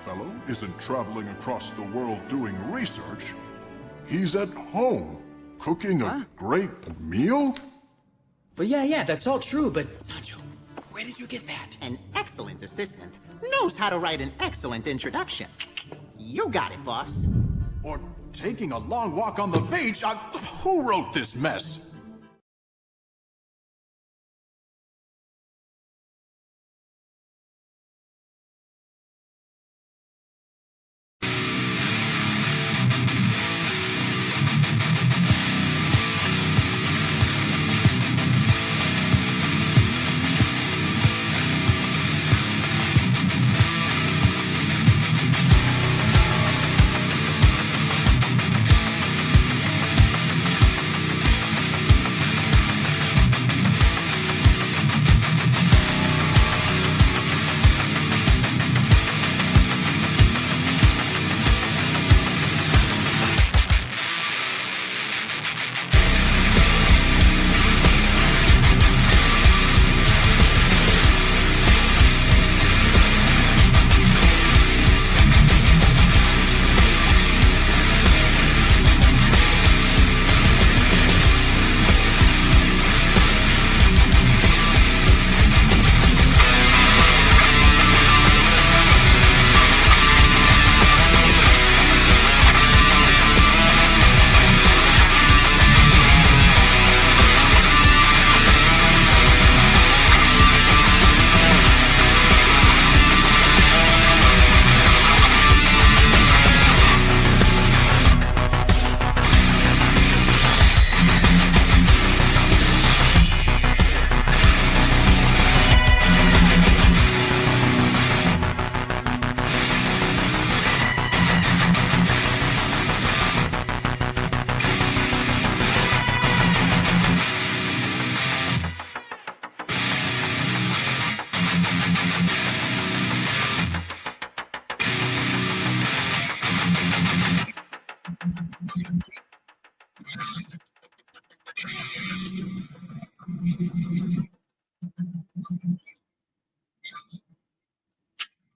fellow isn't traveling across the world doing research. He's at home, cooking a great meal? But yeah, that's all true, but Sancho, where did you get that? An excellent assistant knows how to write an excellent introduction. You got it, boss. Or taking a long walk on the beach? Who wrote this mess?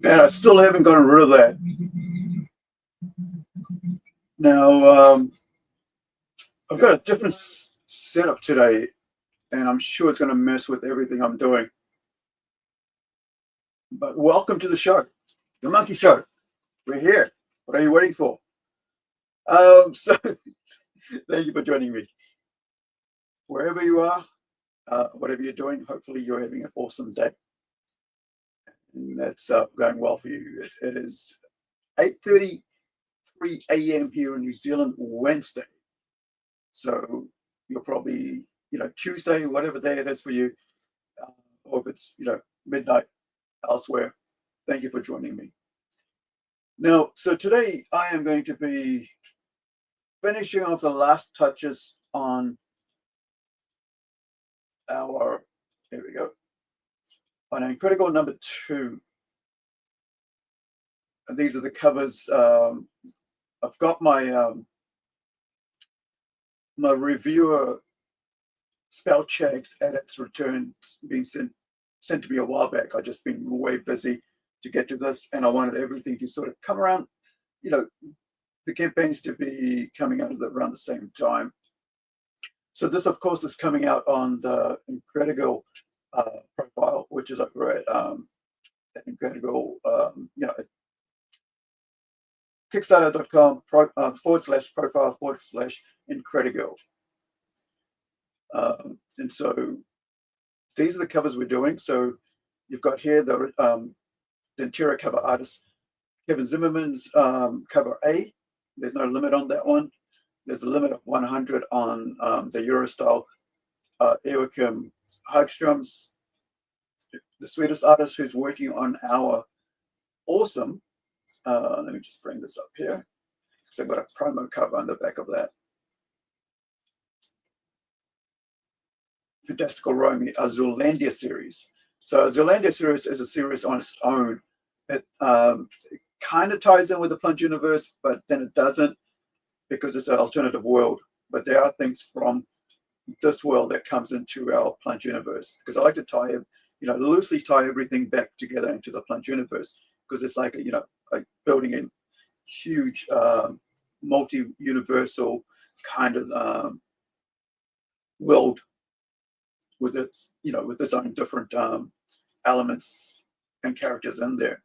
Man, I still haven't gotten rid of that. Now, I've got a different setup today, and I'm sure it's going to mess with everything I'm doing. But welcome to the show, the Monkey Show. We're here. What are you waiting for? So thank you for joining me. Wherever you are, whatever you're doing, hopefully you're having an awesome day. And that's going well for you. It is 8:33 a.m. here in New Zealand, Wednesday. So you're probably, Tuesday, whatever day it is for you, or if it's, midnight elsewhere. Thank you for joining me. Now, so today I am going to be finishing off the last touches on our, here we go, on Incredi-Girl number 2. And these are the covers. I've got my my reviewer spell checks edits returned being sent to me a while back. I've just been way busy to get to this, and I wanted everything to sort of come around, the campaigns to be coming out around the same time. So this, of course, is coming out on the Incredi-Girl profile, which is over at Incredi-Girl, Kickstarter.com /profile/Incredi-Girl. And so these are the covers we're doing. So you've got here the interior cover artist, Kevin Zimmerman's cover A. There's no limit on that one. There's a limit of 100 on the Eurostyle Joachim Hagström's, the Swedish artist who's working on our awesome, let me just bring this up here. So I've got a promo cover on the back of that. Fantastical Romy, a Zoolander series. So Zoolander series is a series on its own. It kind of ties in with the Plunge universe, but then it doesn't, because it's an alternative world. But there are things from this world that comes into our Plunge universe, because I like to tie, loosely tie everything back together into the Plunge universe, because it's like a like building a huge multi-universal kind of world with its, with its own different elements and characters in there.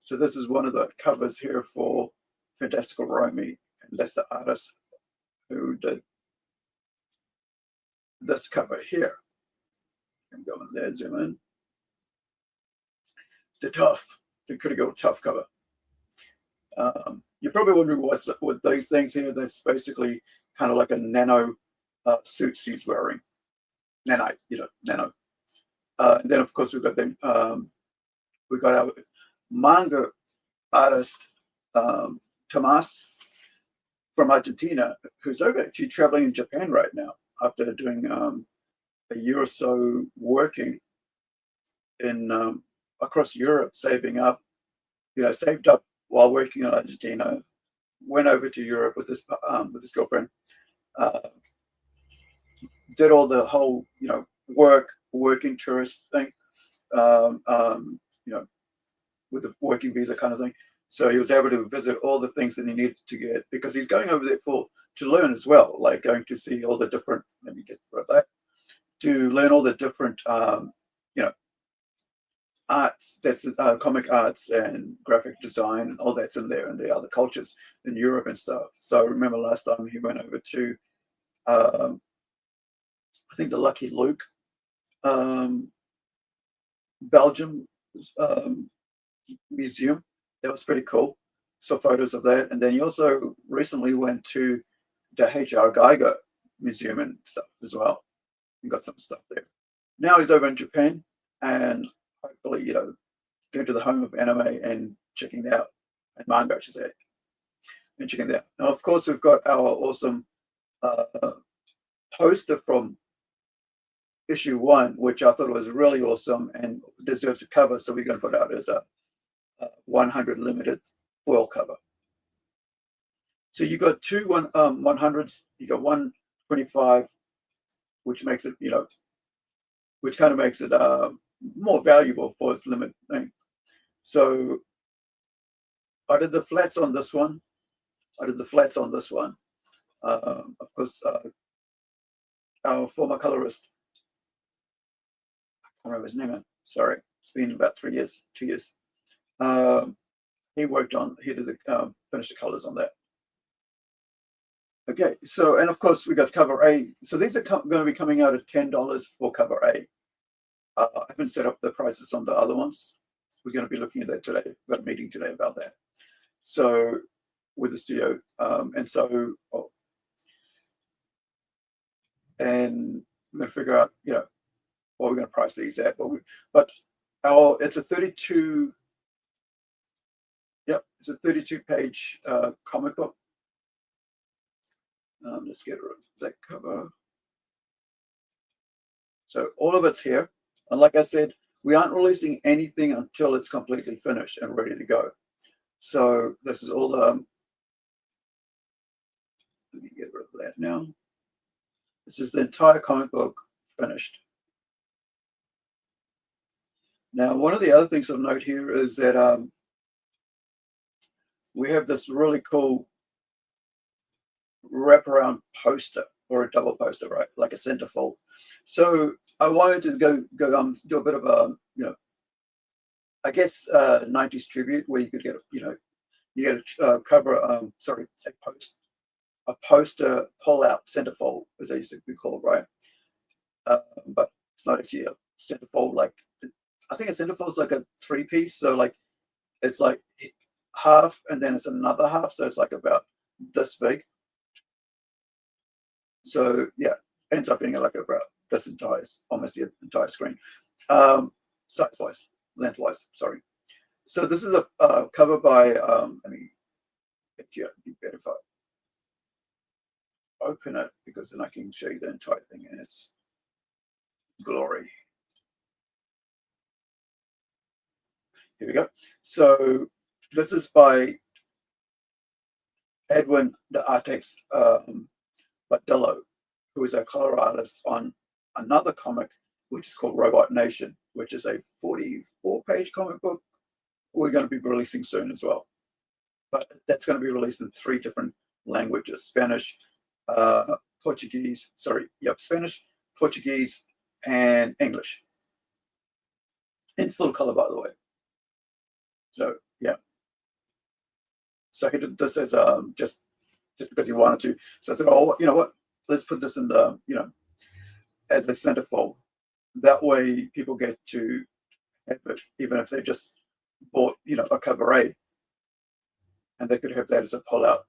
So this is one of the covers here for Fantastical Romy, and that's the artist who did this cover here. I'm going there, zoom in. The Incredi-Girl Tough cover. You're probably wondering what's with these things here. That's basically kind of like a nano suit he's wearing. Nanite, nano. And then of course we've got our manga artist Tomas from Argentina, who's actually traveling in Japan right now after doing a year or so working in across Europe, saving up, saved up while working in Argentina, went over to Europe with his girlfriend, did all the whole working tourist thing, with the working visa kind of thing. So he was able to visit all the things that he needed to get, because he's going over there to learn as well, like going to see all the different, let me get rid of that, to learn all the different arts, that's comic arts and graphic design and all that's in there, and the other cultures in Europe and stuff. So I remember last time he went over to I think the Lucky Luke Belgium museum. That was pretty cool. Saw photos of that. And then he also recently went to the H.R. Geiger museum and stuff as well, and got some stuff there. Now he's over in Japan, and hopefully, going to the home of anime and checking it out, and manga, I should say, and checking it out. Now, of course, we've got our awesome poster from issue 1, which I thought was really awesome and deserves a cover. So we're going to put out as a 100 limited foil cover. So you got two 100s, you got 125, which makes it, which kind of makes it more valuable for its limit thing. So I did the flats on this one. Of course, our former colorist, I can't remember his name. Sorry, it's been about 2 years. He did the finished the colors on that. Okay, so, and of course we got cover A. So these are going to be coming out at $10 for cover A. I haven't set up the prices on the other ones. We're going to be looking at that today. We've got a meeting today about that. So with the studio, and we're going to figure out, what we're going to price these at. But it's a 32. Yep, it's a 32-page comic book. Let's get rid of that cover. So all of it's here. And like I said, we aren't releasing anything until it's completely finished and ready to go. So this is all the, let me get rid of that now. This is the entire comic book finished. Now, one of the other things of note here is that we have this really cool wraparound poster, or a double poster, right? Like a centerfold. So I wanted to go do a bit of a, I guess 90s tribute, where you could get, you get a cover, a poster pull-out centerfold, as they used to be called, right? But it's not actually a centerfold. Like, I think a centerfold is like a 3-piece, so like it's like half, and then it's another half, so it's like about this big. So yeah, ends up being like about this entire, almost the entire screen, size-wise, lengthwise. Sorry. So this is a cover by. Let me be better if I open it, because then I can show you the entire thing in its glory. Here we go. So this is by Edwin the Artex Badillo, who is a color artist on another comic, which is called Robot Nation, which is a 44-page comic book we're going to be releasing soon as well. but that's going to be released in 3 different languages: Spanish, Portuguese. Spanish, Portuguese, and English. In full color, by the way. So yeah. So he did this as just because he wanted to. So I said, oh, you know what? Let's put this in the as a centerfold. That way, people get to have it, even if they just bought a cover A, and they could have that as a pull-out.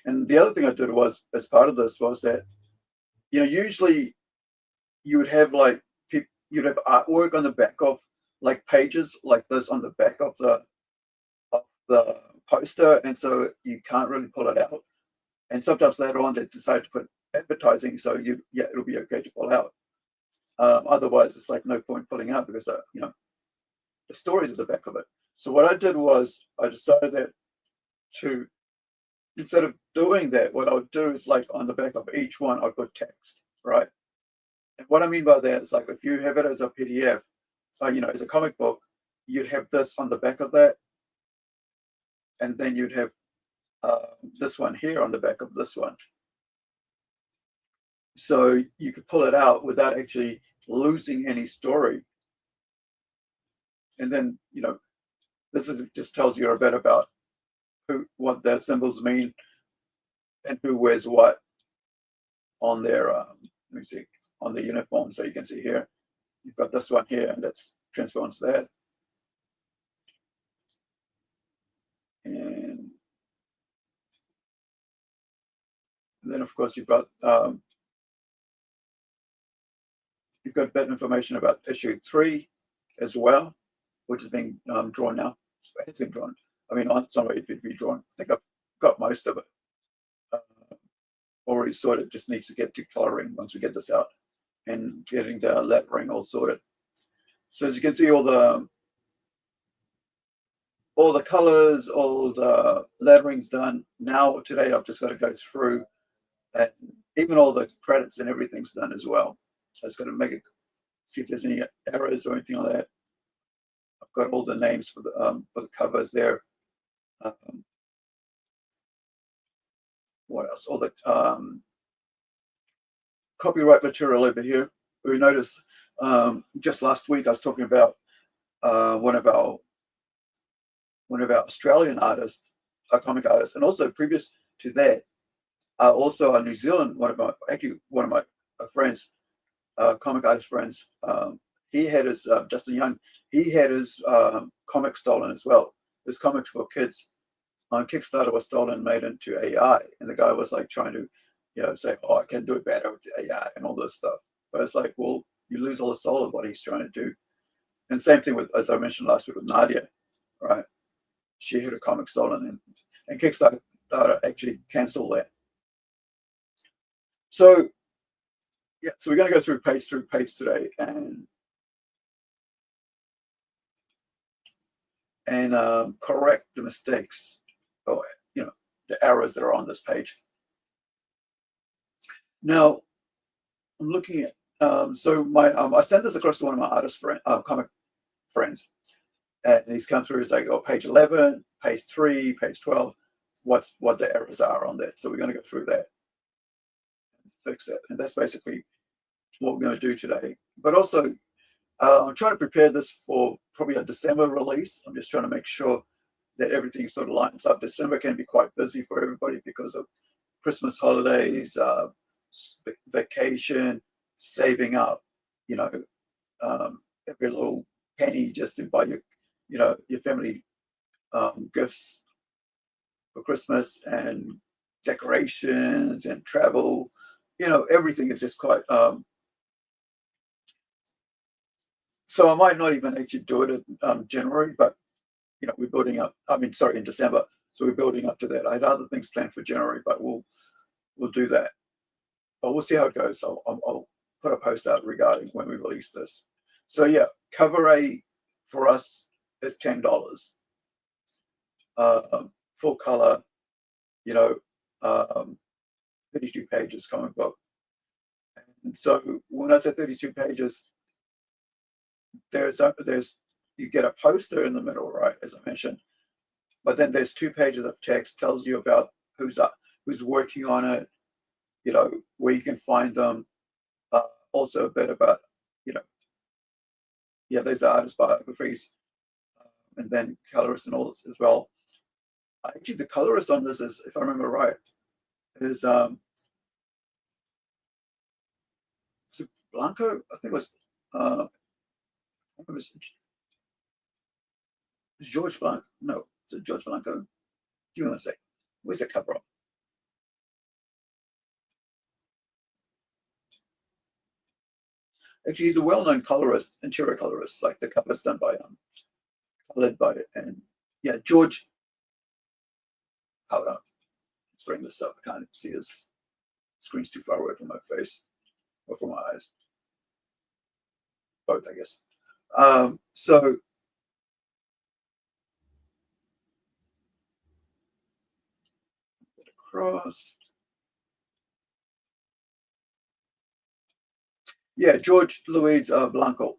And the other thing I did was, as part of this, was that usually you would have you'd have artwork on the back of pages like this on the back of the poster, and so you can't really pull it out. And sometimes later on they decide to put advertising, so it'll be okay to pull out. Otherwise, it's no point pulling out because the story's at the back of it. So what I did was I decided that instead of doing that, what I would do is on the back of each one I'd put text, right? And what I mean by that is if you have it as a PDF, as a comic book, you'd have this on the back of that, and then you'd have this one here on the back of this one. So you could pull it out without actually losing any story. And then, this just tells you a bit about what the symbols mean and who wears what on their, let me see, on the uniform. So you can see here, you've got this one here, and that's transforms that. And then, of course, you've got a bit of information about issue 3 as well, which is being drawn now. It's been drawn. I mean, on some way it could be drawn. I think I've got most of it already sorted. Just needs to get to coloring once we get this out and getting the lettering all sorted. So as you can see, all the colors, all the lettering's done. Now today I've just got to go through, and even all the credits and everything's done as well. So I just got to make it, see if there's any errors or anything like that. I've got all the names for the covers there. What else? All the copyright material over here. We noticed just last week I was talking about one of our Australian artists, a comic artist, and also previous to that, also a New Zealand one of my friends, comic artist friends. He had his Justin Young. He had his comic stolen as well. His comics for kids on Kickstarter was stolen and made into AI, and the guy was trying to, say, "Oh, I can do it better with AI and all this stuff." But it's well, you lose all the soul of what he's trying to do. And same thing with, as I mentioned last week, with Nadia, right? She had a comic stolen, and Kickstarter actually cancelled that. So yeah, so we're going to go through page today and correct the mistakes, or the errors that are on this page. Now I'm looking at so I sent this across to one of my comic friends, and he's come through. He's page 11, page 3, page 12. What the errors are on that? So we're going to go through that, fix it, and that's basically what we're going to do today. But also, I'm trying to prepare this for probably a December release. I'm just trying to make sure that everything sort of lines up. December can be quite busy for everybody because of Christmas holidays, vacation, saving up, every little penny just to buy your family gifts for Christmas, and decorations and travel. Everything is just quite. So I might not even actually do it in January, but we're building up. In December. So we're building up to that. I had other things planned for January, but we'll do that. But we'll see how it goes. I'll put a post out regarding when we release this. So yeah, cover A for us is $10. Full color, 32 pages comic book. And so when I say 32 pages, there's you get a poster in the middle, right? As I mentioned, but then there's 2 pages of text tells you about who's working on it, where you can find them. Also a bit about, you know, yeah, there's the artist biographies, and then colorists and all this as well. Actually, the colorist on this is, if I remember right, is Blanco. I think it was it was George Blanco. No, is it George Blanco? Give me one sec. Where's the cover on? Actually, he's a well-known colorist, interior colorist. Like the cover's done by colored by, and yeah, George. Hold on, let's bring this up. I can't see his screen's too far away from my face or from my eyes. Both, I guess. So across. Yeah, George Luis Blanco.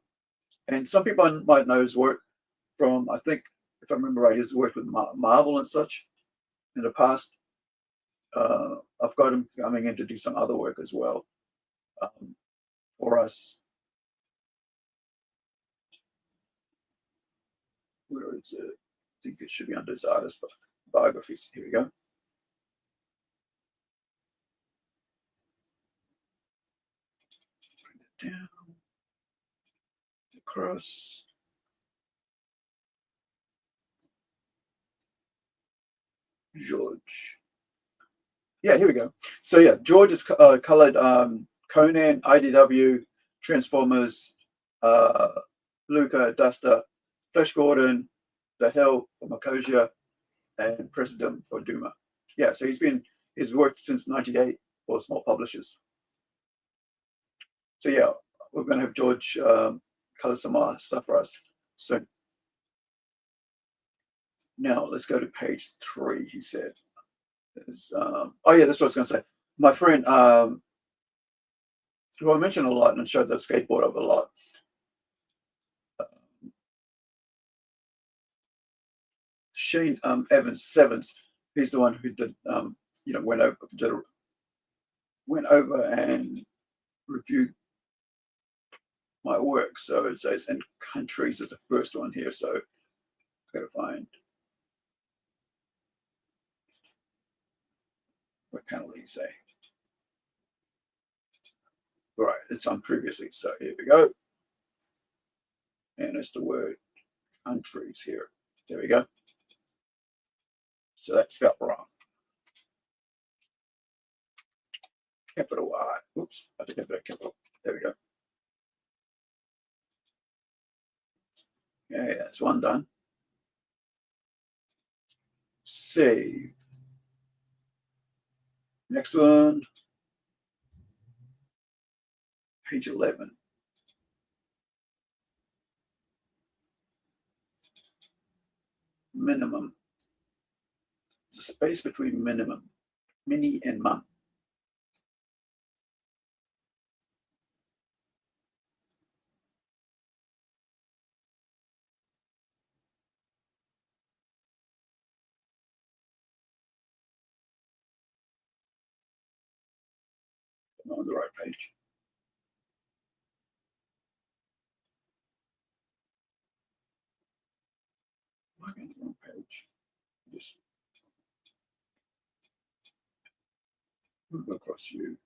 And some people might know his work from, I think, if I remember right, his work with Marvel and such in the past. I've got him coming in to do some other work as well for us. Where is it? I think it should be under his artist biographies. Here we go. Bring it down. Across. George. Yeah, here we go. So yeah, George is colored Conan, IDW, Transformers, Luca, Duster, Flash Gordon, The Hill for Makosia, and President for Duma. Yeah, so he's worked since '98 for small publishers. So yeah, we're gonna have George color some more stuff for us soon. Now let's go to page 3. He said, "Oh yeah, that's what I was gonna say. My friend, who I mentioned a lot and showed the skateboard of a lot, Shane Evans Sevens. He's the one who did, went over and reviewed my work. So it says, and countries is the first one here. So I've got to find what panel did he say? All right, it's on previously. So here we go. And it's the word countries here. There we go. So that's spelled wrong. Capital I. Oops, I think I put a capital. There we go. Yeah, that's one done. Save. Next one. Page 11. Minimum. The space between minimum, mini and mum. I'm on the right page. I'm on the wrong page. Just move across you.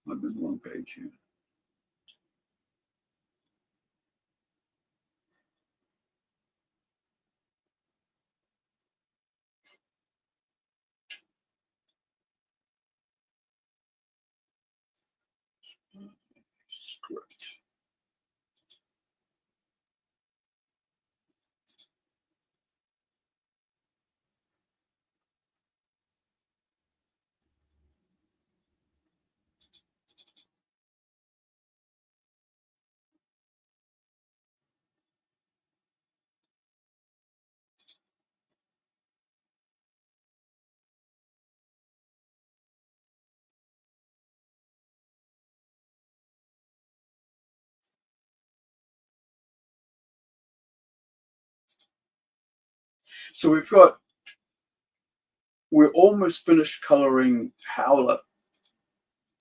I'm on the wrong page here. Script. So we're almost finished coloring Howler.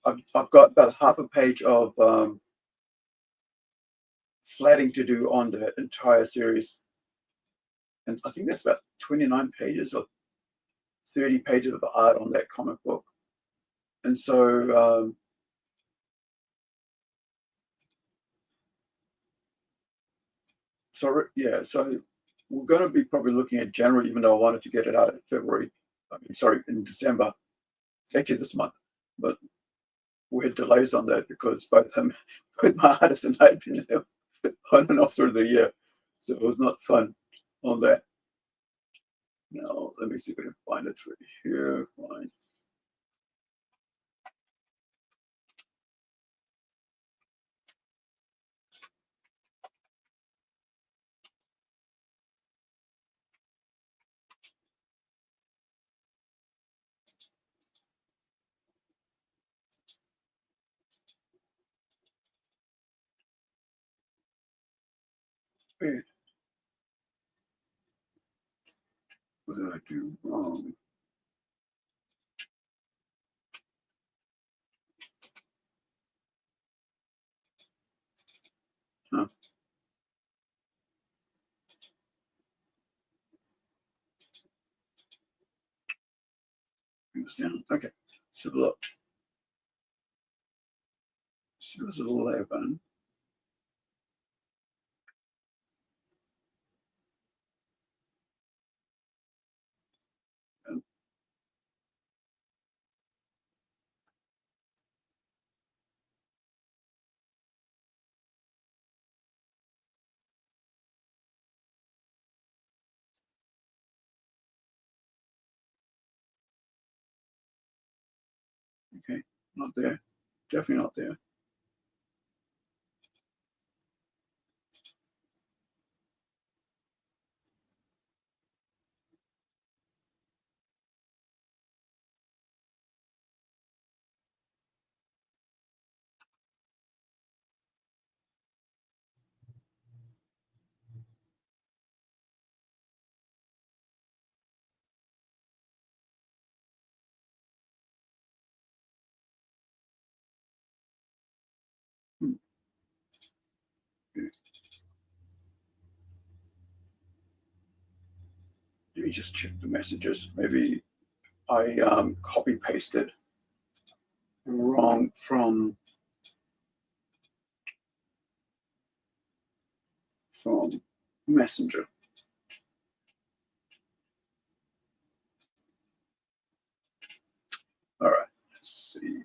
I've got about half a page of flatting to do on the entire series. And I think that's about 29 pages or 30 pages of art on that comic book. And so so we're going to be probably looking at January, even though I wanted to get it out in February. In December, actually this month. But we had delays on that because both my artist and I had been on and off through the year. So it was not fun on that. Now, let me see if I can find it right here. Fine. Wait, what did I do wrong? Huh. Bring this down. Okay. So look. So it was 11. Okay. Not there. Definitely not there. Hmm. Okay. Let me just check the messages. Maybe I copy pasted wrong from Messenger. All right. Let's see.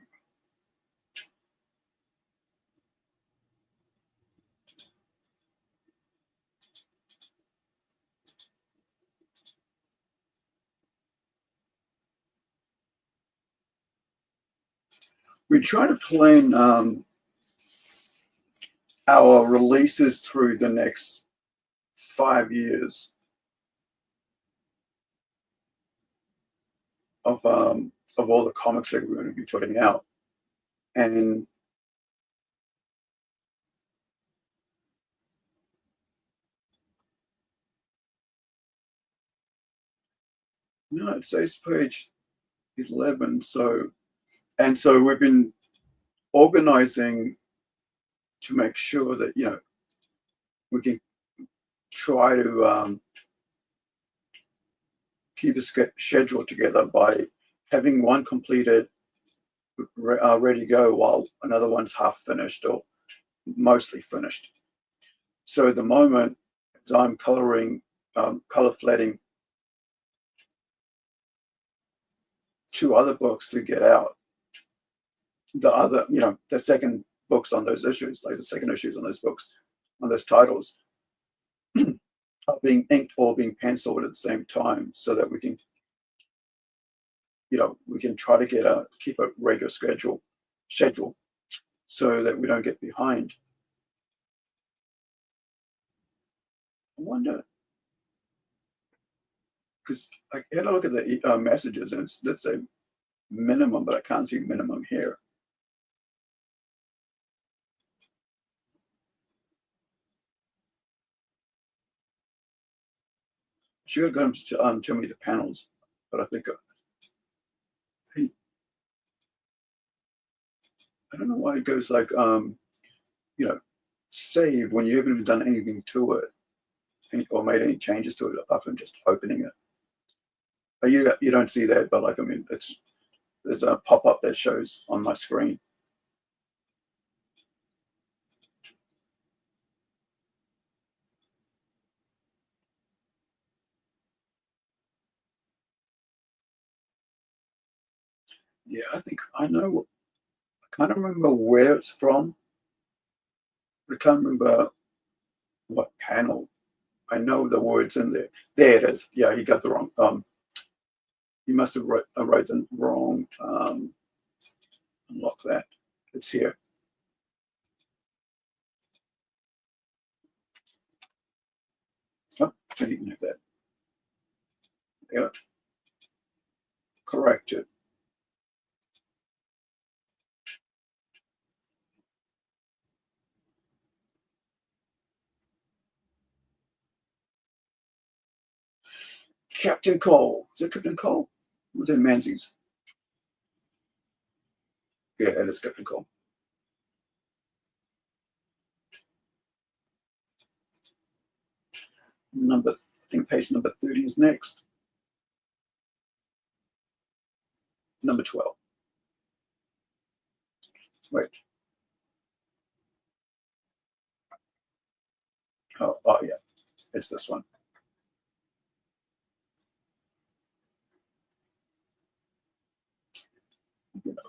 We try to plan our releases through the next 5 years of all the comics that we're going to be putting out. And no, it says page 11. So we've been organizing to make sure that we can try to keep a schedule together by having one completed, ready to go, while another one's half finished or mostly finished. So at the moment, as I'm coloring, color flatting 2 other books to get out, the second books on those issues, like the second issues on those books, on those titles, are being inked or being penciled at the same time, so that we can try to keep a regular schedule, so that we don't get behind. I wonder, because I had a look at the messages, and let's say minimum, but I can't see minimum here. She got to tell me the panels, but I think I don't know why it goes like save when you haven't even done anything to it, or made any changes to it apart from just opening it. But you don't see that, but like I mean, there's a pop-up that shows on my screen. Yeah, I think I know. I can't remember where it's from. I can't remember what panel. I know the words in there. There it is. Yeah, he got the wrong. You must have wrote the wrong. Unlock that. It's here. Oh, I didn't even have that. Yeah. Corrected. Captain Cole. Is it Captain Cole? Was it Menzies? Yeah, it is Captain Cole. I think page number 30 is next. Number 12. Wait. Oh yeah, it's this one.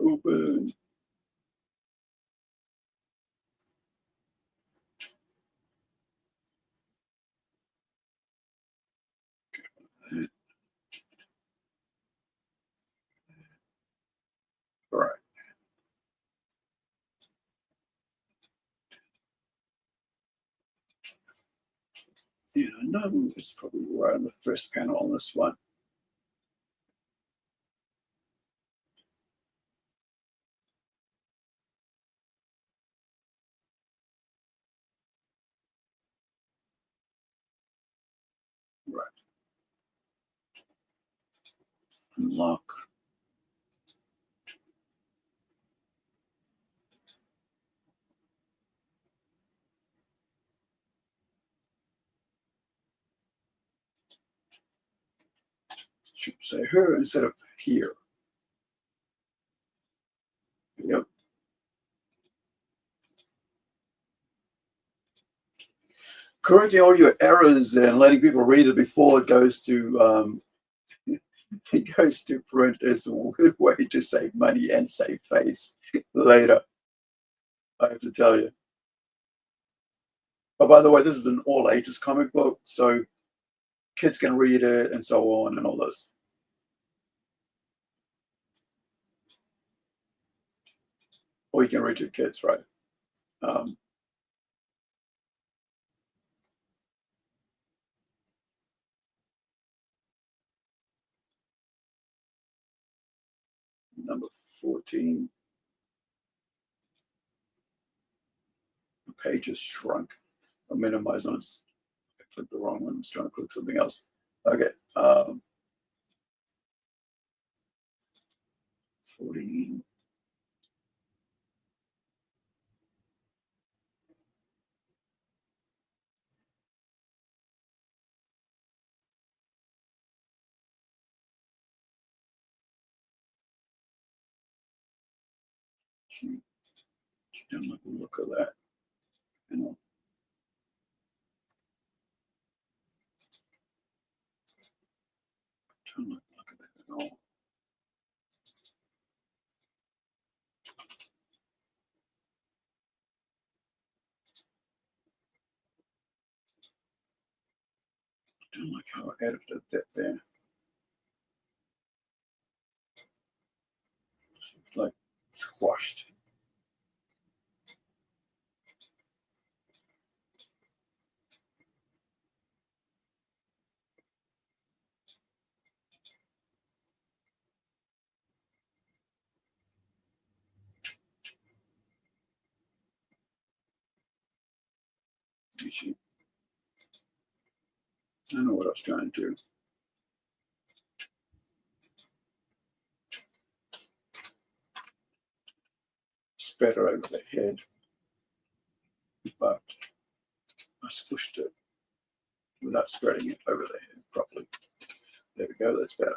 Open. All right. Yeah, I know it's probably right on the first panel on this one. Right. Unlock. Should say her instead of here. Yep. Correcting all your errors and letting people read it before it goes to it goes to print is a good way to save money and save face later. I have to tell you. Oh, by the way, this is an all ages comic book, so kids can read it and so on and all this. Or you can read to kids, right? Number 14. The page is shrunk or minimized on its. I clicked the wrong one. I was trying to click something else. Okay. 14. Don't like the look of that. You know. Don't like the look of that at all. Don't like how I edited that there. It's like squashed. I know what I was trying to do. better over the head, but I squished it without spreading it over the head properly. There we go, that's better.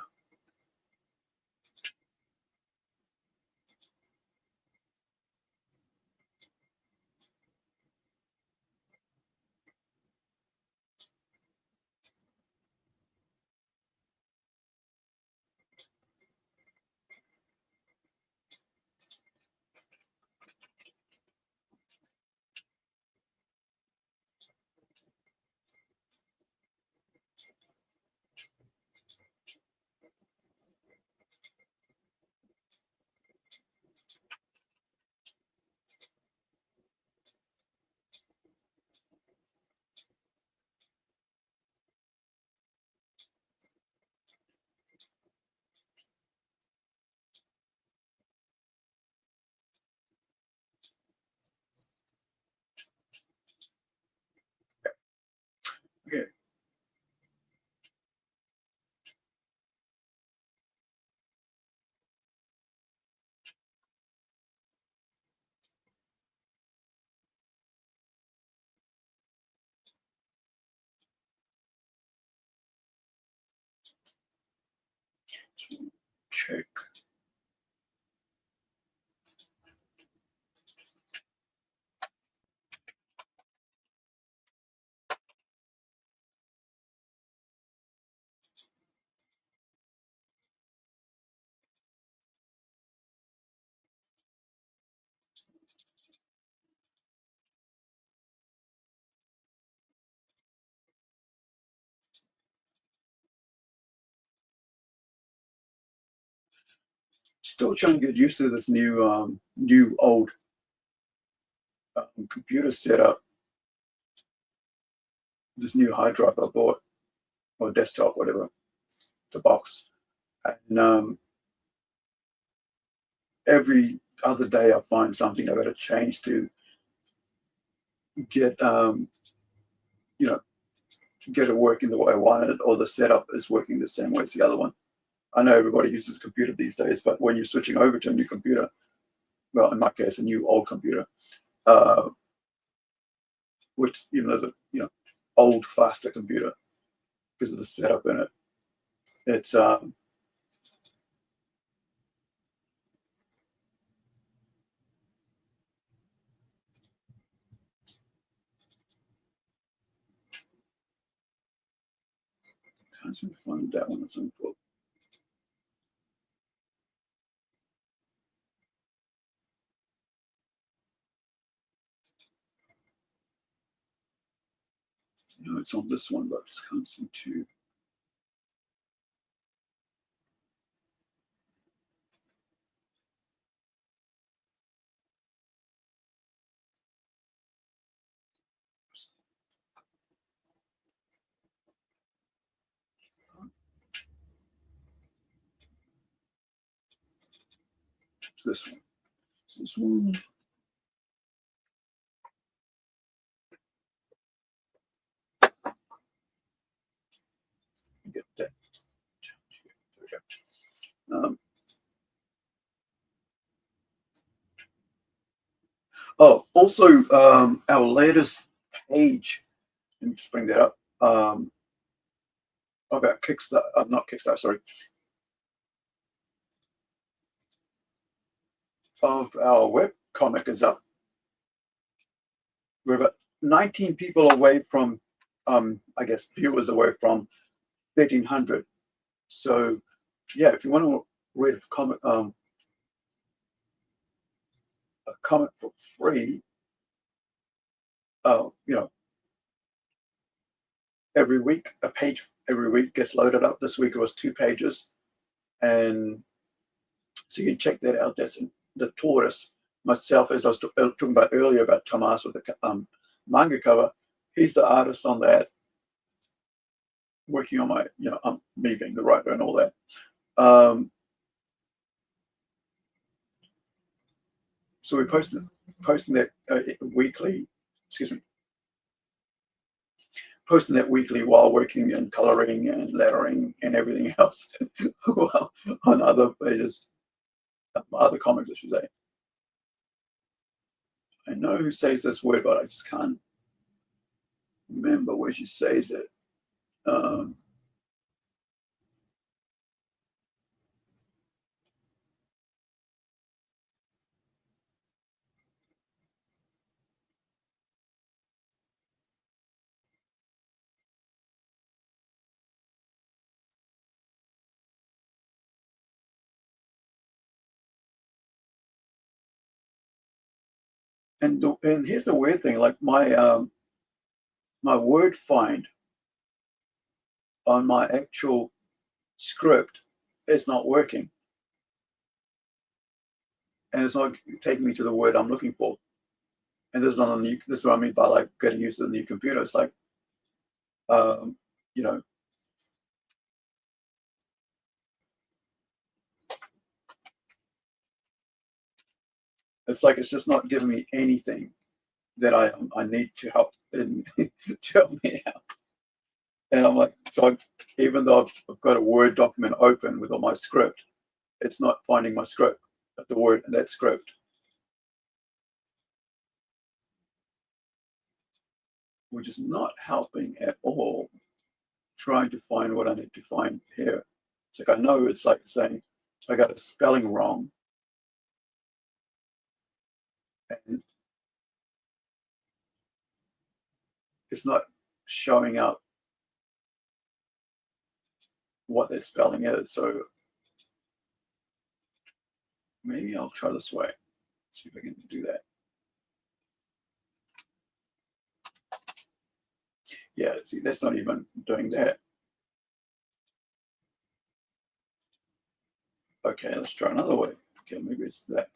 Okay. Check. Still trying to get used to this new old computer setup. This new hard drive I bought, or desktop, whatever, the box. And every other day I find something I've got to change to get get it working the way I want it, or the setup is working the same way as the other one. I know everybody uses a computer these days, but when you're switching over to a new computer, well, in my case, a new old computer, which even though the old faster computer because of the setup in it, it's can't seem to find that one. It's unquote. No, it's on this one, but I just can't seem to. It's this one. It's this one. Get that. There we go. Oh, also, our latest page. Let me just bring that up. About Kickstarter, not Kickstarter, sorry. Of our web comic is up. We're about 19 people away from, I guess, viewers away from 1,300. So, yeah, if you want to read a comic for free, every week, a page every week gets loaded up. This week it was 2 pages, and so you can check that out. That's the Tortoise. Myself, as I was talking about earlier about Tomas with the manga cover, he's the artist on that, working on my, me being the writer and all that. So we're posting that weekly, posting that weekly while working and coloring and lettering and everything else well, on other pages, other comics, I should say. I know who says this word, but I just can't remember where she says it. And here's the weird thing, like my word find on my actual script is not working. And it's not taking me to the word I'm looking for. And this is on a new, this is what I mean by like getting used to the new computer. It's like, you know, it's like it's just not giving me anything that I need to help to help me out. And I'm like, so even though I've got a Word document open with all my script, it's not finding my script, the word in that script, which is not helping at all. Trying to find what I need to find here. It's like I know it's like saying I got a spelling wrong, and it's not showing up what that spelling is. So maybe I'll try this way. See if I can do that. Yeah, see, that's not even doing that. Okay, let's try another way. Okay, maybe it's that.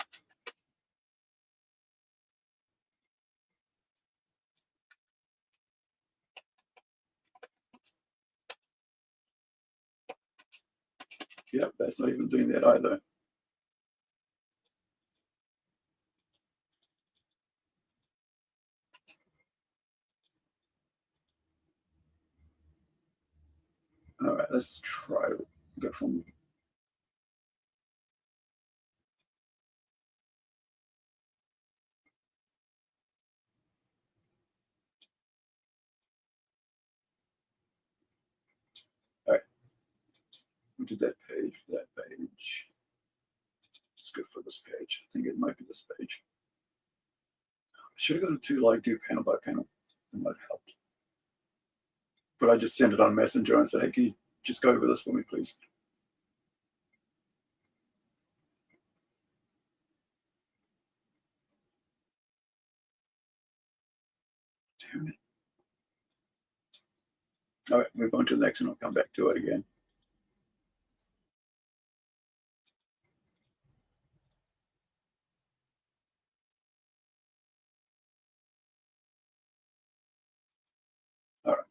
Yep, that's not even doing that either. All right, let's try to go from. All right, we did that page, that page. Let's go for this page. I think it might be this page. I should have gone to like do panel by panel. It might help. But I just sent it on Messenger and said, hey, can you just go over this for me, please? Damn it. All right, move on to the next one. I'll come back to it again. All right.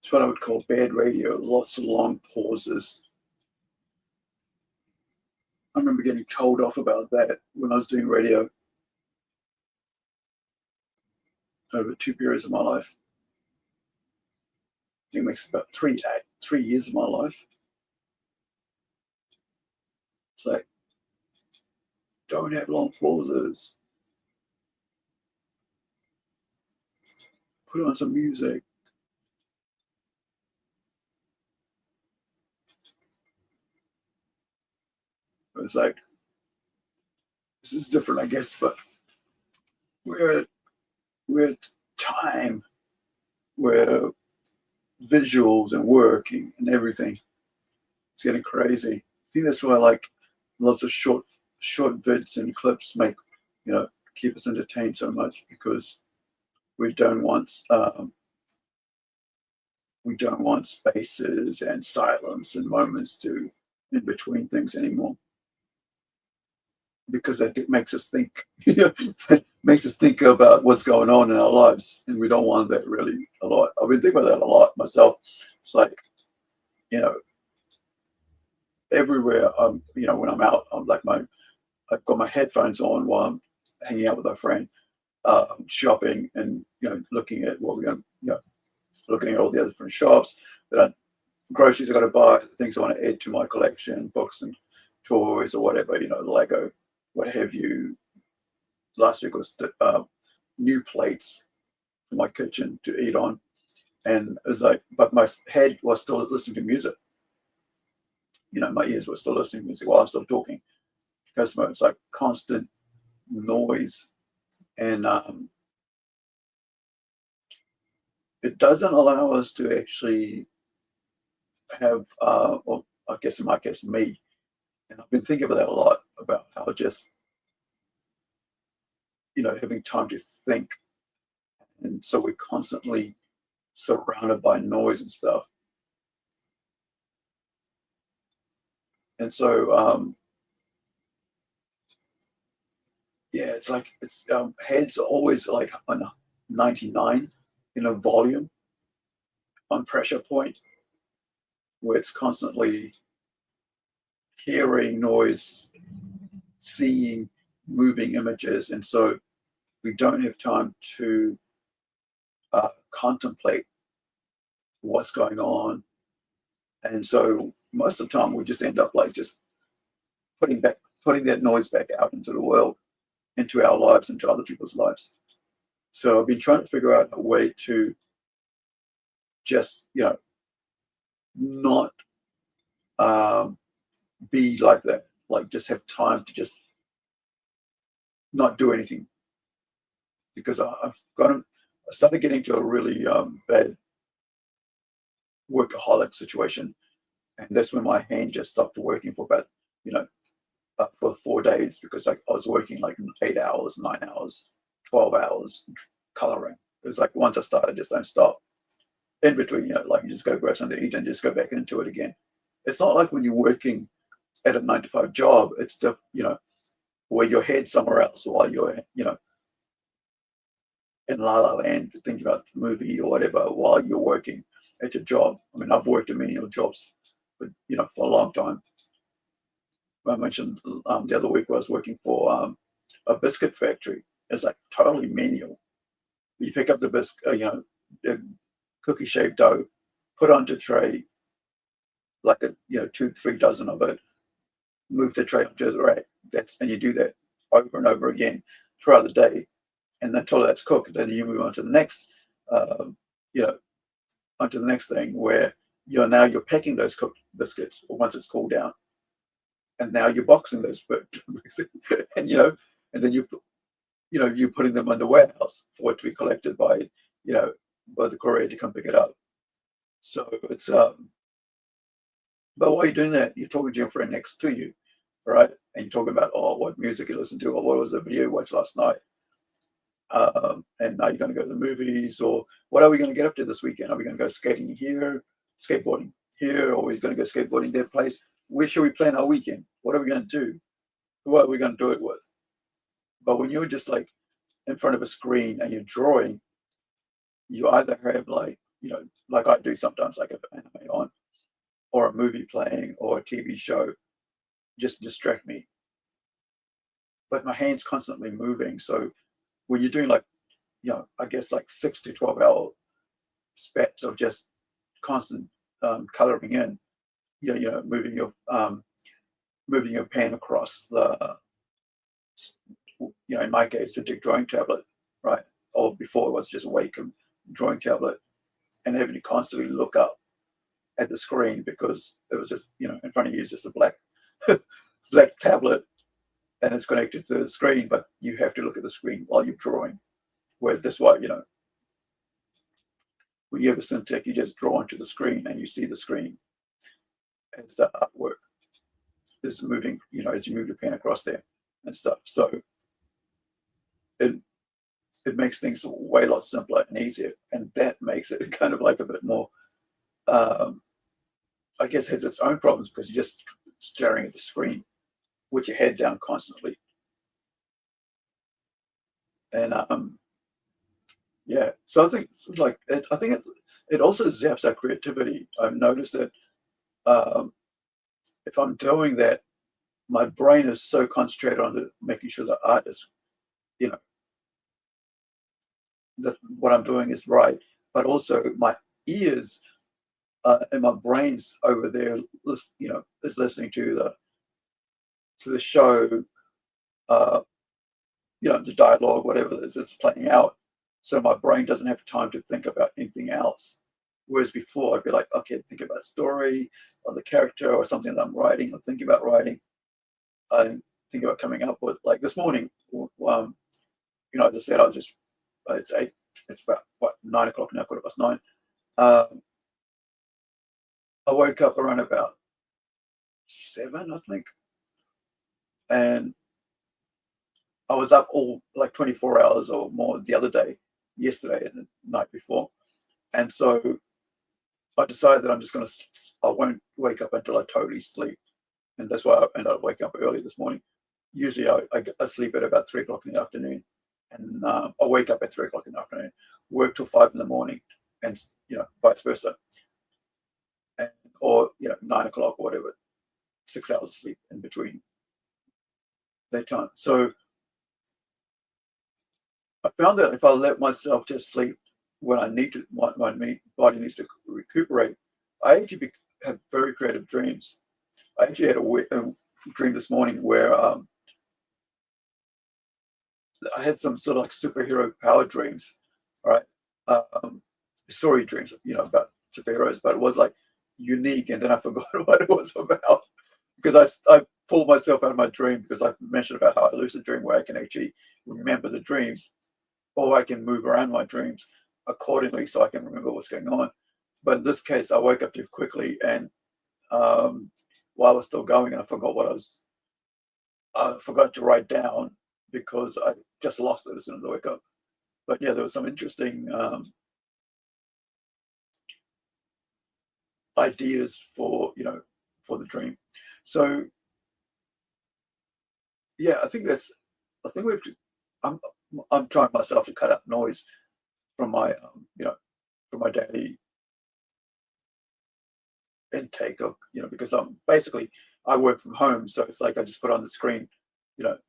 It's what I would call bad radio, lots of long pauses. I remember getting told off about that when I was doing radio over 2 periods of my life. I think it makes about 3 years of my life. It's like, don't have long pauses. Put on some music. it's like, this is different, I guess, but we're at time where visuals and working and everything, it's getting crazy. I think that's why I like lots of short vids and clips make, keep us entertained so much, because we don't want spaces and silence and moments to in between things anymore, because it makes us think. It makes us think about what's going on in our lives, and we don't want that really a lot. I've been thinking about that a lot myself. It's like, everywhere when I'm out, I'm like I've got my headphones on while I'm hanging out with a friend, shopping, and looking at what we're going, looking at all the other different shops, groceries I got to buy, the things I want to add to my collection, books and toys or whatever, Lego, what have you. Last week was new plates for my kitchen to eat on, and it was like, but my head was still listening to music. My ears were still listening to music while I'm still talking, because it's like constant noise, and it doesn't allow us to actually have, well, I guess in my case, me, and I've been thinking about that a lot, about how just, having time to think, and so we're constantly surrounded by noise and stuff, and so yeah, it's like heads are always like on 99 volume, on pressure point, where it's constantly hearing noise, seeing moving images, and so we don't have time to contemplate what's going on, and so most of the time we just end up like just putting that noise back out into the world, into our lives, into other people's lives. So I've been trying to figure out a way to just not be like that, like just have time to just not do anything, because I started getting to a really bad workaholic situation, and that's when my hand just stopped working for about for 4 days, because I was working like 8 hours, 9 hours, 12 hours coloring. It was like, once I start, I just don't stop. In between, like you just go grab something to eat and just go back into it again. It's not like when you're working at a 9-to-5 job. It's the where your head's somewhere else while you're in La La Land thinking about the movie or whatever while you're working at your job. I mean, I've worked in menial jobs, but for a long time. I mentioned the other week I was working for a biscuit factory. It's like totally menial. You pick up the biscuit, the cookie shaped dough, put onto a tray, like 2-3 dozen of it, move the tray onto the rack. And you do that over and over again throughout the day, and until that's cooked, then you move on to the next, onto the next thing, where you're packing those cooked biscuits once it's cooled down, and now you're boxing those and and then you're putting them under warehouse for it to be collected by by the courier to come pick it up. So it's but while you're doing that, you're talking to your friend next to you, right? And you're talking about, what music you listen to, or what was the video you watched last night, and now you're going to go to the movies, or what are we going to get up to this weekend? Are we going to go skating here, skateboarding here, or are we going to go skateboarding that place? Where should we plan our weekend? What are we going to do? Who are we going to do it with? But when you're just like in front of a screen and you're drawing, you either have like I do sometimes, like an anime on, or a movie playing, or a TV show, just distract me. But my hand's constantly moving. So when you're doing I guess like 6 to 12 hour spats of just constant coloring in, moving your pen across the, in my case, the drawing tablet, right? Or before it was just a Wacom drawing tablet, and having to constantly look up at the screen because it was just, in front of you is just a black black tablet and it's connected to the screen, but you have to look at the screen while you're drawing. Whereas this one, when you have a Syntec, you just draw onto the screen and you see the screen as the artwork is moving, as you move your pen across there and stuff. So it makes things way a lot simpler and easier. And that makes it kind of like a bit more, I guess, has its own problems because you're just staring at the screen with your head down constantly. And yeah, so I think it also zaps our creativity. I've noticed that if I'm doing that, my brain is so concentrated on making sure the art is, that what I'm doing is right, but also my ears and my brain's over there, is listening to the show, the dialogue, whatever it is that's playing out. So my brain doesn't have time to think about anything else. Whereas before, I'd be like, okay, think about a story or the character or something that I'm writing or thinking about writing. I think about coming up with, like this morning, as I said, it's 8, it's about, 9 o'clock now, 9:15. I woke up around about 7, I think. And I was up all like 24 hours or more the other day, yesterday and the night before. And so I decided that I won't wake up until I totally sleep. And that's why I ended up waking up early this morning. Usually I sleep at about 3 o'clock in the afternoon. And I wake up at 3 o'clock in the afternoon, work till 5 in the morning, and, vice versa. Or 9 o'clock or whatever, 6 hours of sleep in between that time. So I found that if I let myself just sleep when I need to, my body needs to recuperate, I actually have very creative dreams. I actually had a dream this morning where I had some sort of like superhero power dreams, all right? Story dreams, about superheroes, but it was like unique, and then I forgot what it was about because I pulled myself out of my dream because I mentioned about how I lucid dream where I can actually remember the dreams, or I can move around my dreams accordingly so I can remember what's going on. But in this case, I woke up too quickly, and while I was still going, and I forgot to write down because I just lost it as soon as I woke up. But yeah, there was some interesting ideas for the dream. So yeah, I think we have to. I'm trying myself to cut out noise from my from my daily intake of because I work from home, so it's like I just put on the screen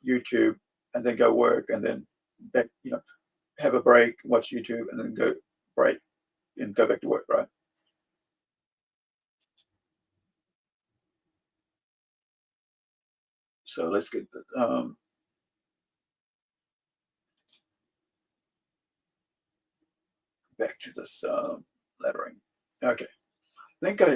YouTube and then go work and then back have a break, watch YouTube, and then go break and go back to work, right? So let's get back to this lettering. Okay, I think I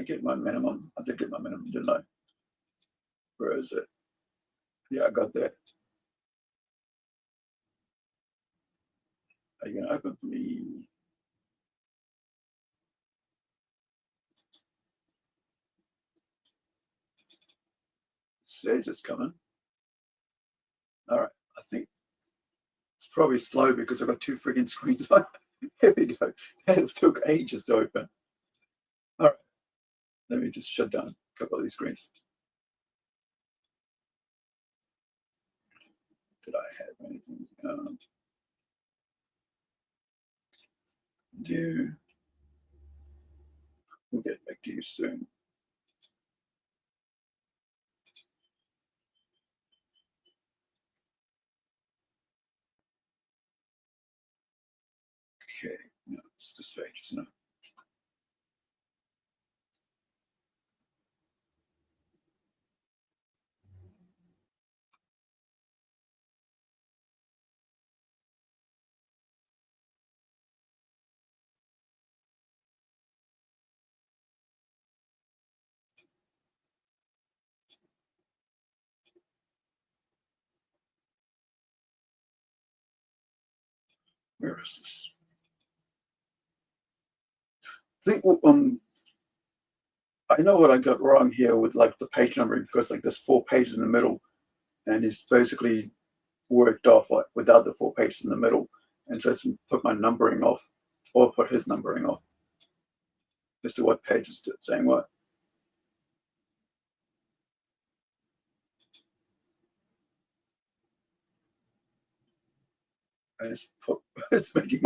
get my minimum. I did get my minimum, didn't I? Where is it? Yeah, I got that. Are you gonna open for me? It says it's coming. All right, I think it's probably slow because I've got 2 freaking screens on. Here we go. It took ages to open. All right, let me just shut down a couple of these screens. Did I have anything? Do we'll get back to you soon. Okay, no, it's this page, isn't it? Where is this? I think I know what I got wrong here with like the page numbering, because like there's 4 pages in the middle, and it's basically worked off like without the 4 pages in the middle, and so it's put my numbering off, or put his numbering off as to what page is saying what. And it's making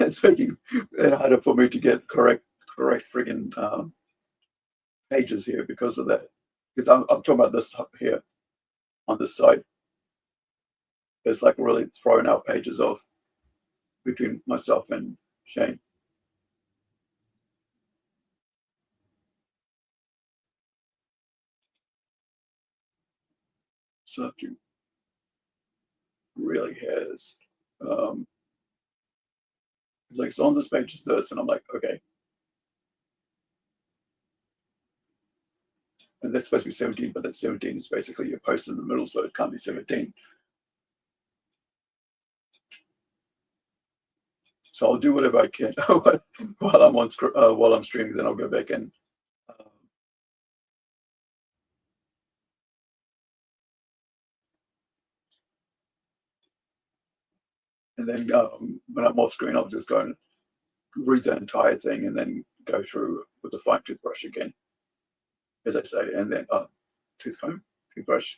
it's making it harder for me to get correct friggin' pages here because of that. Because I'm talking about this up here on this side. It's like really throwing out pages off between myself and Shane. So it really has. It's like, it's on this page is this, and I'm like, okay. And that's supposed to be 17, but that 17 is basically your post in the middle, so it can't be 17. So I'll do whatever I can while I'm on while I'm streaming. Then I'll go back and then when I'm off screen, I'll just go and read the entire thing and then go through with the fine toothbrush again, as I say, and then tooth comb, toothbrush,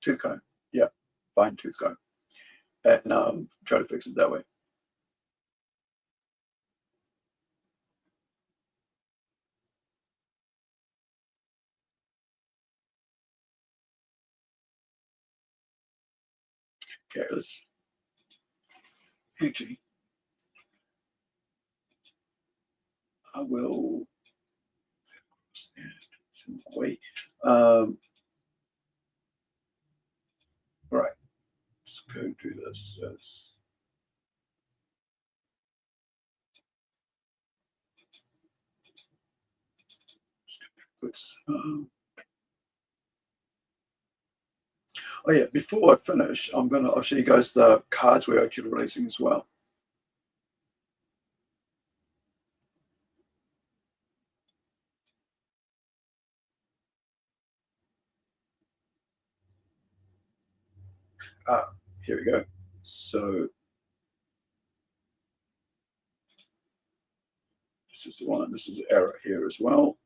tooth comb, yeah, fine tooth comb, and try to fix it that way. Okay, let's actually, I will wait. Right, let's go do this. Oh yeah, before I finish, I'll show you guys the cards we're actually releasing as well. Here we go. So this is the one. This is the error here as well.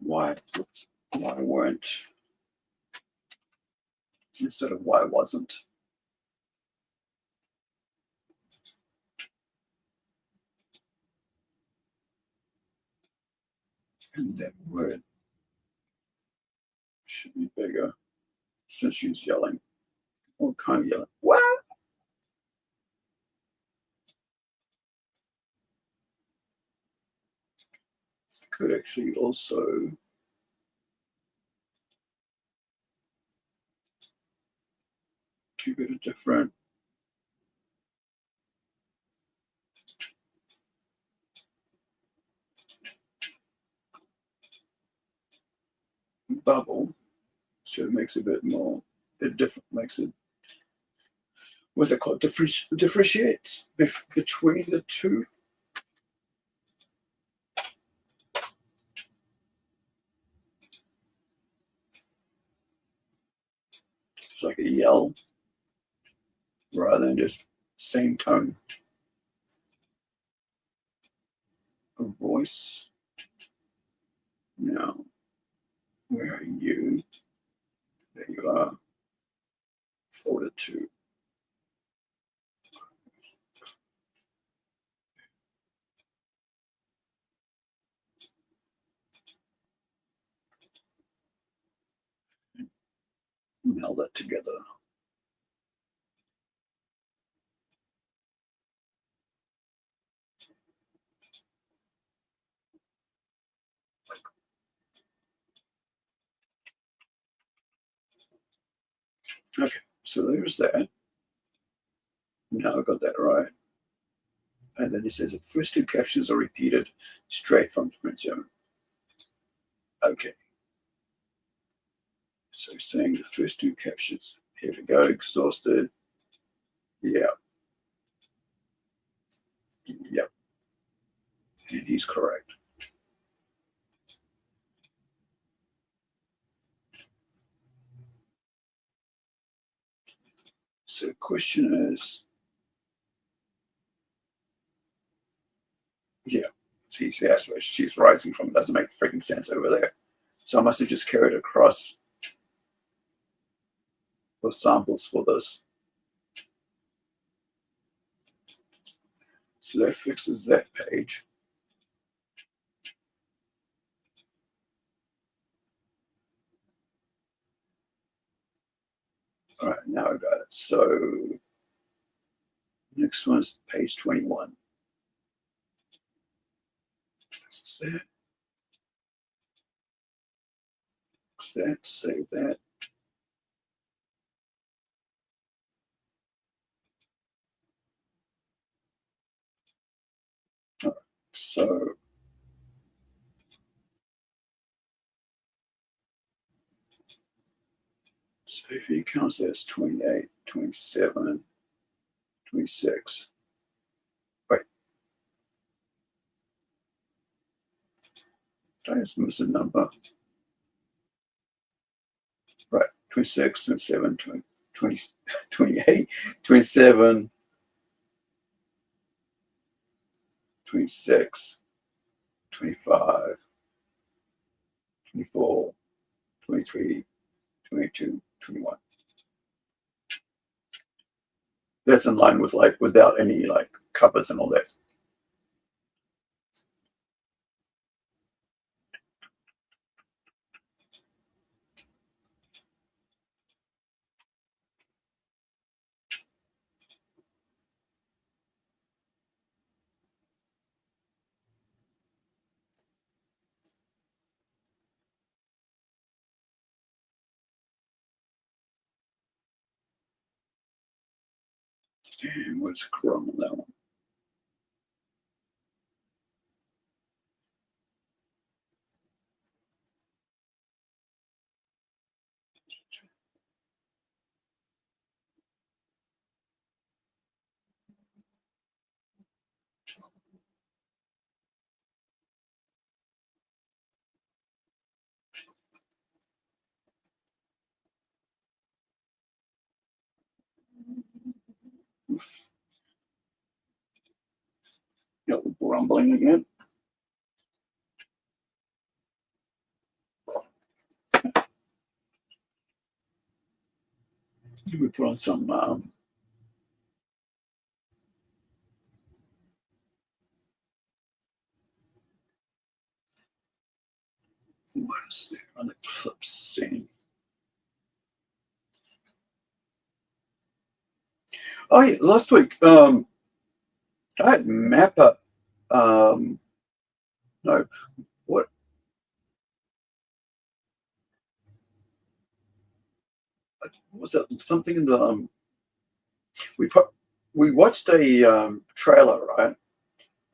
Why weren't instead of why wasn't? And that word should be bigger since she's yelling. What kind of yelling? What? Could actually also keep it a different bubble, so it makes it a bit more. It different makes it. what's it called? Differentiates between the two. It's like a yell rather than just same tone. A voice. Now, where are you? There you are. Forward to. Meld that together. Okay, so there's that. Now I got that right. And then it says the first two captions are repeated straight from 27. Okay. So saying the first two captions. Here we go. Exhausted. Yeah. Yep. And he's correct. So the question is, yeah, that's where she's rising from. It doesn't make freaking sense over there. So I must have just carried across those samples for this. So that fixes that page. All right, now I got it. So next one is page 21. This is that. That, save that. All right, so if he counts that as 28, 27, 26. Wait. Did I just miss a number? Right, 26, 27, 20, 28, 27, 26, 25, 24, 23, 22, 21. That's in line with like without any like covers and all that. And what's Chrome on that one? Rumbling again. We put on some what is there on the clip scene? Oh yeah, last week I had Mappa. No, what was that? Something in the we watched a trailer, right?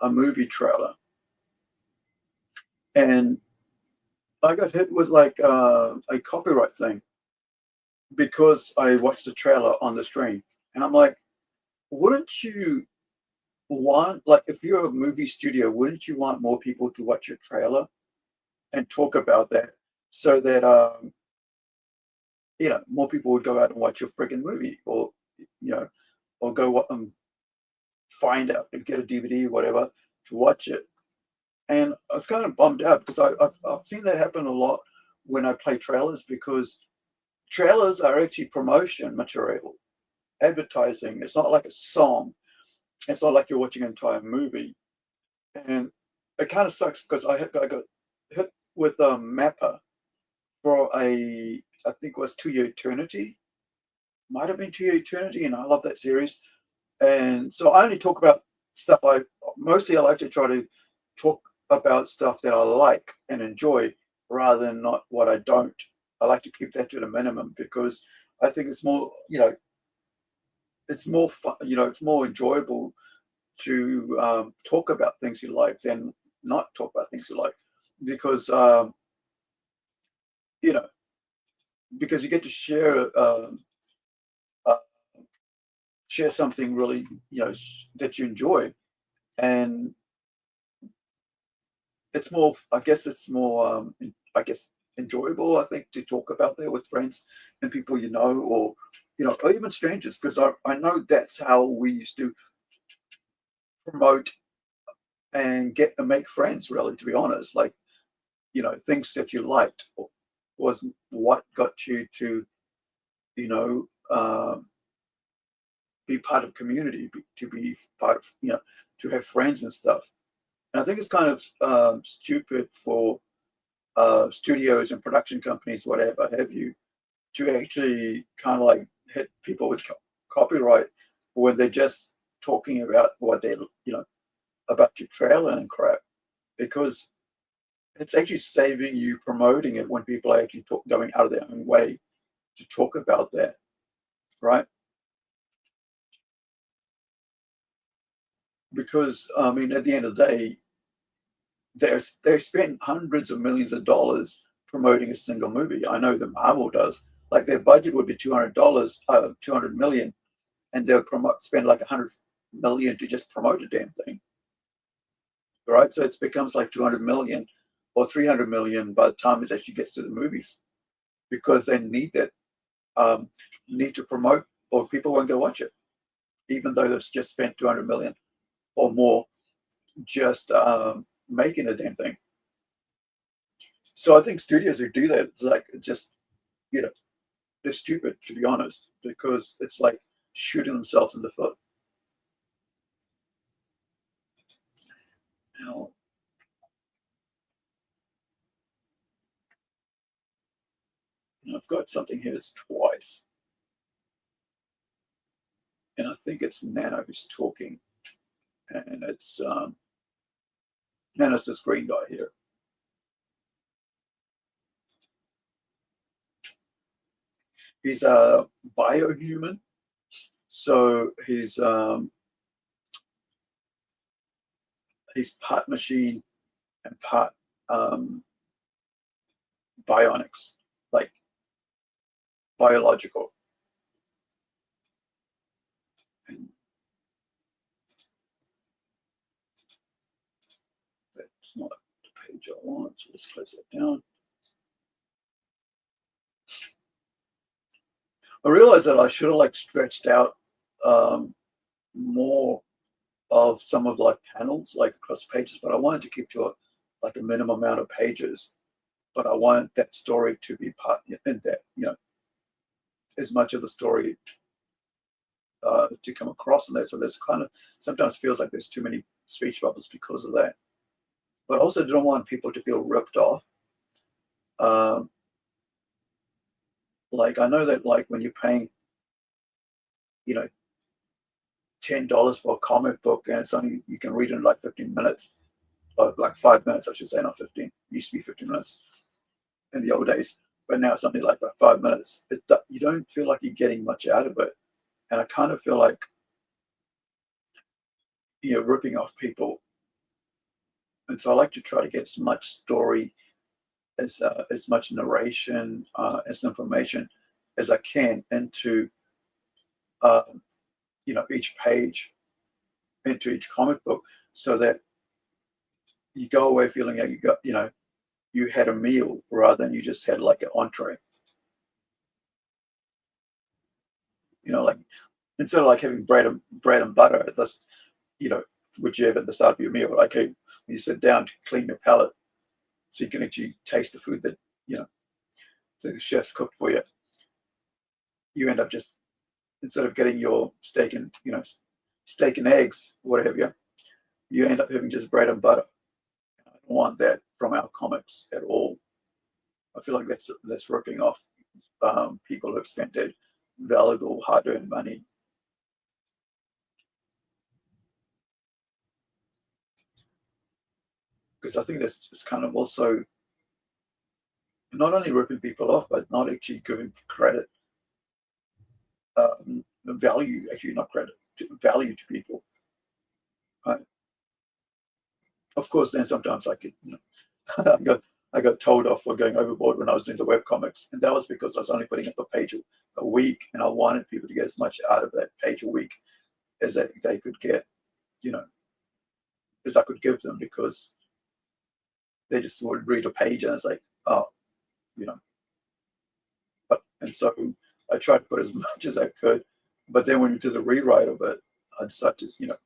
A movie trailer, and I got hit with like a copyright thing because I watched the trailer on the stream, and I'm like, wouldn't you want, like, if you're a movie studio, wouldn't you want more people to watch your trailer and talk about that so that more people would go out and watch your freaking movie, or or go find out and get a DVD or whatever to watch it. And I was kind of bummed out because I've seen that happen a lot when I play trailers, because trailers are actually promotion material, advertising. It's not like a song. It's not like you're watching an entire movie. And it kind of sucks because I got hit with a mapper for I think it was To Your Eternity. Might have been To Your Eternity, and I love that series. And so I only talk about stuff I like to try to talk about stuff that I like and enjoy rather than not what I don't. I like to keep that to the minimum because I think it's more, it's more fun, it's more enjoyable to talk about things you like than not talk about things you like, because you know because you get to share something really that you enjoy, and it's more, I guess it's more enjoyable, I think, to talk about that with friends and people or even strangers, because I know that's how we used to promote and get and make friends, really, to be honest. Like, things that you liked was what got you to you know be part of community, to be part of to have friends and stuff. And I think it's kind of stupid for studios and production companies, whatever have you, to actually kind of like hit people with copyright when they're just talking about what they about your trailer and crap, because it's actually saving you promoting it when people are actually going out of their own way to talk about that, right? Because I mean, at the end of the day, they spend hundreds of millions of dollars promoting a single movie. I know that Marvel does. Like, their budget would be $200, 200 million, and they'll spend like 100 million to just promote a damn thing, right? So it becomes like 200 million or 300 million by the time it actually gets to the movies, because they need that need to promote, or people won't go watch it, even though they've just spent 200 million or more just making a damn thing. So I think studios who do that, like, just they're stupid, to be honest, because it's like shooting themselves in the foot. Now, I've got something here that's twice, and I think it's Nano who's talking, and it's Nano's this green guy here. He's a biohuman, so he's part machine and part bionics, like biological. And that's not the page I want, so let's close that down. I realized that I should have like stretched out more of some of like panels like across pages, but I wanted to keep to a minimum amount of pages. But I want that story to be part in that, as much of the story to come across in that. So there's kind of sometimes feels like there's too many speech bubbles because of that. But also don't want people to feel ripped off. Like, I know that, like, when you're paying, $10 for a comic book, and it's only, you can read it in like 15 minutes, or like 5 minutes, I should say, not 15. It used to be 15 minutes in the old days, but now it's only like about 5 minutes. You don't feel like you're getting much out of it, and I kind of feel like ripping off people. And so I like to try to get as much story, as much narration, as information as I can into each page into each comic book, so that you go away feeling like you had a meal rather than you just had like an entree. Like instead of like having bread and butter at this, which you have at the start of your meal, like when you sit down to clean your palate, so you can actually taste the food that the chef's cooked for you. You end up just, instead of getting your steak and eggs, what have you, you end up having just bread and butter. I don't want that from our comics at all. I feel like that's ripping off people who have spent their valuable, hard-earned money. Because I think that's just kind of also not only ripping people off, but not actually giving credit, value, actually not credit, value to people. Of course, then sometimes I could, I got told off for going overboard when I was doing the webcomics, and that was because I was only putting up a page a week, and I wanted people to get as much out of that page a week as they could get, as I could give them, because they just would read a page and it's like, oh, and so I tried to put as much as I could, but then when we did the rewrite of it, I decided to,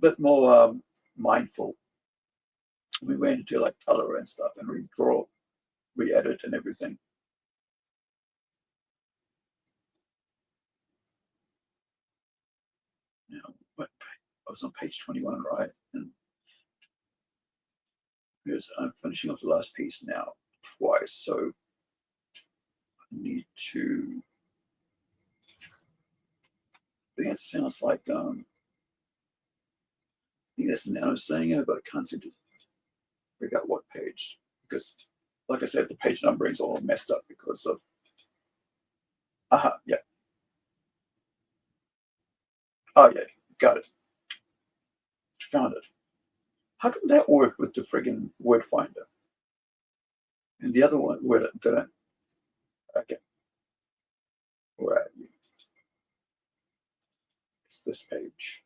bit more mindful. We went into like color and stuff and redraw, re-edit and everything. But I was on page 21, right? And I'm finishing off the last piece now twice, so I need to. I think it sounds like I think that's Nano saying it, but I can't seem to figure out what page, because like I said, the page numbering is all messed up because of yeah. Oh yeah, got it. Found it. How come that worked with the friggin' word finder? And the other one didn't. Okay. Where are you? It's this page.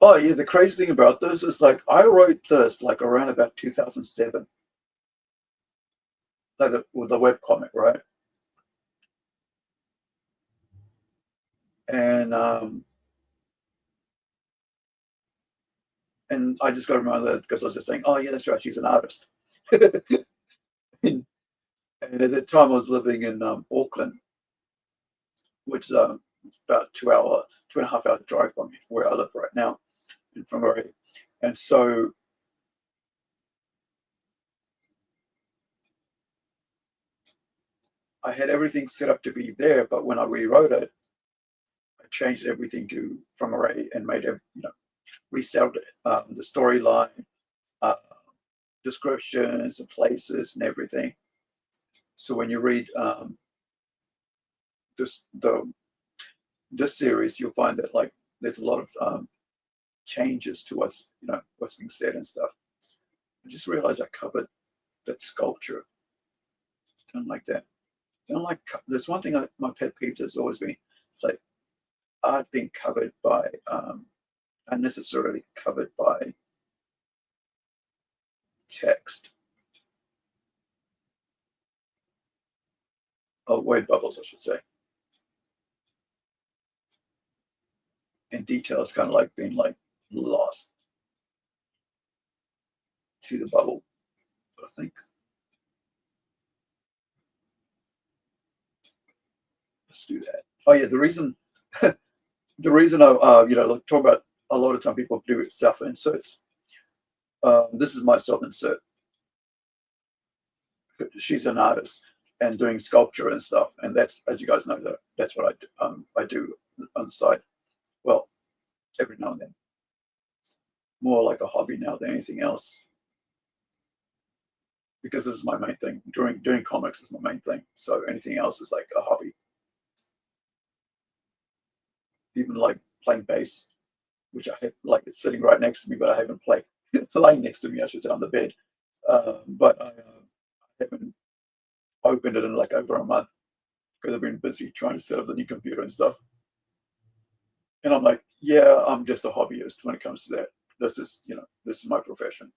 Oh yeah, the crazy thing about this is like I wrote this like around about 2007. Like with the webcomic, right? And I just got to remember that because I was just saying, oh yeah, that's right, she's an artist. and at the time I was living in Auckland, which is about 2.5 hour drive from where I live right now in Whangarei. And so I had everything set up to be there, but when I rewrote it, I changed everything to Whangarei and made it, resettled the storyline, descriptions, the places, and everything. So when you read this series, you'll find that like there's a lot of changes to what's being said and stuff. I just realized I covered that sculpture. Don't like that. Don't like. There's one thing my pet peeve has always been. It's like art being covered by unnecessarily covered by text. Oh, word bubbles, I should say. And details kind of like being like lost to the bubble. But I think let's do that. Oh yeah, the reason I talk about a lot of time people do self inserts. This is my self insert. She's an artist and doing sculpture and stuff, and that's, as you guys know, that's what I do on the side. Well, every now and then, more like a hobby now than anything else, because this is my main thing. Doing comics is my main thing, so anything else is like a hobby. Even like playing bass, which I have, like, it's sitting right next to me, but I haven't played. Lying next to me, I should say, on the bed. But I haven't opened it in like over a month because I've been busy trying to set up the new computer and stuff. And I'm like, yeah, I'm just a hobbyist when it comes to that. This is, this is my profession.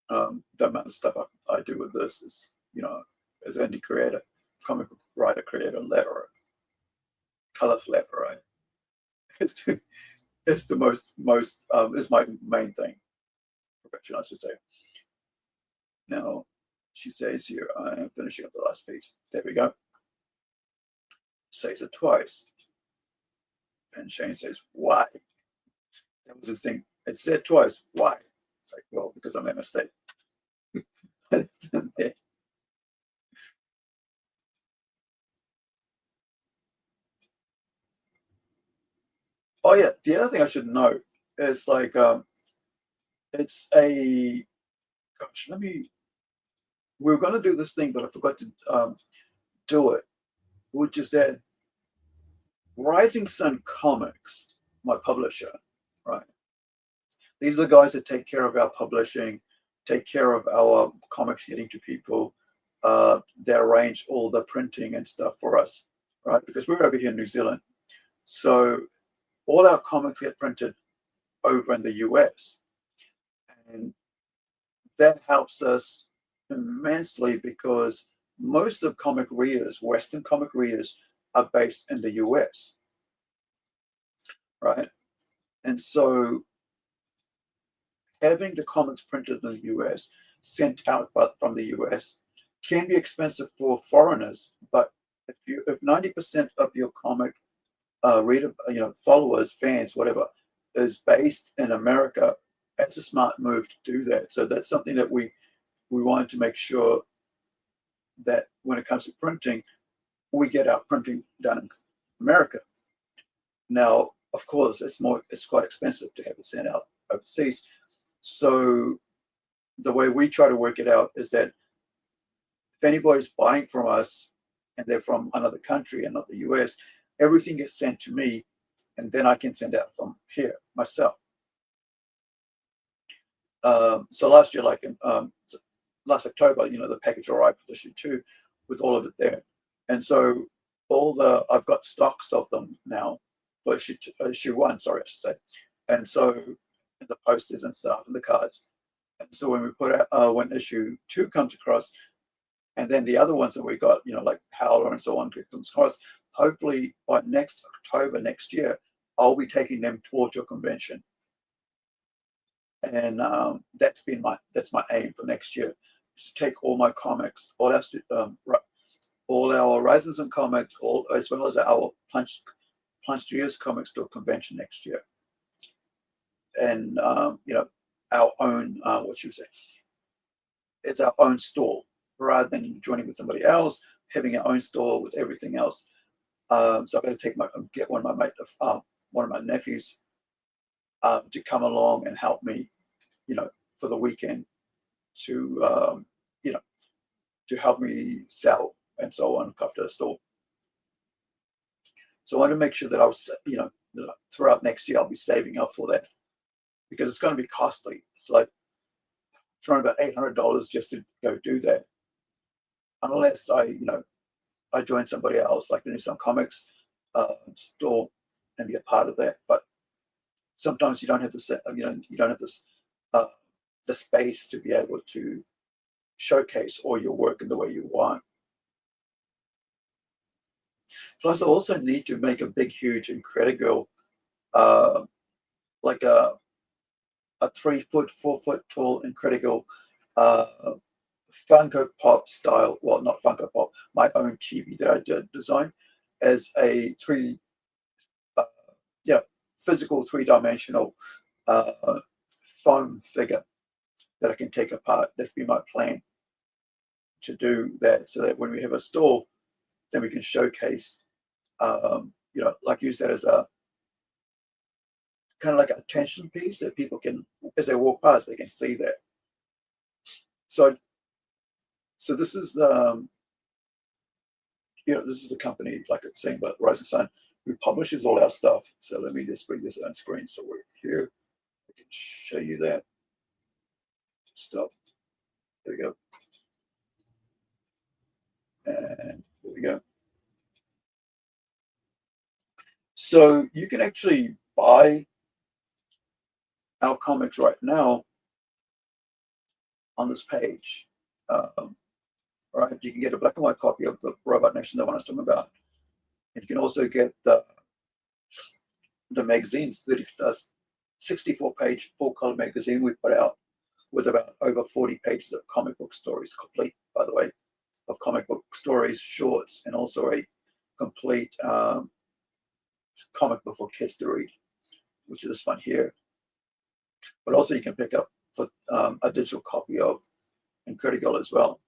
The amount of stuff I do with this is, as an indie creator, comic book writer, creator, letterer, color flapper, right? It's the most is my main thing, profession, I should say. Now, she says here, I am finishing up the last piece. There we go. Says it twice. And Shane says, why? That was his thing. It said twice, why? It's like, well, because I made a mistake. Oh yeah, the other thing I should note is like it's a gosh, we were gonna do this thing, but I forgot to do it, which is that Rising Sun Comics, my publisher, right? These are the guys that take care of our publishing, take care of our comics getting to people. They arrange all the printing and stuff for us, right? Because we're over here in New Zealand. So all our comics get printed over in the US. And that helps us immensely because most of comic readers, Western comic readers, are based in the US, right? And so having the comics printed in the US, sent out from the US, can be expensive for foreigners. But if 90% of your comic reader, followers, fans, whatever, is based in America, that's a smart move to do that. So that's something that we wanted to make sure that when it comes to printing, we get our printing done in America. Now, of course, it's quite expensive to have it sent out overseas. So the way we try to work it out is that if anybody's buying from us and they're from another country and not the US, everything gets sent to me, and then I can send out from here myself. So last year, like last October, the package arrived for issue 2 with all of it there. And so I've got stocks of them now for issue 1, sorry, I should say. And so the posters and stuff and the cards. And so when we put out, when issue 2 comes across, and then the other ones that we got, like Howler and so on, comes across, hopefully by next October next year, I'll be taking them towards your convention. And that's my aim for next year, is to take all my comics, all our Rising Sun comics, as well as our Punch Studios comics to a convention next year. And our own what should we say? It's our own store rather than joining with somebody else, having our own store with everything else. So I'm going to get one of my nephews to come along and help me, for the weekend to to help me sell and so on after the store. So I want to make sure that throughout next year I'll be saving up for that, because it's going to be costly. It's like throwing about $800 just to go do that, unless I join somebody else, like the New Sun Comics store, and be a part of that. But sometimes you don't have the space to be able to showcase all your work in the way you want. Plus, I also need to make a big, huge Incredi-Girl, like a 3 foot, 4 foot tall Incredi-Girl, Funko Pop style. Well, not Funko Pop, my own chibi that I did design as a physical 3-dimensional foam figure that I can take apart. That's been my plan, to do that, so that when we have a store, then we can showcase, like use that as a kind of like an attention piece that people can, as they walk past, they can see that. So this is this is the company, like I was saying, but Rising Sun, who publishes all our stuff. So let me just bring this on screen so we're here. I can show you that stuff. There we go. And there we go. So you can actually buy our comics right now on this page. Right, you can get a black and white copy of the Robot Nation, the one I was talking about. And you can also get the magazines, 64-page full-color magazine we put out with about over 40 pages of comic book stories, complete, by the way, of comic book stories, shorts, and also a complete comic book for kids to read, which is this one here. But also you can pick up for, a digital copy of Incredi-Girl as well.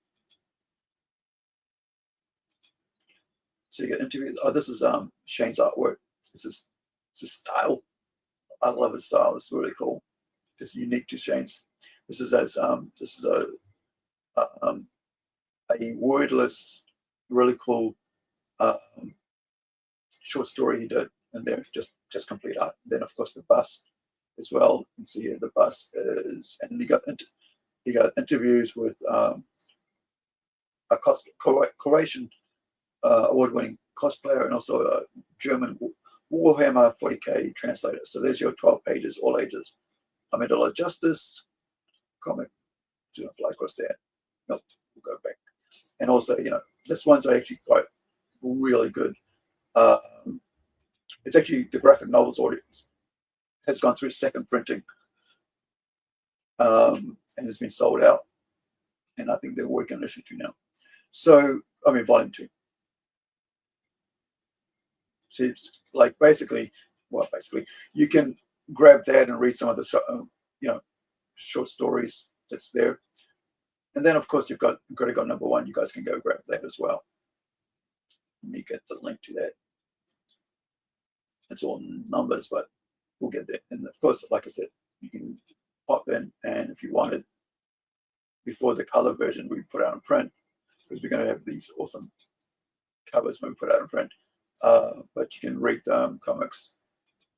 So you get interviews. Oh, this is Shane's artwork. It's his style. I love his style. It's really cool. It's unique to Shane's. This is a wordless, really cool short story he did, and then just complete art. And then of course the bus as well. You can see here the bus is, and he got interviews with a Croatian award-winning cosplayer and also a German Warhammer 40k translator. So there's your 12 pages, all ages. A Medal of Justice comic. Do not fly across there. Nope, we'll go back. And also, this one's actually quite really good. It's actually the graphic novels audience has gone through second printing, and it's been sold out. And I think they're working on issue 2 now. So, I mean, volume 2. So it's like basically, you can grab that and read some of the, short stories that's there. And then, of course, you've got Incredi-Girl #1. You guys can go grab that as well. Let me get the link to that. It's all numbers, but we'll get there. And of course, like I said, you can pop in, and if you wanted, before the color version we put out in print, because we're going to have these awesome covers when we put out in print. But you can read comics,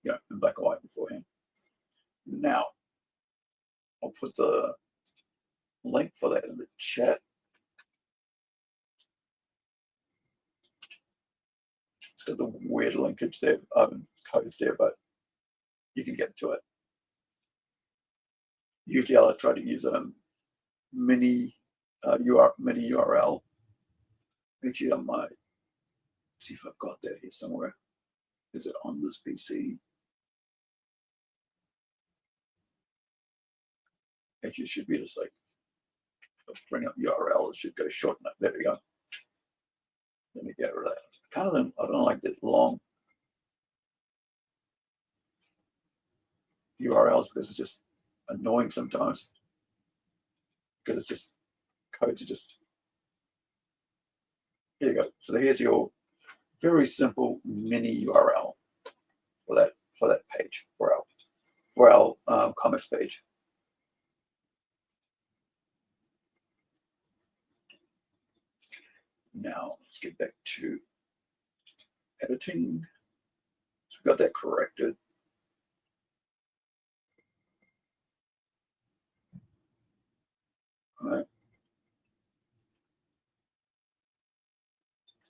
in black and white beforehand. Now, I'll put the link for that in the chat. It's got the weird linkage there, codes there, but you can get to it. Usually, I'll try to use a mini URL. Actually, I might see if I've got that here somewhere. Is it on this PC? Actually, it should be just like bring up URL. It should go short enough. There we go. Let me get rid of that. I don't like that long URLs because it's just annoying sometimes. Because it's just codes are just. Here you go. So here's your very simple mini URL for that page for our comics page. Now let's get back to editing. So we got that corrected. All right.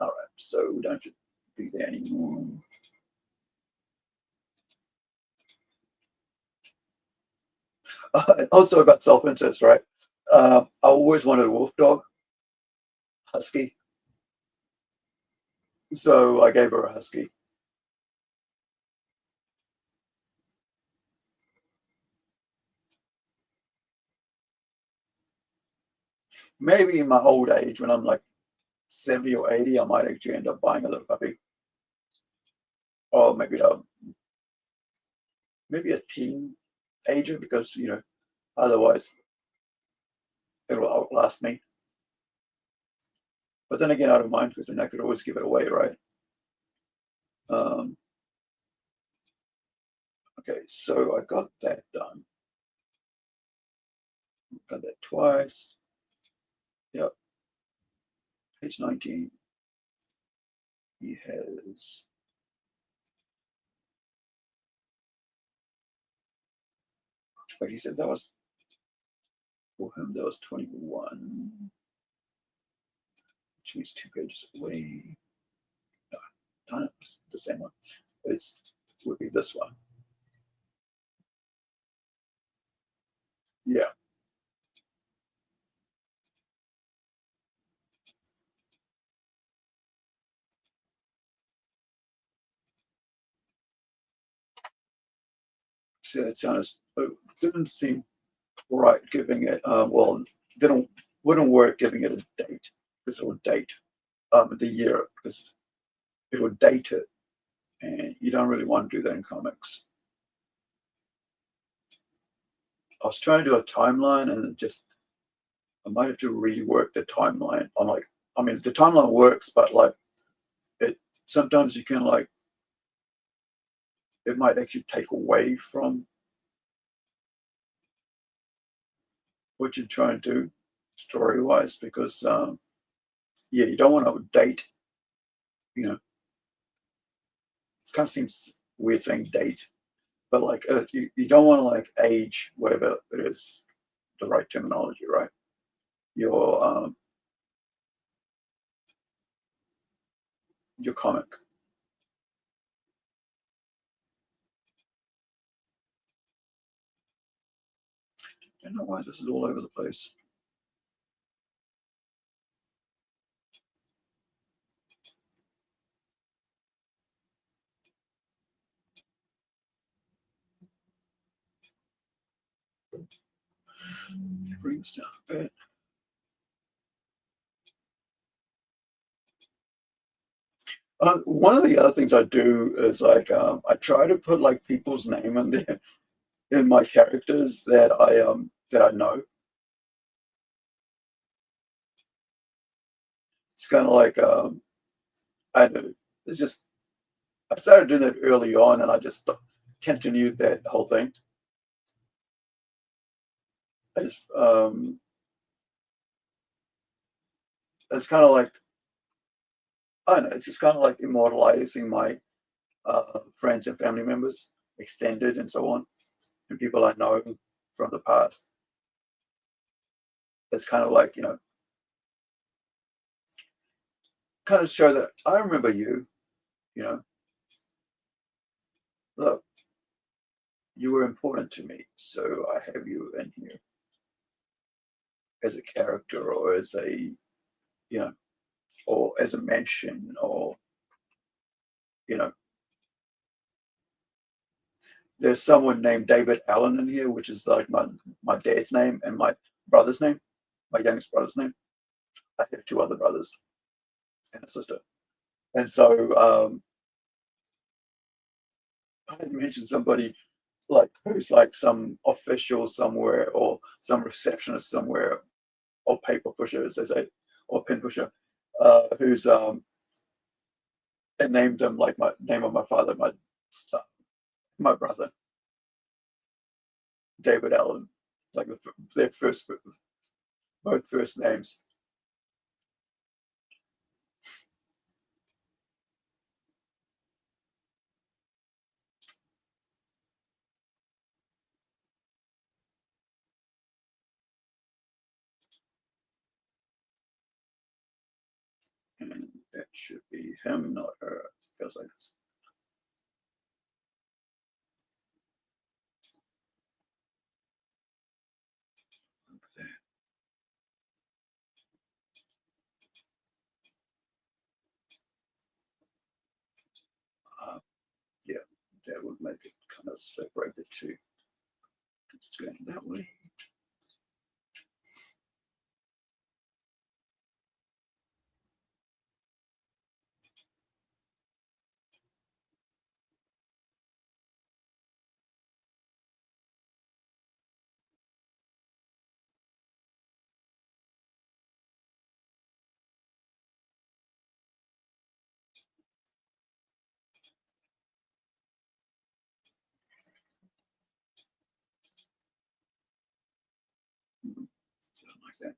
All right. So we don't have to be there anymore. Also about self-inserts, right? I always wanted a wolf dog, husky. So I gave her a husky. Maybe in my old age, when I'm like 70 or 80, I might actually end up buying a little puppy. Or maybe a teenager, because otherwise it'll outlast me. But then again, I don't mind, because then I could always give it away, right? Okay, so I got that done. Got that twice. Yep. Page 19. He has. But he said that was for him. That was 21, which means 2 pages away. No, darn it, the same one. would be this one. Yeah. See, that sounds didn't seem right giving it. Well, didn't wouldn't work giving it a date because it would date the year because it would date it, and you don't really want to do that in comics. I was trying to do a timeline, and it just I might have to rework the timeline. I'm like, I mean, the timeline works, but like it sometimes you can like it might actually take away from what you're trying to do story wise because yeah, you don't want to date. You know, it kind of seems weird saying date, but like you don't want to like age whatever it is the right terminology, right? Your comic. I don't know why this is all over the place. Bring this down a bit. One of the other things I do is like I try to put like people's name in there in my characters that I know. It's kind of like I don't know. It's just I started doing that early on, and I just continued that whole thing. I just it's kind of like I don't know. It's just kind of like immortalizing my friends and family members, extended and so on, and people I know from the past. It's kind of like kind of show that I remember you. You know, look, you were important to me, so I have you in here as a character or as a you know or as a mention or you know there's someone named David Allen in here, which is like my dad's name and my brother's name, my youngest brother's name. I have two other brothers and a sister, and so I mentioned somebody like who's like some official somewhere or some receptionist somewhere or paper pusher, as they say, or pen pusher, who's and named them like my name of my father, my brother, David Allen, like their first both first names. And that should be him, not her. Feels like this. Yeah, that would make it kind of separate the two. It's going that way. Something like that.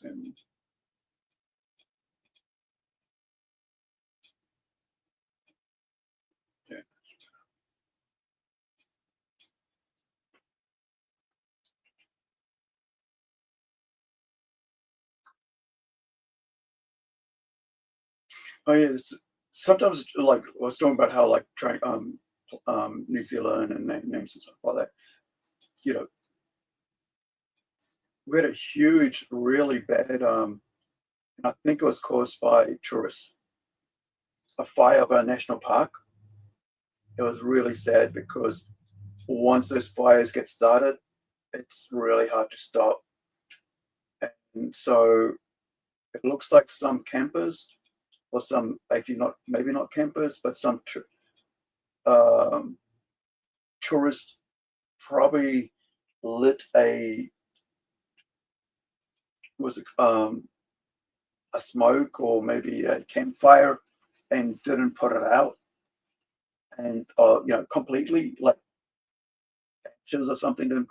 And yeah. Oh yeah, sometimes like I was talking about how like New Zealand and names and stuff like that. You know, we had a huge, really bad, and I think it was caused by tourists, a fire of our national park. It was really sad because once those fires get started, it's really hard to stop. And so it looks like some campers, or some actually not, maybe not campers, but some tourists probably lit a smoke or maybe a campfire and didn't put it out, and completely like ashes or something didn't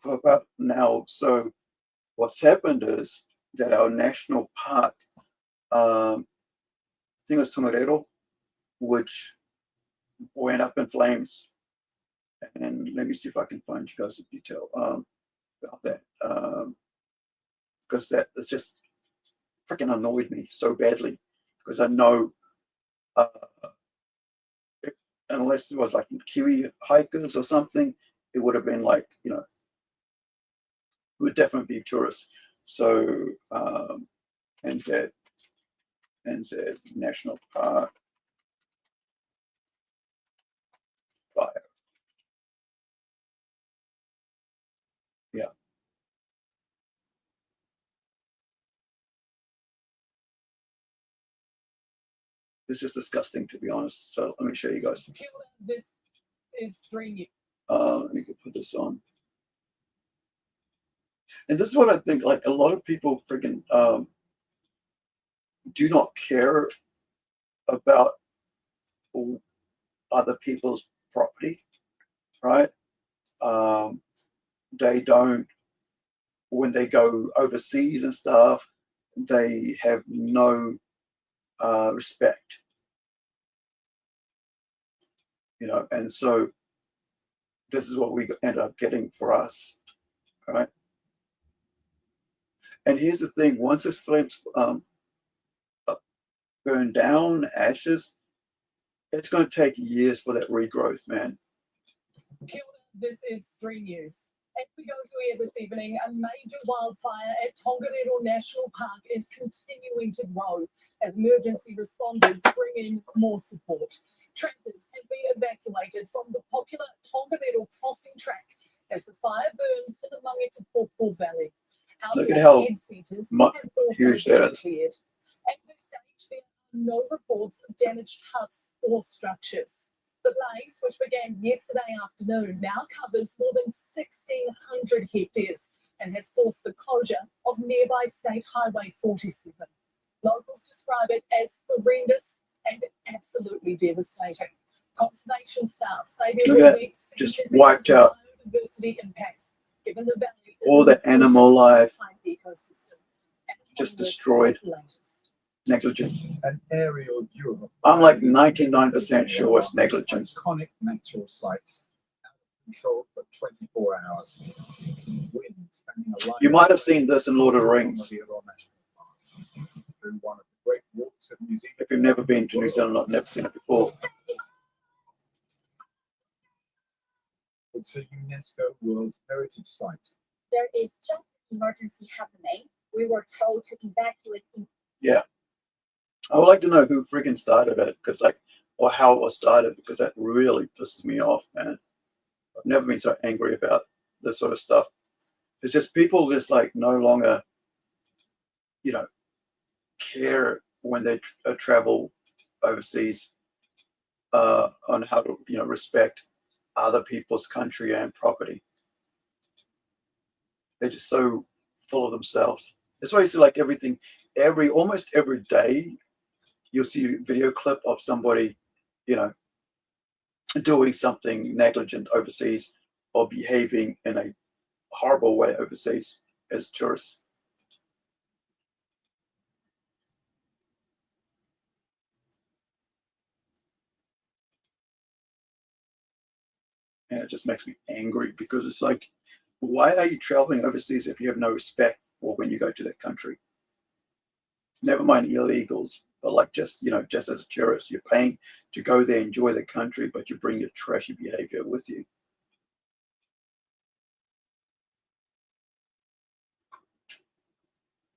put up now. So what's happened is that our national park, I think it was Tongariro, which went up in flames. And let me see if I can find you guys the detail about that, because that's just freaking annoyed me so badly, because I know uh, unless it was like Kiwi hikers or something, it would have been like, it would definitely be tourists. So NZ National Park fire. Yeah. It's just disgusting, to be honest. So let me show you guys. This is 3 years. Let me put this on. And this is what I think, like a lot of people freaking do not care about other people's property, right? They don't, when they go overseas and stuff, they have no respect, and so this is what we end up getting for us, right? And here's the thing: once this flames burn down, ashes, it's going to take years for that regrowth, man. This is 3 years. As we go to air this evening, a major wildfire at Tongariro National Park is continuing to grow as emergency responders bring in more support. Trappers have been evacuated from the popular Tongariro crossing track as the fire burns in the Mangetapopo Valley. Look at how huge that is. Cleared. At this stage, there are no reports of damaged huts or structures. The blaze, which began yesterday afternoon, now covers more than 1,600 hectares and has forced the closure of nearby State Highway 47. Locals describe it as horrendous and absolutely devastating. Conservation staff say there will be just wiped out biodiversity impacts, given the valley is all the animal life, ecosystem. just destroyed. Negligence. An aerial view. I'm like 99% sure it's negligence. Iconic natural sites controlled for 24 hours. You might have seen this in Lord of the Rings. If you've never been to New Zealand, I've never seen it before. It's a UNESCO World Heritage Site. There is just an emergency happening. We were told to evacuate. Yeah. I would like to know who freaking started it, or how it was started, because that really pisses me off, man. I've never been so angry about this sort of stuff. It's just people just like no longer, care when they travel overseas on how to, respect other people's country and property. They're just so full of themselves. That's why you see like everything, almost every day, you'll see a video clip of somebody, doing something negligent overseas or behaving in a horrible way overseas as tourists. And it just makes me angry because it's like, why are you traveling overseas if you have no respect for when you go to that country? Never mind illegals, but like just, just as a tourist, you're paying to go there, enjoy the country, but you bring your trashy behavior with you.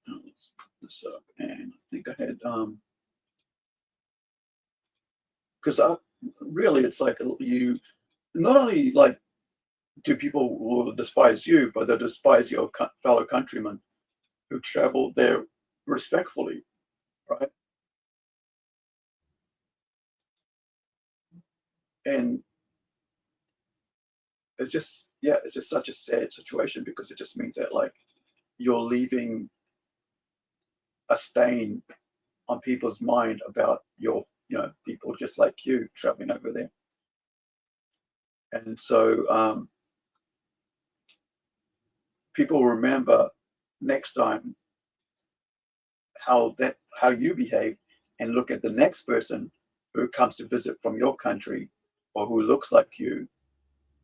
Let's put this up, and I think I had because I really, it's like you not only like do people will despise you, but they despise your fellow countrymen who travel there respectfully, right? And it's just, yeah, it's just such a sad situation because it just means that like you're leaving a stain on people's mind about your, people just like you traveling over there. And so people remember next time how you behave, and look at the next person who comes to visit from your country or who looks like you,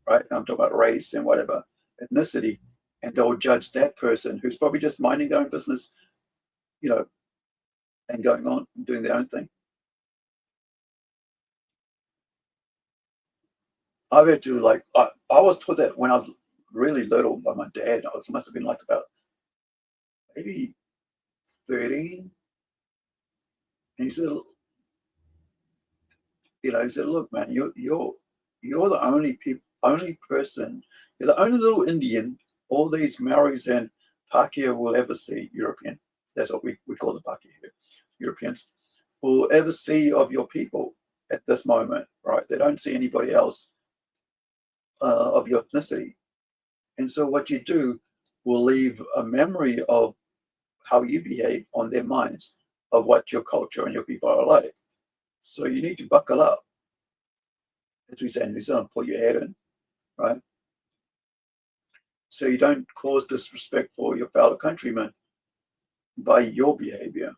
right? And I'm talking about race and whatever, ethnicity, and they'll judge that person who's probably just minding their own business, and going on doing their own thing. I've had to like I was taught that when I was really little by my dad. Must have been like about maybe 13. And he said, look, man, you're the only person, you're the only little Indian all these Maoris and Pakeha will ever see, European. That's what we call the Pakeha here, Europeans, will ever see of your people at this moment, right? They don't see anybody else of your ethnicity. And so what you do will leave a memory of how you behave on their minds of what your culture and your people are like. So you need to buckle up. As we say in New Zealand, pull your head in, right? So you don't cause disrespect for your fellow countrymen by your behavior,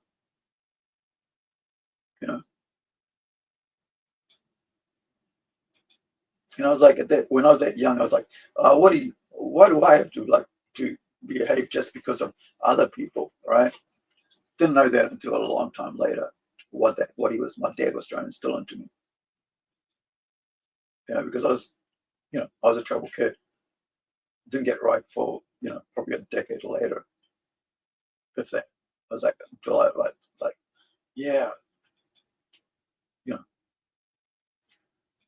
And I was like, when I was that young, I was like, why do I have to like to behave just because of other people, right? Didn't know that until a long time later. My dad was trying to instill into me, because I was a trouble kid. Didn't get right for probably a decade later, if that. I was like, until I like, yeah,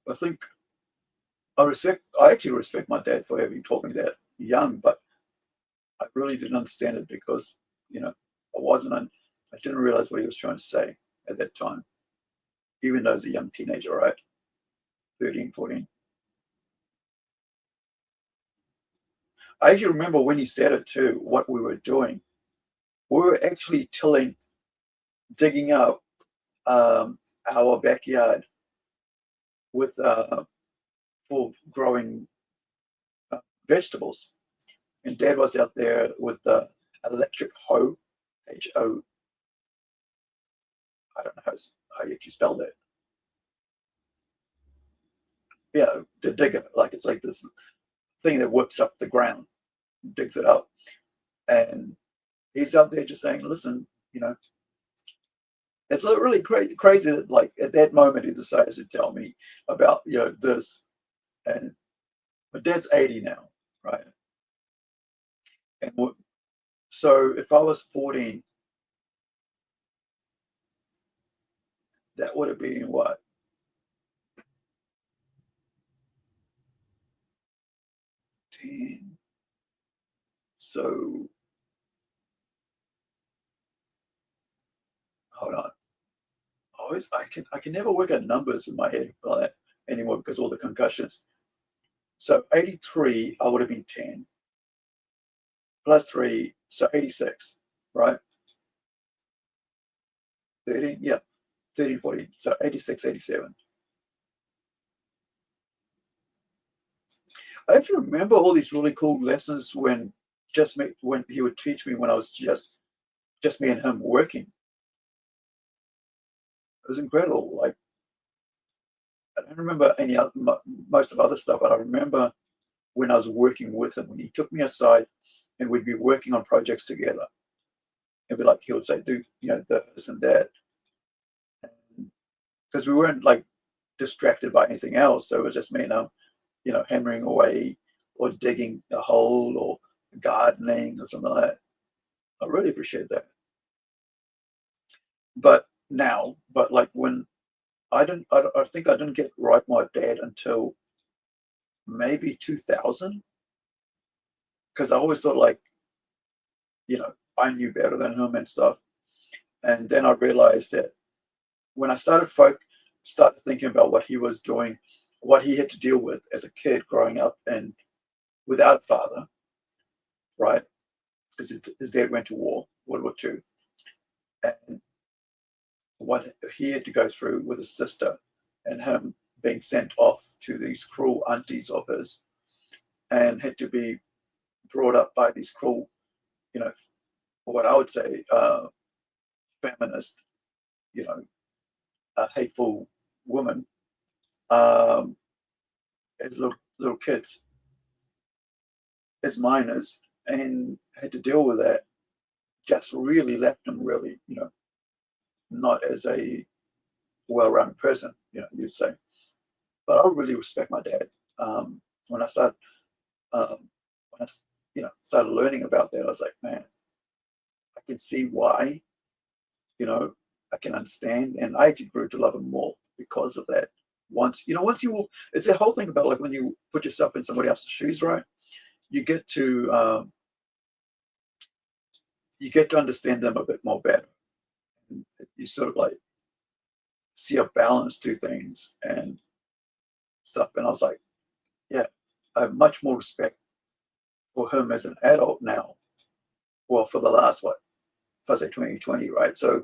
I think I actually respect my dad for having taught me that young, but I really didn't understand it because, I didn't realize what he was trying to say at that time, even though I was a young teenager, right? 13, 14. I actually remember when he said it too, what we were doing. We were actually digging up our backyard with for growing vegetables. And Dad was out there with the electric hoe, H-O. I don't know how you actually spell that. Yeah, the digger, like it's like this thing that whips up the ground, digs it up. And he's out there just saying, listen, it's really crazy that like at that moment he decides to tell me about, this. And my dad's 80 now, right? And so if I was 14, that would have been what? 10. So hold on. I can never work out numbers in my head like that anymore because of all the concussions. So 83, I would have been 10. Plus 3, so 86, right? 13, yeah, 13, 14, so 86, 87. I actually remember all these really cool lessons when he would teach me when I was just me and him working. It was incredible. Like I don't remember any other, most of other stuff, but I remember when I was working with him, when he took me aside and we'd be working on projects together. It'd be like, he would say, do, this and that. Because we weren't like distracted by anything else. So it was just me and hammering away or digging a hole or gardening or something like that. I really appreciate that. But like when I think I didn't get right with my dad until maybe 2000, because I always thought like, I knew better than him and stuff. And then I realized that when I started thinking about what he was doing, what he had to deal with as a kid growing up and without father, right? Because his dad went to war, World War II, and what he had to go through with his sister and him being sent off to these cruel aunties of his and had to be brought up by these cruel, what I would say, feminist, hateful woman as little kids, as minors, and had to deal with that. Just really left him really, not as a well-rounded person, you'd say. But I really respect my dad. When I started, started learning about that, I was like, man, I can see why. I can understand, and I actually grew to love him more because of that. It's the whole thing about like when you put yourself in somebody else's shoes, right? You get to understand them a bit more better. And you sort of like see a balance to things and stuff. And I was like, yeah, I have much more respect for him as an adult now. Well, for the last, if I say 2020, right? So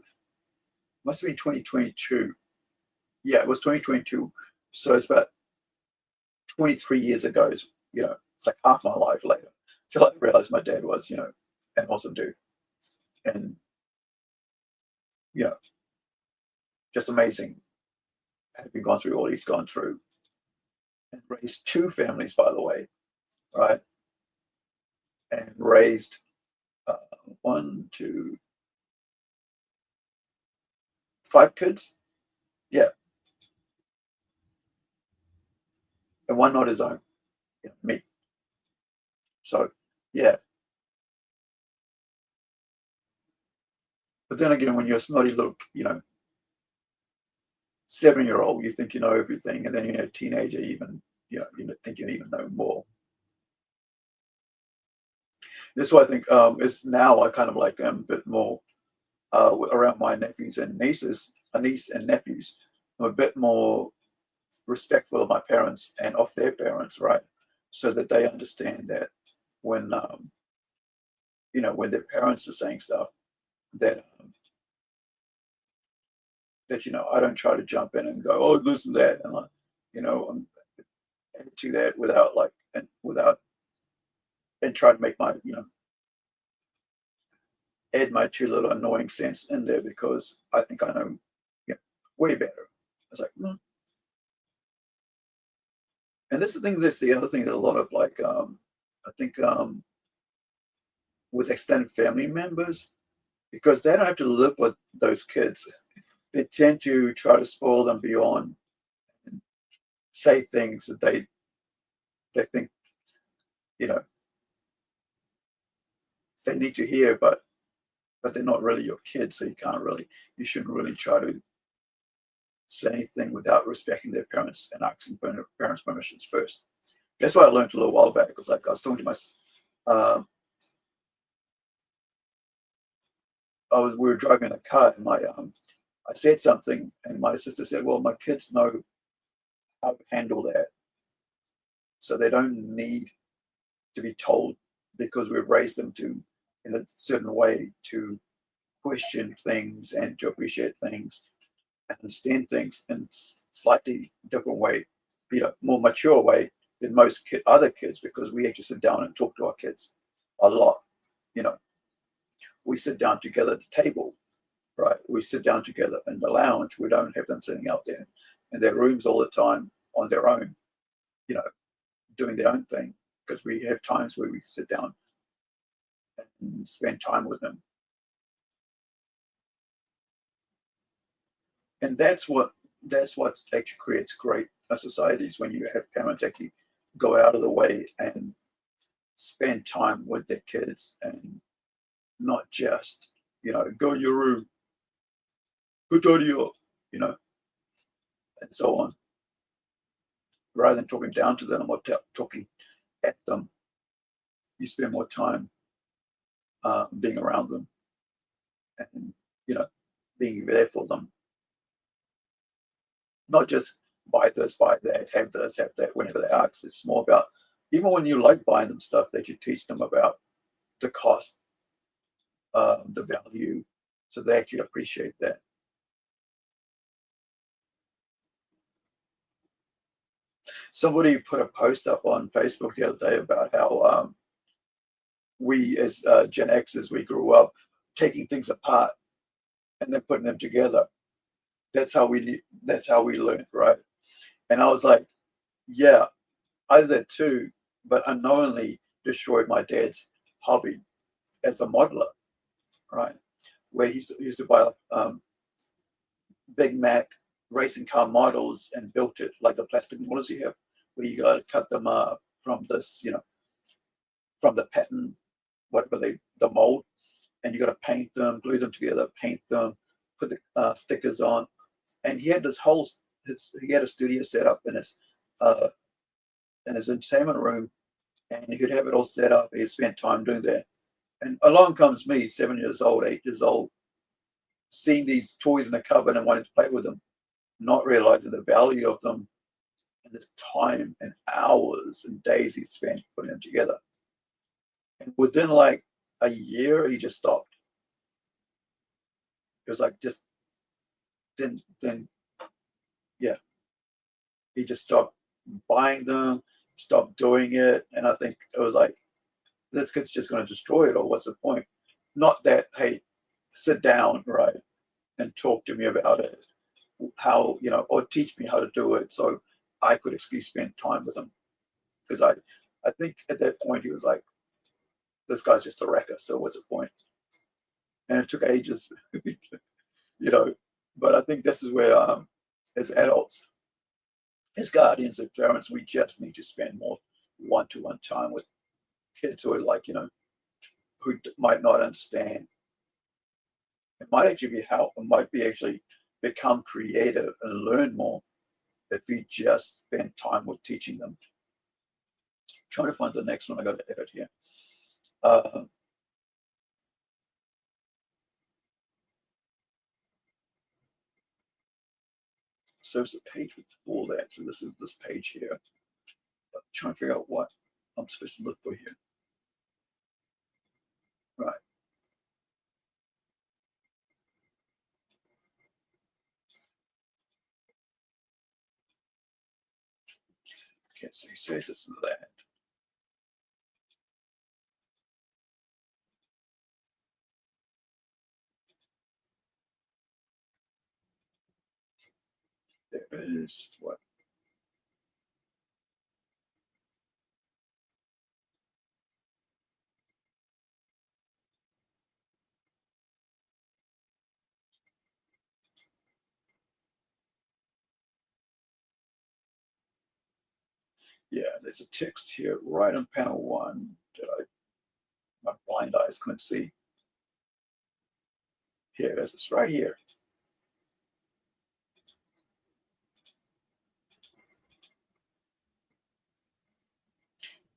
must have been 2022. Yeah, it was 2022. So it's about 23 years ago. It's like half my life later till I realized my dad was, an awesome dude. And, just amazing. Having gone through all he's gone through and raised 2 families, by the way, right? And raised 1, 2, 5 kids. Yeah. And one not his own, me. So, yeah. But then again, when you're a snotty little, 7-year-old, you think you know everything, and then you're a teenager, even, you think you even know more. That's why I think is now I kind of like a bit more around my nephews and nieces, a niece and nephews. I'm a bit more respectful of my parents and of their parents, right? So that they understand that when when their parents are saying stuff, that I don't try to jump in and go, oh, listen to that, and to that without and try to make my add my 2 little annoying cents in there because I think I know way better. I was like, and this is the thing. That's the other thing that a lot of like I think with extended family members, because they don't have to live with those kids, they tend to try to spoil them beyond and say things that they think they need to hear, but they're not really your kids, so you shouldn't really try to say anything without respecting their parents and asking parents' permissions first. That's what I learned a little while back. It was like I was talking to we were driving in a car, and I said something, and my sister said, "Well, my kids know how to handle that, so they don't need to be told because we've raised them to in a certain way to question things and to appreciate things and understand things in slightly different way, more mature way than most other kids, because we actually sit down and talk to our kids a lot. We sit down together at the table, right? We sit down together in the lounge. We don't have them sitting out there in their rooms all the time on their own, you know, doing their own thing, because we have times where we sit down and spend time with them. And that's what actually creates great societies, when you have parents actually go out of the way and spend time with their kids, and not just, you know, go in your room, go to you, you know, and so on. Rather than talking down to them or talking at them, you spend more time being around them, and, you know, being there for them. Not just buy this, buy that, have this, have that, whenever they ask. It's more about, even when you like buying them stuff, that you teach them about the cost, the value, so they actually appreciate that. Somebody put a post up on Facebook the other day about how we as Gen Xers, we grew up taking things apart and then putting them together. That's how we learned, right? And I was like, yeah, I did that too, but unknowingly destroyed my dad's hobby as a modeler, right? Where he used to buy Big Mac racing car models and built it like the plastic models you have, where you got to cut them from this, you know, from the pattern, whatever the mold, and you got to paint them, glue them together, paint them, put the stickers on. And he had he had a studio set up in his entertainment room, and he could have it all set up. He spent time doing that. And along comes me, 7 years old, 8 years old, seeing these toys in the cupboard and wanting to play with them, not realizing the value of them, and this time and hours and days he spent putting them together. And within like a year, he just stopped. It was like just then yeah, he just stopped buying them, stopped doing it. And I think it was like, this kid's just going to destroy it, or what's the point? Not that, hey, sit down, right, and talk to me about it, how, you know, or teach me how to do it, so I could actually spend time with him. Because I think at that point he was like, this guy's just a wrecker, so what's the point? And it took ages, you know. But I think this is where, as adults, as guardians, as parents, we just need to spend more one-to-one time with kids who are like, you know, who might not understand. It might actually be help. It might be actually become creative and learn more if we just spend time with teaching them. Trying to find the next one. I got to edit here. So it's a page with all that. So this is this page here. I'm trying to figure out what I'm supposed to look for here. Right. Okay, so he says it's that. There is what? Yeah, there's a text here right on panel 1 that my blind eyes couldn't see. Here it is. It's right here.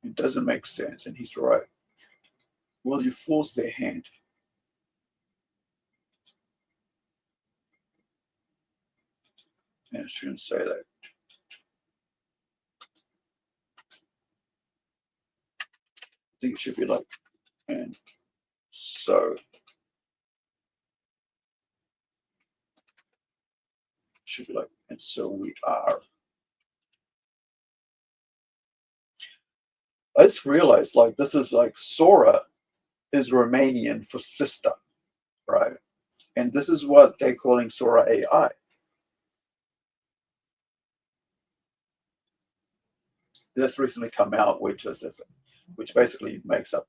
It doesn't make sense, and he's right. Will you force their hand? And it shouldn't say that. I think it should be like, and so. Should be like, and so we are. I just realized, like, this is like Sora is Romanian for sister, right? And this is what they're calling Sora AI. that's recently come out, which basically makes up,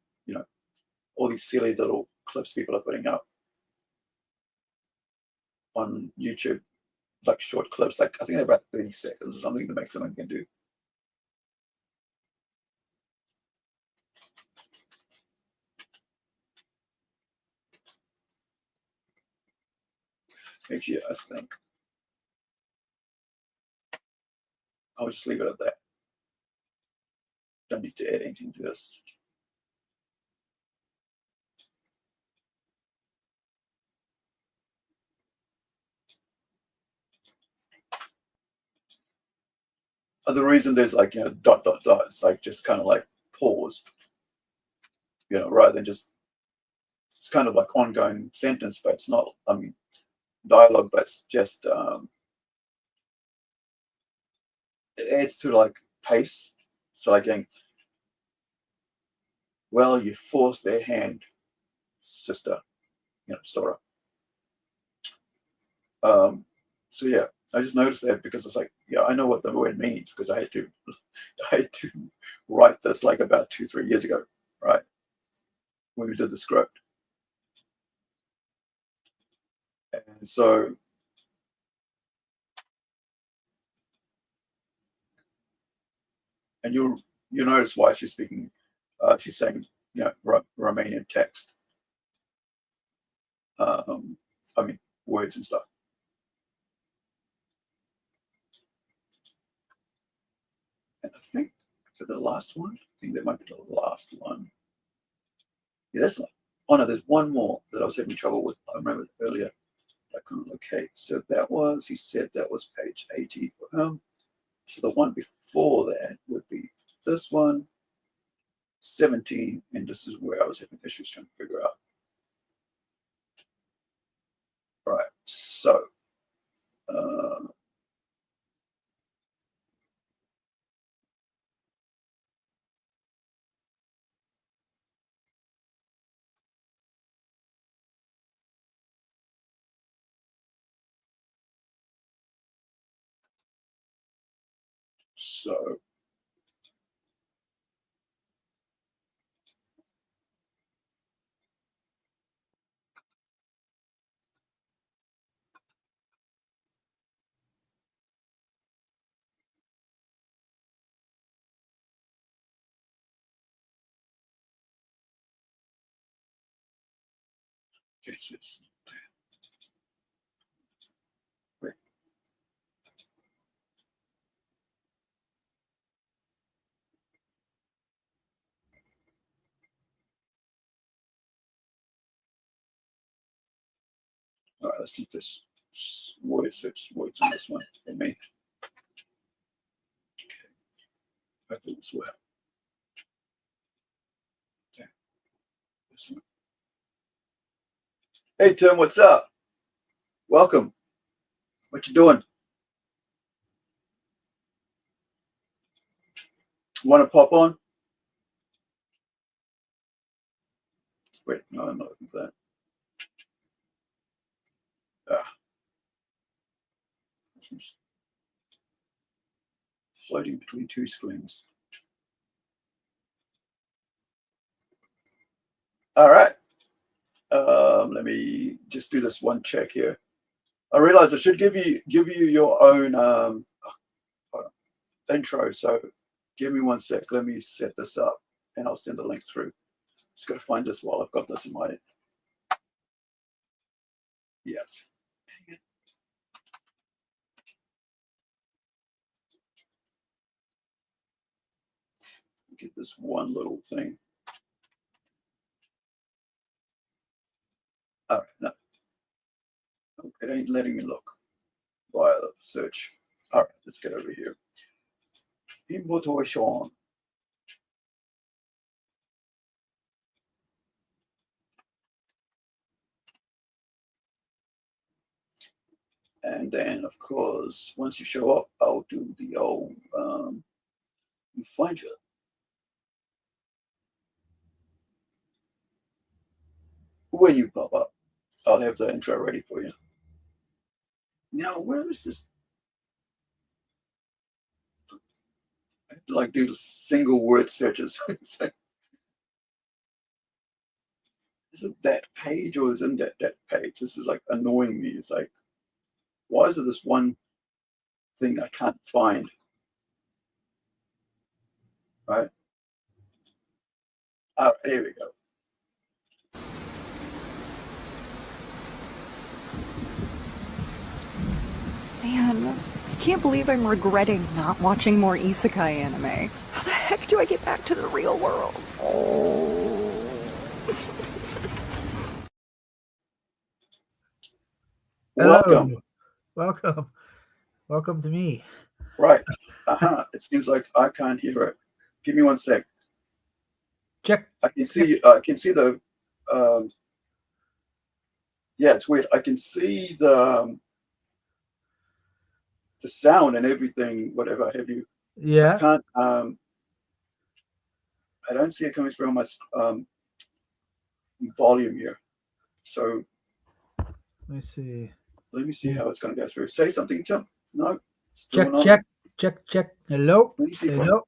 all these silly little clips people are putting up on YouTube, like short clips, like I think they're about 30 seconds or something to make someone can do. Actually, I think I'll just leave it at that. Don't need to add anything to this. The reason there's like, dot, dot, dot, it's like just kind of like paused, rather than just, it's kind of like ongoing sentence, but it's not, dialogue, but it's just, it adds to like pace. So like going, well, you forced their hand, sister, sort of. So yeah, I just noticed that because it's like, yeah, I know what the word means because I had to write this like about 2-3 years ago, right? When we did the script. And so you notice why she's speaking, she's saying, Romanian text. Words and stuff. And I think for the last one, I think that might be the last one. Yeah, that's like, oh no, there's one more that I was having trouble with. I remember earlier. I couldn't locate. So he said that was page 80 for him. So the one before that would be this one, 17, and this is where I was having issues trying to figure out. Right, so it's wait. All right, let's see if this words on this one for me. Okay. Hopefully this will help. Okay. This one. Hey Tim, what's up? Welcome. What you doing? Want to pop on? Wait, no, I'm not looking for that. Floating between two screens. All right. Let me just do this one check here. I realize I should give you your own intro. So give me 1 sec. Let me set this up and I'll send the link through. Just got to find this while I've got this in my. Yes. Get this one little thing. All right, no. It ain't letting me look via the search. All right, let's get over here. Invitation. And then, of course, once you show up, I'll do the old find you. When you pop up, I'll have the intro ready for you. Now, where is this? I to like do single word searches. So, is it that page or isn't that page? This is like annoying me. It's like, why is it this one thing I can't find? Right? Oh, here we go. Man, I can't believe I'm regretting not watching more isekai anime. How the heck do I get back to the real world? Oh. Welcome. Welcome. Welcome to me. Right. It seems like I can't hear it. Give me 1 sec. Check. I can see the yeah, it's weird. I can see the sound and everything, whatever have you. Yeah. I can't I don't see it coming through on my volume here. So Let me see. how it's going to go through. Say something, Tim. No. Still Check. Hello. Let me see. Hello.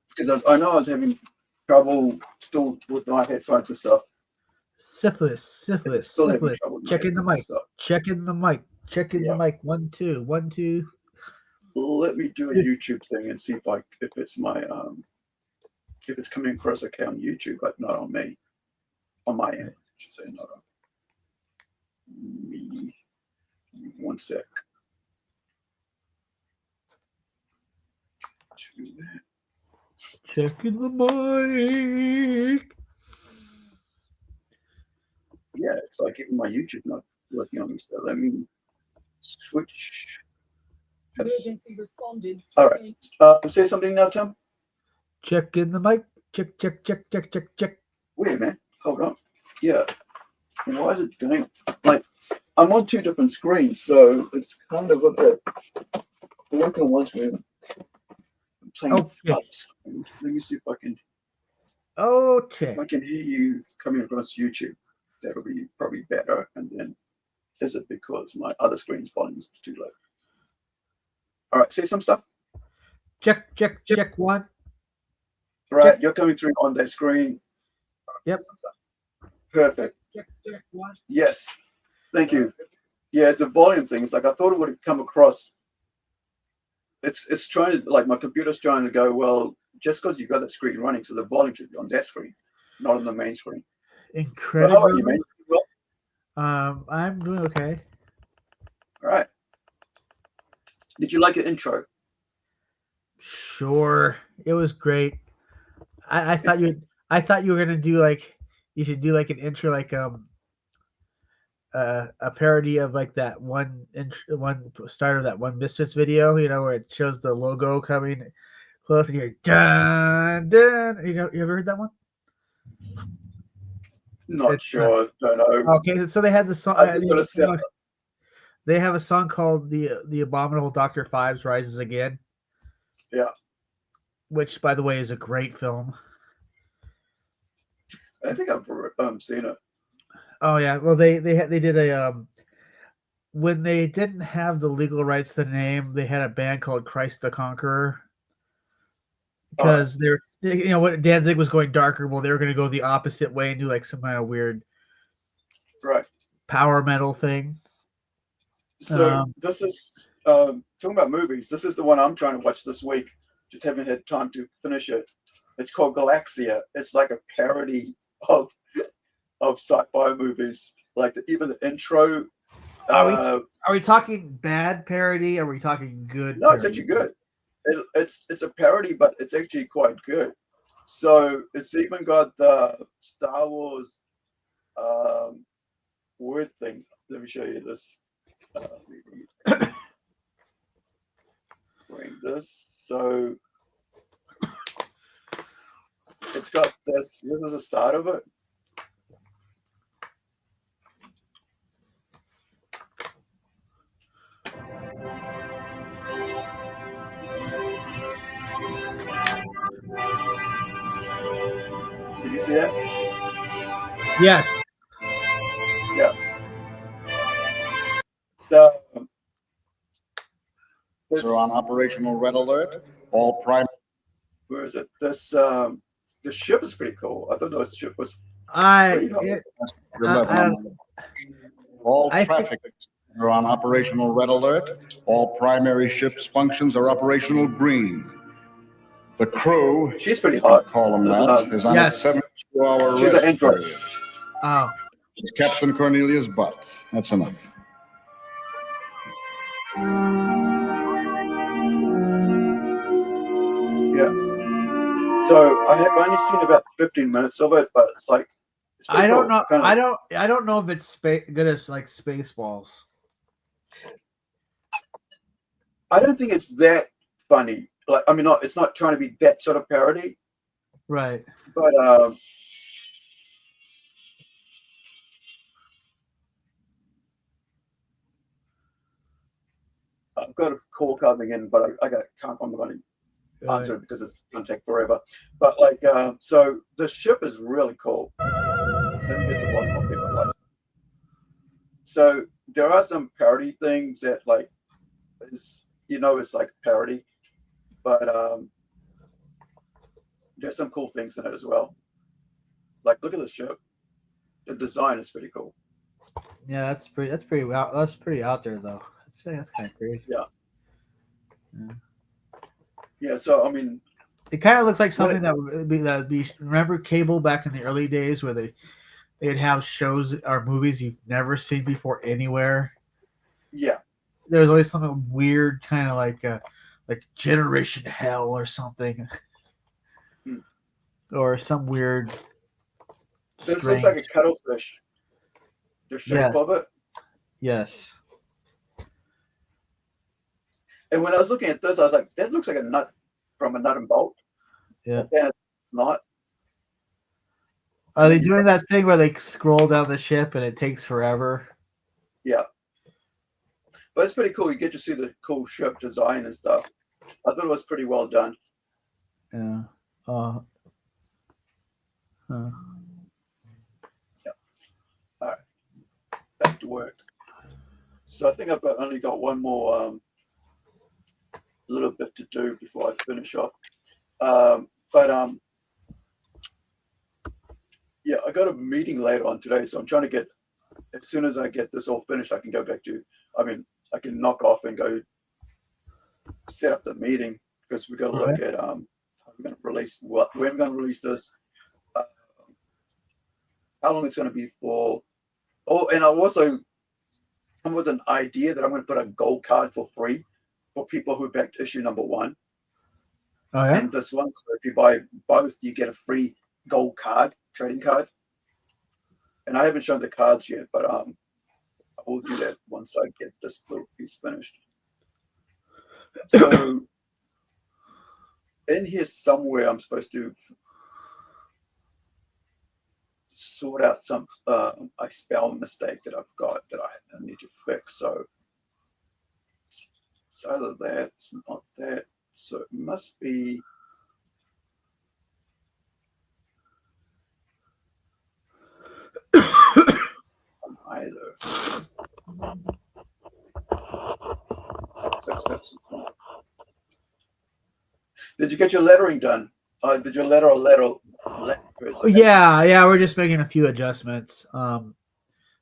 Because I know I was having trouble still with my headphones and stuff. Syphilis. Still having trouble with my Checking the headphones and mic. stuff. Checking the mic. 1 2 1 2. Let me do a YouTube thing and see if it's my if it's coming across okay on YouTube, but not on me. On my end, I should say, not on me. 1 sec. To that. Checking the mic. Yeah, it's like even my YouTube not working on me. So let me switch. Emergency responders. All right. Say something now, Tim. Checking the mic. Check. Weird, man. Hold on. Yeah. Why is it doing? Like, I'm on 2 different screens, so it's kind of a bit. Working on one screen. I'm playing the other screen. Let me see if I can. Okay. If I can hear you coming across YouTube, that'll be probably better. And then, is it because my other screen's volume is too low? All right, say some stuff. Check 1. All right, Check. you're coming through on that screen. Yep. Perfect. Check 1. Yes. Thank you. Yeah, it's a volume thing. It's like I thought it would have come across. It's trying to, like, my computer's trying to go, well, just because you got that screen running, so the volume should be on that screen, not on the main screen. Incredi-Girl. So how are you, man? Well, I'm doing okay. all right. Did you like your intro? Sure. It was great. I thought you were gonna do you should do an intro a parody of that one start of that one Misfits video, where it shows the logo coming close and you're dun dun. You ever heard that one? Not sure. Don't know. Okay, so they had the song. They have a song called the Abominable Dr. Fives Rises Again. Yeah. Which, by the way, is a great film. I think I've seen it. Oh yeah, well they did a when they didn't have the legal rights to the name, they had a band called Christ the Conqueror because they're what Danzig was going darker. Well, they were going to go the opposite way and do some kind of weird power metal thing. So this is talking about movies. This is the one I'm trying to watch this week. Just haven't had time to finish it. It's called Galaxia. It's like a parody of sci-fi movies. Like even the intro. Are we talking bad parody? Or are we talking good? No, parody? it's actually good. It's a parody, but it's actually quite good. So it's even got the Star Wars word thing. Let me show you this. Bring this. So it's got this. This is the start of it. Did you see that? Yes. Yeah. We're on operational red alert. All prime. where is it? This the ship is pretty cool. I thought the ship was pretty cool. All I think- traffic are on operational red alert. All primary ships functions are operational green. The crew, She's pretty hot. call them that, is on Yes. its 72-hour She's rest an android. period. Oh, It's Captain Cornelia's butt. That's enough. Yeah. So I have only seen about 15 minutes of it, but it's like it's pretty I don't cool. know. Kinda- I don't know if it's good as like Spaceballs. I don't think it's that funny. Like, I mean, it's not trying to be that sort of parody, Right. but I've got a call coming in, but I'm going to answer it because it's going to take forever. But like, so the ship is really cool. Let me get the volume up here, like. So there are some parody things that like, it's like parody, but there's some cool things in it as well. Like, look at the ship. The design is pretty cool. Yeah, that's pretty out there though. That's kind of crazy. Yeah. So I mean, It kind of looks like something that would be. Remember cable back in the early days where they'd have shows or movies you've never seen before anywhere. yeah. There was always something weird, kind of like Generation Hell or something, or some weird. This looks like a cuttlefish. The shape of it. Yes. And when I was looking at this, I was like, that looks like a nut from a nut and bolt. Yeah. But then it's not. Are they doing that thing where they scroll down the ship and it takes forever? Yeah. But it's pretty cool. You get to see the cool ship design and stuff. I thought it was pretty well done. Yeah. Yeah. All right. Back to work. So I think I've only got one more little bit to do before I finish off. Yeah, I got a meeting later on today, so I'm trying to get, as soon as I get this all finished, I can go back to, I can knock off and go set up the meeting, because we got to look at how we're going to release when we're going to release this, how long it's going to be for. Oh, and I'll also come with an idea that I'm going to put a gold card for free for people who backed issue number 1. Oh yeah. And this one. So if you buy both, you get a free gold card, trading card. And I haven't shown the cards yet, but I will do that once I get this little piece finished. So in here somewhere, I'm supposed to sort out some a spell mistake that I've got that I need to fix. So it's either that, it's not that. So it must be. Either. Did you get your lettering done? Did your letter? Yeah, we're just making a few adjustments.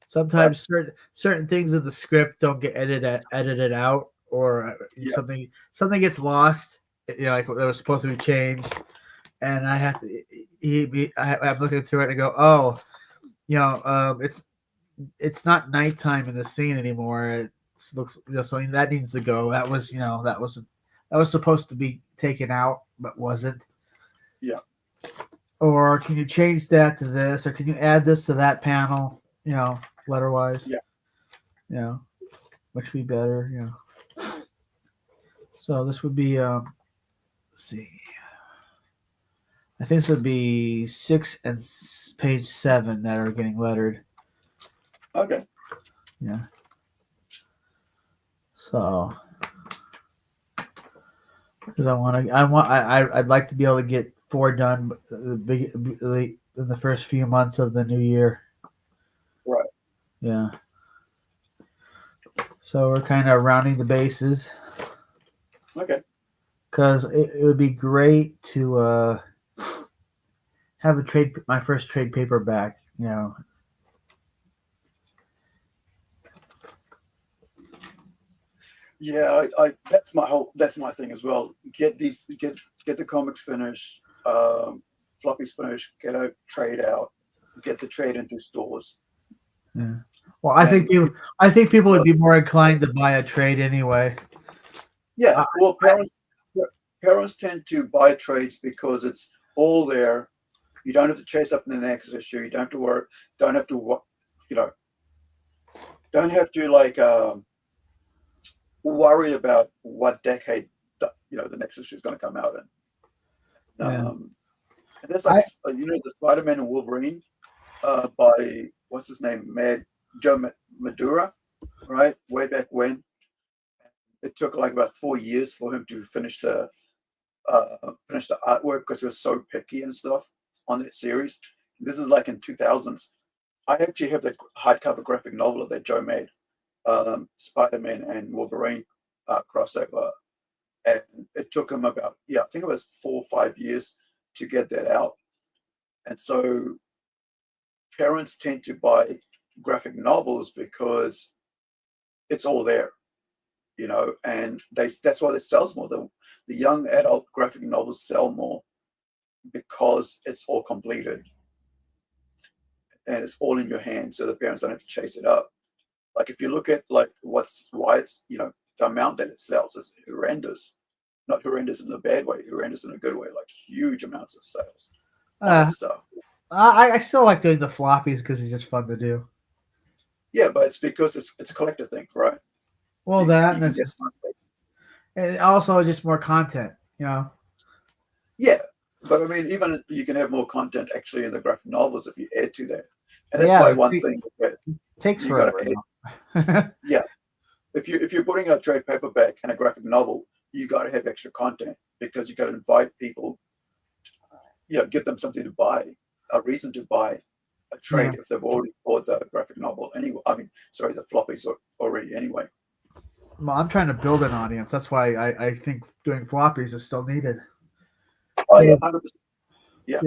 Sometimes certain things in the script don't get edited out, or something gets lost. Like that was supposed to be changed, and I have to. I'm looking through it and go, oh, it's not nighttime in the scene anymore. It looks, so that needs to go. That was supposed to be taken out, but wasn't. Yeah. Or can you change that to this, or can you add this to that panel? Letter wise. Yeah. Which would be better. So this would be. Let's see. I think this would be 6 and page 7 that are getting lettered. Okay. Yeah. So, because I'd like to be able to get 4 done in the first few months of the new year. Right. Yeah. So we're kind of rounding the bases. Okay. because it would be great to have my first trade paperback. Yeah, that's my thing as well. Get the comics finished, floppies finished, get a trade out, get the trade into stores. Yeah. Well, I think people would be more inclined to buy a trade anyway. Yeah, well, parents tend to buy trades because it's all there. You don't have to chase up the next issue. You don't have to work. Don't have to you know. Don't have to worry about what decade the next issue is going to come out in. Yeah. And there's like the Spider-Man and Wolverine by what's his name, Joe Madura, right? Way back when. It took like about 4 years for him to finish the artwork because he was so picky and stuff on that series. This is like in 2000s. I actually have the hardcover graphic novel that Joe made, Spider-Man and Wolverine crossover, and it took him about I think it was 4 or 5 years to get that out. And so parents tend to buy graphic novels because it's all there, and that's why it sells more. The young adult graphic novels sell more because it's all completed and it's all in your hand, so the parents don't have to chase it up. Like if you look at why it's the amount that it sells is horrendous. Not horrendous in a bad way, horrendous in a good way, like huge amounts of sales on that stuff. I still like doing the floppies because it's just fun to do. Yeah, but it's because it's a collector thing, right? Well, and also just more content, Yeah, but I mean, even you can have more content actually in the graphic novels if you add to that, and that's one thing that takes forever. Yeah, if you're putting a trade paperback and a graphic novel, you got to have extra content because you got to invite people, give them something to buy, a reason to buy a trade if they've already bought the graphic novel anyway. I mean, sorry, the floppies are already anyway. Well, I'm trying to build an audience. That's why I think doing floppies is still needed. Oh yeah, 100%. Yeah,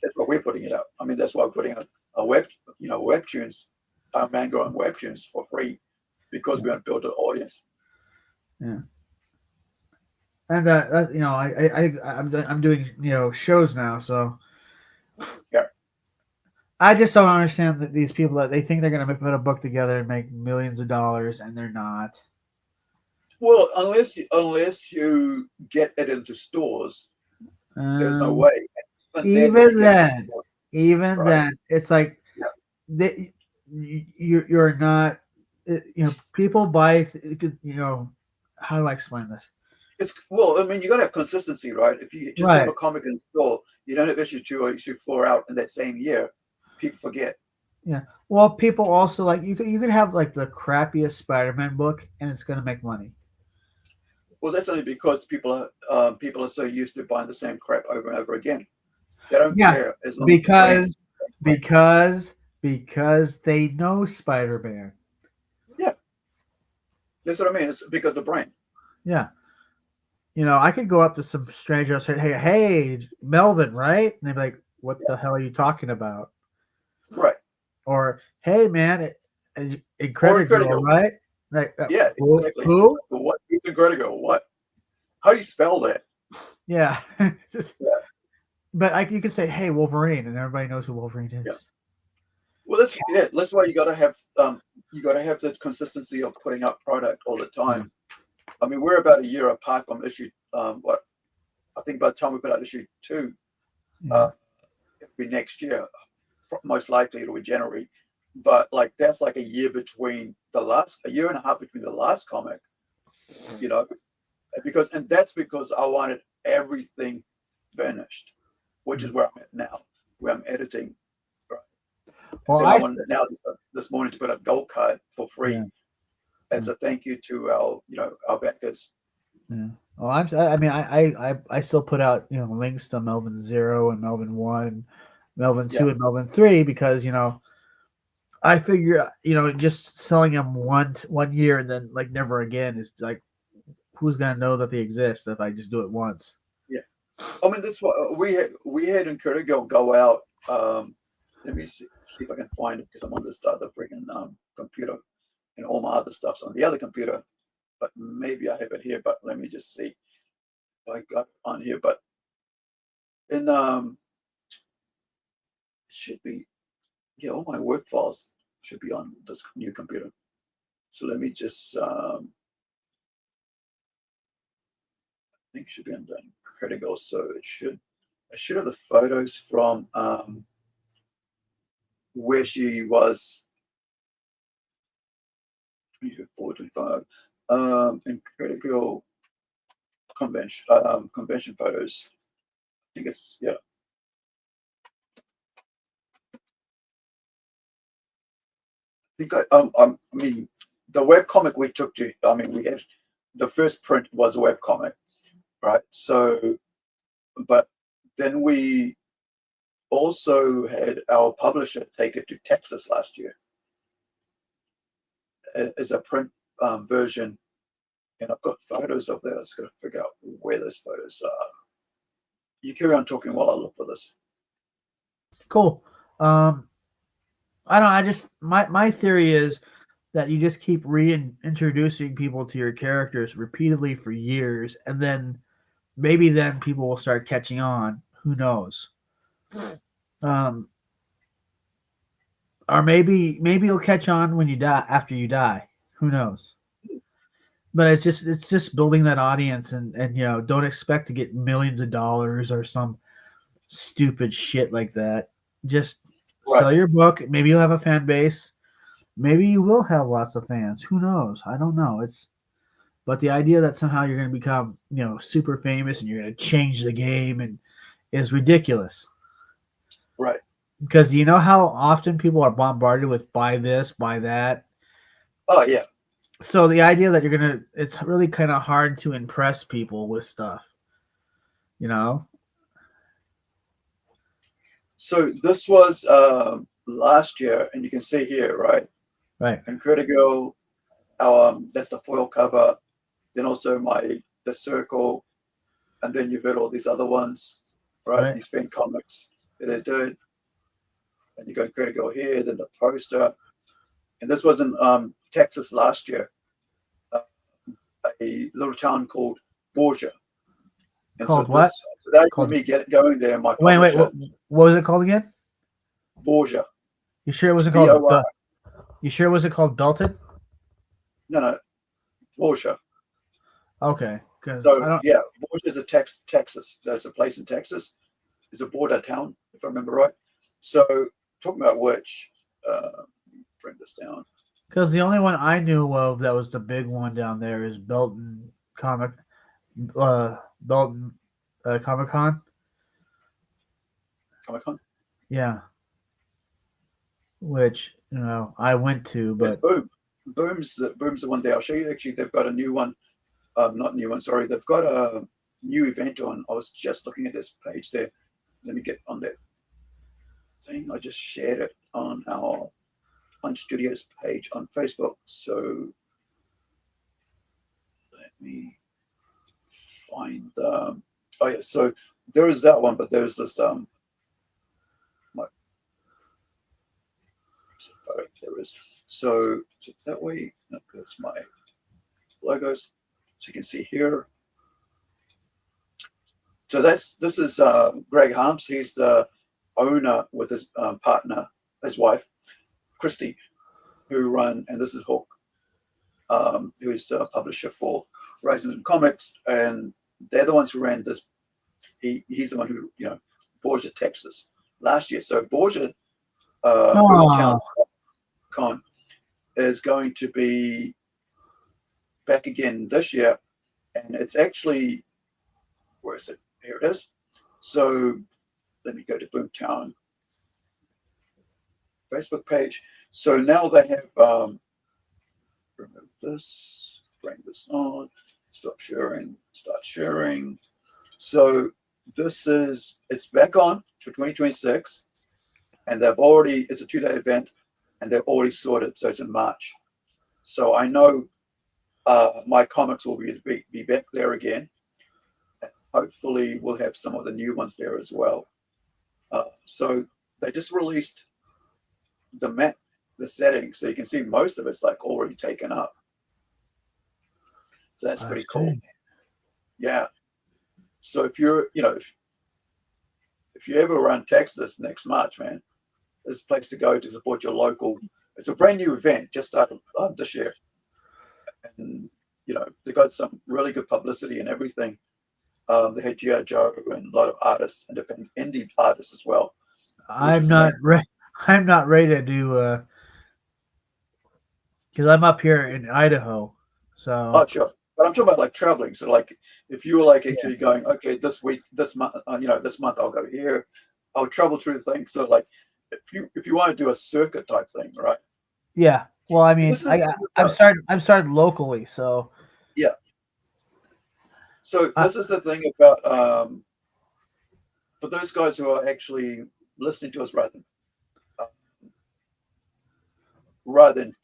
that's why we're putting it out. I mean, that's why we're putting out a webtoons, manga and webtoons for free because we want to build an audience. Yeah. And I'm doing shows now, so yeah. I just don't understand that these people that they think they're going to put a book together and make millions of dollars, and they're not. Well, unless you get it into stores, there's no way. Even then, it's like you're not. People buy. How do I explain this? I mean, you got to have consistency, right? If you just have a comic in the store, you don't have issue 2 or issue 4 out in that same year, people forget. Yeah. Well, people also like you could have like the crappiest Spider-Man book and it's going to make money. Well, that's only because people are so used to buying the same crap over and over again. They don't care as long because they know Spider-Man. Yeah. That's what I mean. It's because the brand. Yeah. I could go up to some stranger and say, hey, Melvin, right? And they'd be like, what the hell are you talking about? Right. Or, hey, man, Incredi-Girl, right? Like, yeah, exactly. Who? What? Incredi-Girl? What? How do you spell that? Yeah. But you can say, hey, Wolverine, and everybody knows who Wolverine is. Yeah. Well, that's why you got to have the consistency of putting out product all the time. I mean, we're about a year apart from issue. I think by the time we put out issue 2, it'll be next year. Most likely it'll be January. But that's like a year and a half between the last comic. And that's because I wanted everything finished, which is where I'm at now, where I'm editing. Right. Well, I wanted now this morning to put a gold card for free. As a thank you to our backers. Yeah. Well, I still put out links to Melvin 0 and Melvin 1, Melvin 2 and Melvin 3 because I figure just selling them one year and then never again is who's gonna know that they exist if I just do it once? Yeah, I mean that's what we had Incredi-Girl go out. Let me see if I can find it because I'm on this other freaking computer, and all my other stuff's on the other computer. But maybe I have it here. But let me just see if I got it on here. But in it should be, yeah, all my work files should be on this new computer. So let me just I think it should be under Incredi-Girl. So I should have the photos from where she was 24, 25. Incredi-Girl convention photos. I think it's, yeah. I think I mean the webcomic we took to, I mean, we had the first print was a webcomic, right? So, but then we also had our publisher take it to Texas last year as a print version, and I've got photos of that. I just got to figure out where those photos are. You carry on talking while I look for this. Cool. I don't know. I just my theory is that you just keep reintroducing people to your characters repeatedly for years, and then maybe then people will start catching on. Who knows? Or maybe you'll catch on when you die, after you die. Who knows? But it's just building that audience, and don't expect to get millions of dollars or some stupid shit like that. Just sell your book. Maybe you'll have a fan base. Maybe you will have lots of fans. Who knows? I don't know. But the idea that somehow you're going to become, super famous and you're going to change the game and is ridiculous. Right. Because you know how often people are bombarded with buy this, buy that. Oh yeah. So the idea that it's really kind of hard to impress people with stuff. So this was last year, and you can see here, right? Right. Incredi-Girl, that's the foil cover. Then also the circle, and then you've got all these other ones, right? These fan comics that they did. And you got Incredi-Girl here, then the poster. And this was in Texas last year, a little town called Borgia. And called so what? That called me going there. My wait, publisher, what was it called again? Borgia. You sure it wasn't called? B-O-R. You sure it wasn't called Belton? No, Borgia. Okay, because yeah, Borgia is Texas. There's a place in Texas. It's a border town, if I remember right. So talking about which, bring this down. Because the only one I knew of that was the big one down there is Belton Comic Con. Comic Con? Yeah. Which I went to, but Boom's the one there. I'll show you. Actually, they've got a new one. Not new one. Sorry, they've got a new event on. I was just looking at this page there. Let me get on that thing. I just shared it on our Punch Studios page on Facebook. So let me find the. Oh yeah, so there is that one, but there's this there is. So that way, that's my logos. So you can see here. So this is Greg Harms. He's the owner with his partner, his wife, Christy, who run, and this is Hook, who is the publisher for Rising Comics, and they're the ones who ran this. He's the one who, Borgia, Texas, last year. So Borgia, Boomtown Con is going to be back again this year, and it's actually, where is it? Here it is. So let me go to Boomtown Facebook page. So now they have remove this, bring this on, stop sharing, start sharing. So it's back on to 2026, and it's a 2-day event, and they've already sorted. So it's in March. So I know my comics will be back there again. Hopefully, we'll have some of the new ones there as well. So they just released the map, the settings, so you can see most of it's like already taken up. So that's pretty cool. Yeah. So if you're, if you ever around Texas next March, man, this is a place to go to support your local. It's a brand new event, just started this year, and they got some really good publicity and everything. They had G.I. Joe and a lot of artists, independent indie artists as well. I'm not ready to do because I'm up here in Idaho. So Oh, sure. But I'm talking about like traveling. So like if you were like actually going, okay, this week, this month, this month I'll go here, I'll travel through things. So like if you want to do a circuit type thing, right? yeah. Well, I mean, I'm starting locally, so yeah. So this is the thing about for those guys who are actually listening to us rather than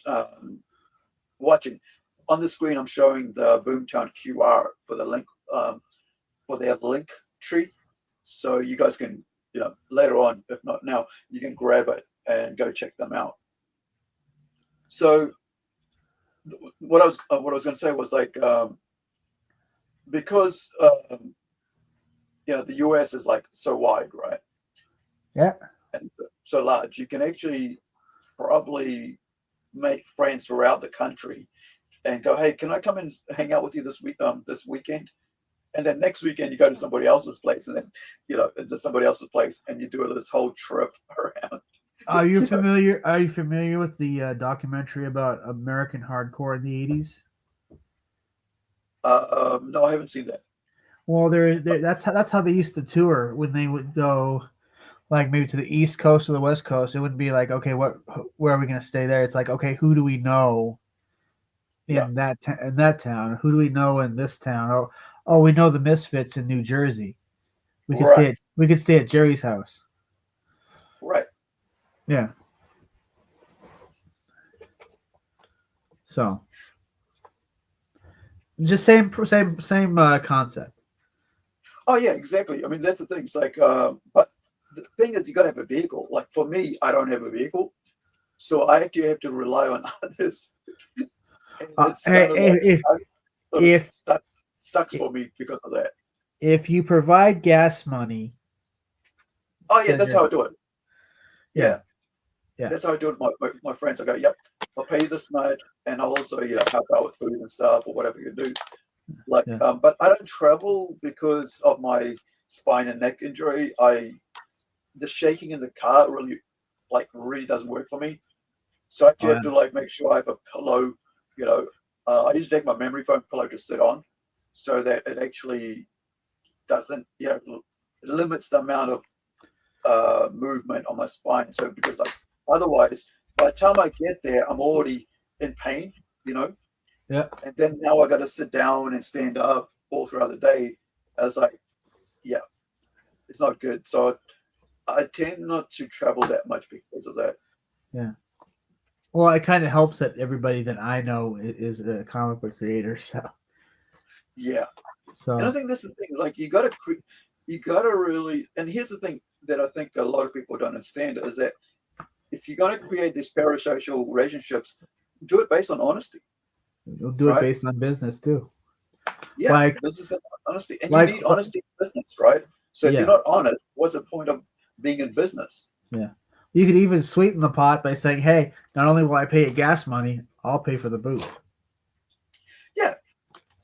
watching. On the screen, I'm showing the Boomtown QR for the link for their link tree, so you guys can, later on, if not now, you can grab it and go check them out. So, what I was going to say was like because the US is like so wide, right? Yeah, and so large, you can actually probably make friends throughout the country. And go, hey, can I come and hang out with you this weekend? And then next weekend you go to somebody else's place, and then into somebody else's place, and you do this whole trip around. Are you familiar? Are you familiar with the documentary about American hardcore in the 80s? No, I haven't seen that. Well, that's how they used to tour when they would go, like maybe to the East Coast or the West Coast. It wouldn't be like, okay, where are we going to stay there? It's like, okay, who do we know in that town? Who do we know in this town? Oh, we know the Misfits in New Jersey. We could stay. We could stay at Jerry's house. Right. Yeah. So, just same concept. Oh yeah, exactly. I mean, that's the thing. It's like, but the thing is, you got to have a vehicle. Like for me, I don't have a vehicle, so I actually have to rely on others. Sucks for me because of that. If you provide gas money. Oh yeah, that's how I do it. Yeah. That's how I do it with my friends. I go, yep, I'll pay you this much, and I'll also help out with food and stuff or whatever you do. Like, but I don't travel because of my spine and neck injury. The shaking in the car really doesn't work for me. So I actually have to make sure I have a pillow. I usually take my memory foam pillow to sit on, so that it actually doesn't, it limits the amount of movement on my spine. So because otherwise, by the time I get there, I'm already in pain, Yeah. And then now I got to sit down and stand up all throughout the day. I was like, it's not good. So I tend not to travel that much because of that. Yeah. Well, it kind of helps that everybody that I know is a comic book creator. So. Yeah. So. And I think that's the thing. Like you got to really. And here's the thing that I think a lot of people don't understand is that if you're going to create these parasocial relationships, do it based on honesty. You'll do it based on business too. Yeah, business and honesty, and you need honesty in business, right? So if you're not honest, what's the point of being in business? Yeah, you could even sweeten the pot by saying, "Hey, not only will I pay you gas money, I'll pay for the booth."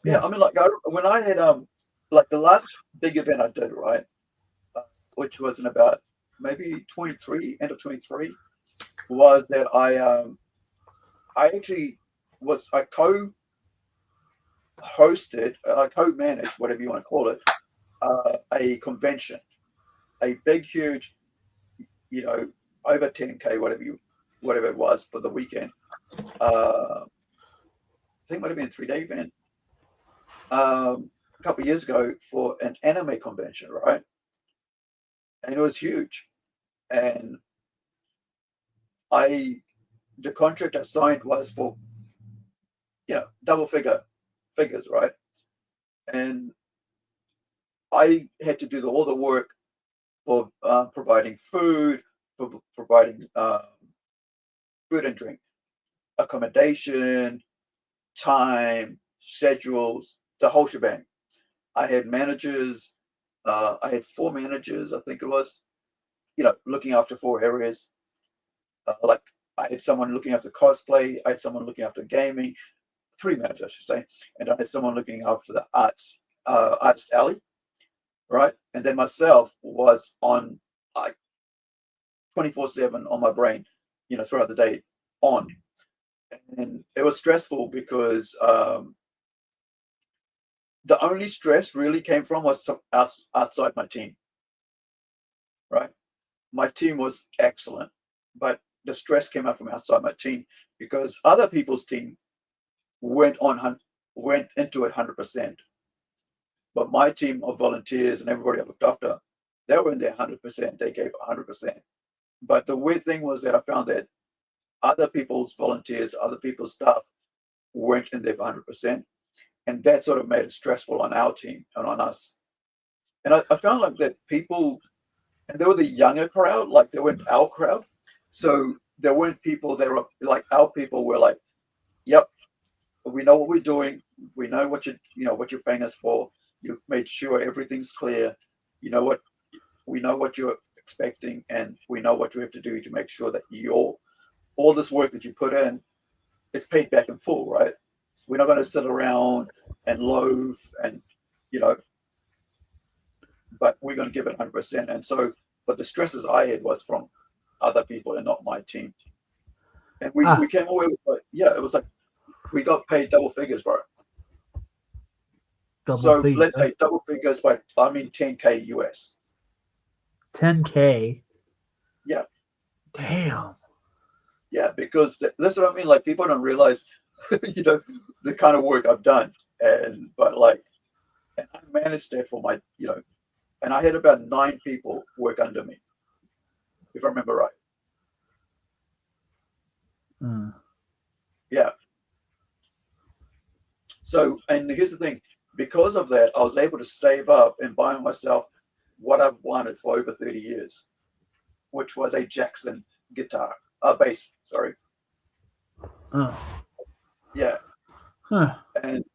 Yeah. I mean, when I had the last big event I did, right, which was in about maybe 23, end of 23, was that I actually I co-hosted, co-managed, whatever you want to call it, a convention, a big, huge, over 10K, whatever it was for the weekend. I think it might have been a 3-day event. A couple of years ago for an anime convention, right? And it was huge. And the contract I signed was for, double figure figures, right? And I had to do all the work for providing food, for providing food and drink, accommodation, time, schedules, the whole shebang. I had managers. I had 4 managers, I think it was, looking after 4 areas. Like I had someone looking after cosplay, I had someone looking after gaming, 3 managers, I should say, and I had someone looking after the artist alley, right? And then myself was on like 24/7 on my brain, throughout the day on. And it was stressful because the only stress really came from was outside my team, right? My team was excellent, but the stress came out from outside my team because other people's team went into it 100%. But my team of volunteers and everybody I looked after, they were in there 100%. They gave 100%. But the weird thing was that I found that other people's volunteers, other people's staff weren't in there 100%. And that sort of made it stressful on our team and on us. And I found like that people, and they were the younger crowd, like they weren't our crowd. So there weren't people that were like our people were like, yep, we know what we're doing. We know what what you're paying us for. You made sure everything's clear. We know what you're expecting, and we know what you have to do to make sure that all this work that you put in, it's paid back in full, right? We're not going to sit around and loaf and, but we're going to give it 100%. And so, but the stresses I had was from other people and not my team. And we came away with, it was like, we got paid double figures, bro. Let's say double figures, but I mean 10K US. 10K? Yeah. Damn. Yeah, because that's what I mean. Like people don't realize, the kind of work I've done, and I managed that for my, and I had about 9 people work under me, if I remember right. Yeah. So, and here's the thing, because of that, I was able to save up and buy myself what I've wanted for over 30 years, which was a Jackson bass, sorry. Yeah. Huh. And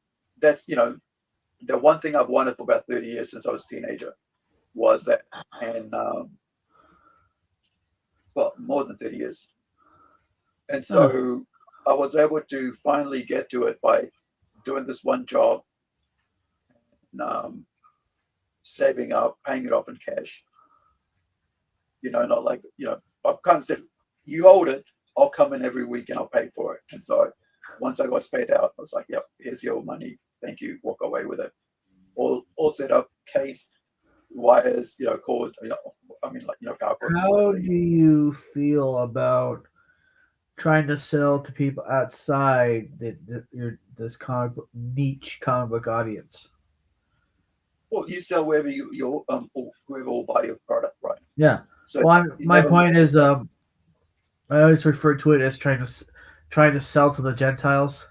that's, the one thing I've wanted for about 30 years since I was a teenager was that. And, well, more than 30 years. And so I was able to finally get to it by doing this one job, and, saving up, paying it off in cash. Not like, I've kind of said, you hold it, I'll come in every week and I'll pay for it. And so once I got paid out, I was like, yep, here's your money. Thank you. Walk away with it. All set up, case, wires, cord, power cord. How do you feel about trying to sell to people outside this niche comic book audience? Well, you sell wherever whoever will buy your product, right? Yeah. So my point is, I always refer to it as trying to sell to the Gentiles.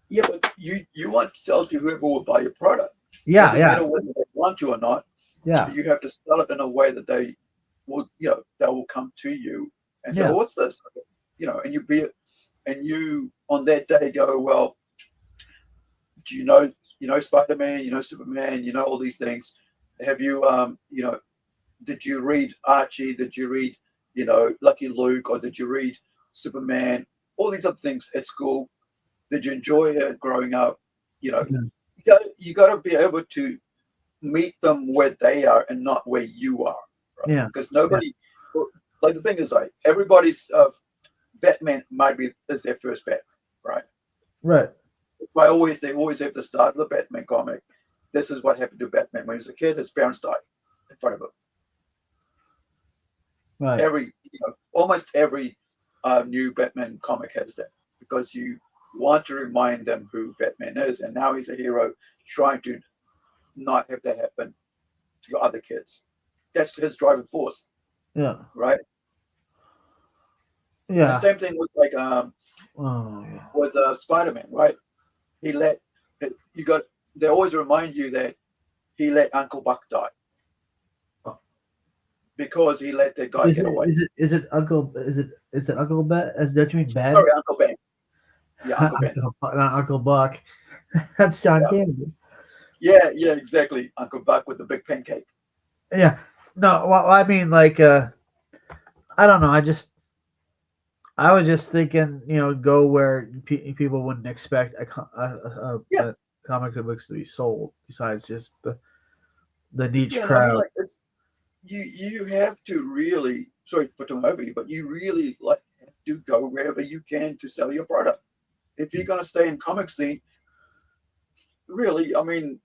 Yeah, but you want to sell to whoever will buy your product. Yeah, doesn't matter whether they want to or not. Yeah. You have to sell it in a way that they will, they will come to you and say, well, what's this? And you on that day go, well, do you know Spider-Man, Superman, all these things. Have you, did you read Archie? Did you read, Lucky Luke? Or did you read Superman? All these other things at school. Did you enjoy it growing up? You got to be able to meet them where they are and not where you are. Right? Yeah. Because nobody, like the thing is, like everybody's Batman is their first bet, right? Right. That's why they always have the start of the Batman comic. This is what happened to Batman when he was a kid. His parents died in front of him. Right. Almost every new Batman comic has that, because you want to remind them who Batman is, and now he's a hero trying to not have that happen to other kids. That's his driving force. Yeah. Right. Yeah. And same thing with with Spider-Man, right? he let you got. They always remind you that he let Uncle Buck die because he let that guy Is get it, away. is it Uncle? Is it Uncle Ben? Don't you mean Ben? Sorry, Uncle Ben. Yeah, Uncle Ben. Not Uncle Buck. That's John Candy. Yeah, exactly. Uncle Buck with the big pancake. Yeah. No, well, I mean, like, I don't know. I was just thinking, go where people wouldn't expect a comic books to be sold, besides just the niche Yeah, and I mean, crowd. like it's you have to really, sorry for talking over you, but you really like have to go wherever you can to sell your product. If you're going to stay in comic scene, really, I mean,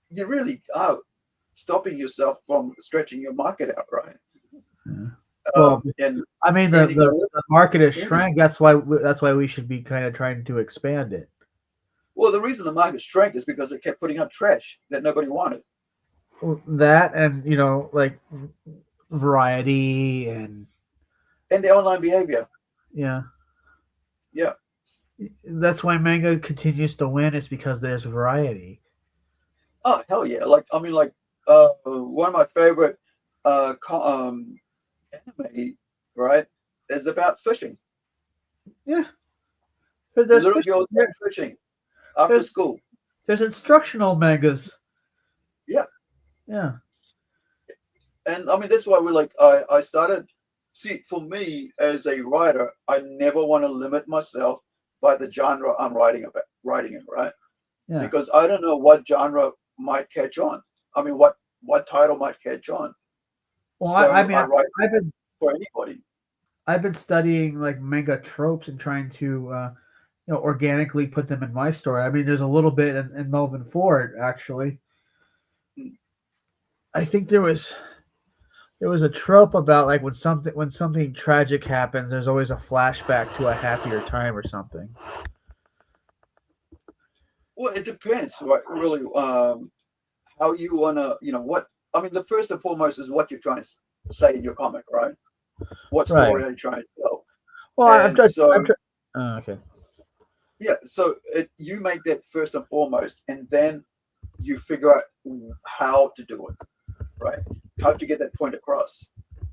you really are stopping yourself from stretching your market out, right? Yeah. Well, and I mean, the market is shrank. That's why we should be kind of trying to expand it. Well, the reason the market shrank is because it kept putting out trash that nobody wanted. That, and like variety and the online behavior. Yeah. Yeah. That's why manga continues to win. It's because there's variety. Oh hell yeah! Like I mean, like one of my favorite anime, right, is about fishing. Yeah. There's little girls going fishing after school. There's instructional mangas. Yeah. Yeah. And I mean, that's why we're like, I started. See, for me as a writer, I never want to limit myself by the genre I'm writing in, right? Yeah. Because I don't know what genre might catch on. I mean, what title might catch on. Well, so I mean, I write I've been for anybody. I've been studying like manga tropes and trying to organically put them in my story. I mean, there's a little bit in Melvin Ford actually. I think there was a trope about like when something tragic happens, there's always a flashback to a happier time or something. Well, it depends, right? Really, how you wanna, what I mean. The first and foremost is what you're trying to say in your comic, right? What story are you trying to tell? Well, okay. Yeah, so you make that first and foremost, and then you figure out how to do it, right? How to get that point across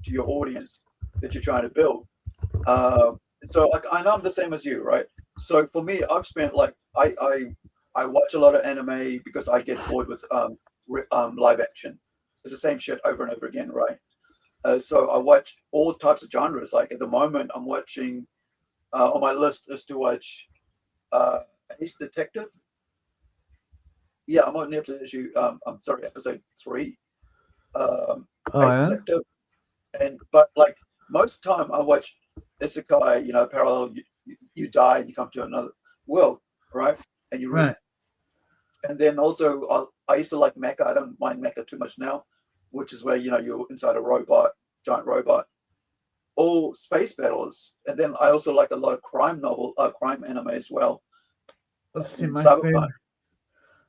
to your audience that you're trying to build. So, like, I know I'm the same as you, right? So for me, I've spent like I watch a lot of anime because I get bored with live action. It's the same shit over and over again, right? So I watch all types of genres. Like at the moment, I'm watching on my list is to watch Ace Detective. Yeah, I'm on episode 3. Ace Detective, but like most time I watch isekai, parallel. You die and you come to another world, right? And you read. And then also I used to like mecha. I don't mind mecha too much now, which is where you're inside a giant robot. All space battles, and then I also like a lot of crime anime as well. Let's see,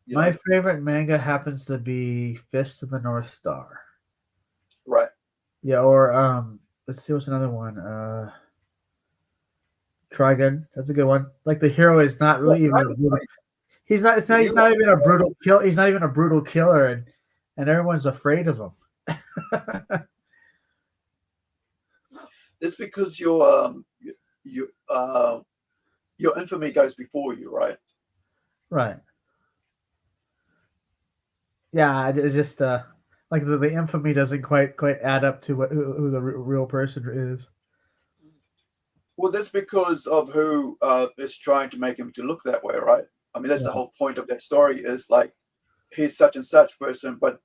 my favorite manga happens to be Fist of the North Star. Right. Yeah, or let's see, what's another one? Trigun. That's a good one. Like the hero is not really even. He's not. He's not even a brutal kill. He's not even a brutal killer, and everyone's afraid of him. It's because your infamy goes before you, right? Right. Yeah, it's just like the infamy doesn't quite add up to who the real person is. Well, that's because of who is trying to make him to look that way, right? I mean, that's the whole point of that story. Is like he's such and such person, but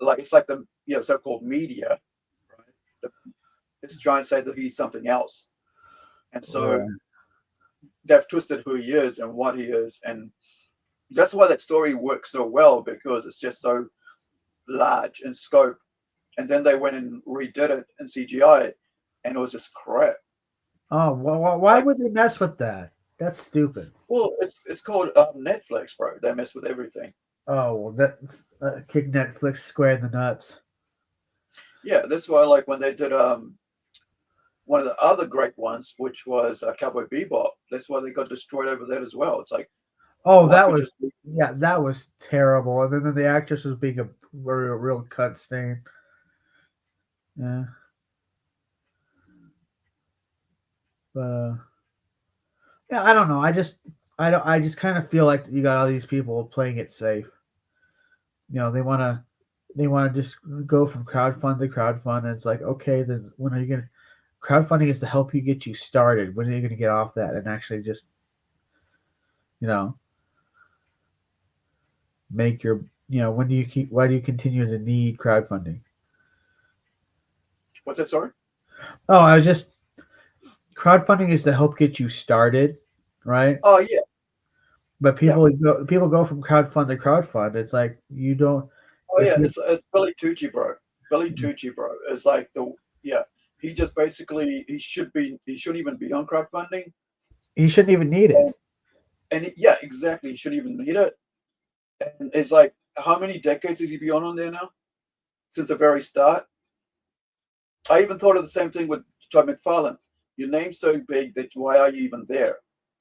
like it's like the so-called media, right? It's trying to say that he's something else, and so they've twisted who he is and what he is, and that's why that story works so well, because it's just so large in scope. And then they went and redid it in CGI, and it was just crap. Oh, why would they mess with that? That's stupid. Well, it's called Netflix, bro. They mess with everything. Oh, well, that's kick Netflix square in the nuts. Yeah, that's why, like, when they did one of the other great ones, which was Cowboy Bebop, that's why they got destroyed over that as well. It's like Oh, that we was just that was terrible. And then the actress was being a real cut stain. Yeah, but yeah, I don't know. I just kind of feel like you got all these people playing it safe. They want to just go from crowdfund to crowdfund. And it's like, okay, then when are you gonna? Crowdfunding is to help you get you started. When are you gonna get off that and actually just you know make your when do you keep? Why do you continue to need crowdfunding? what's that? Sorry. Oh, I was just crowdfunding is to help get you started, right? Oh yeah, But yeah. people go from crowdfund to crowdfund. It's like you don't Oh if yeah, you it's Billy Tucci, bro. Billy Tucci, bro. It's like yeah. He just basically he shouldn't even be on crowdfunding. you shouldn't even need it. And yeah, exactly. He shouldn't even need it. And it's like, how many decades has he been on there now? Since the very start. I even thought of the same thing with Todd McFarlane. Your name's so big that why are you even there,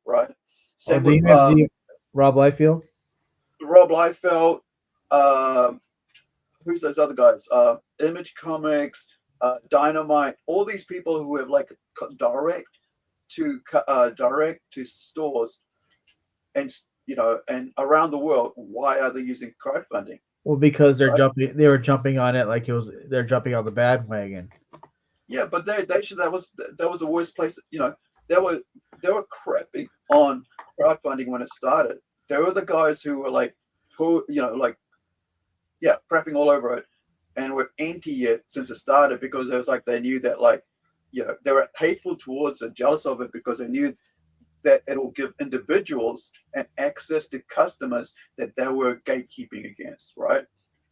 right? Oh, Same with Rob Liefeld? Rob Liefeld. Uh, who's those other guys? Image Comics, Dynamite. All these people who have like direct to stores, and and around the world. Why are they using crowdfunding? Well, because Right? they were jumping on it like they're jumping on the bandwagon. Yeah, but they should. That was the worst place. They were crapping on crowdfunding when it started. They were the guys who were like, crapping all over it, and were anti it since it started because it was like they knew that they were hateful towards it, jealous of it because they knew that it'll give individuals an access to customers that they were gatekeeping against, right?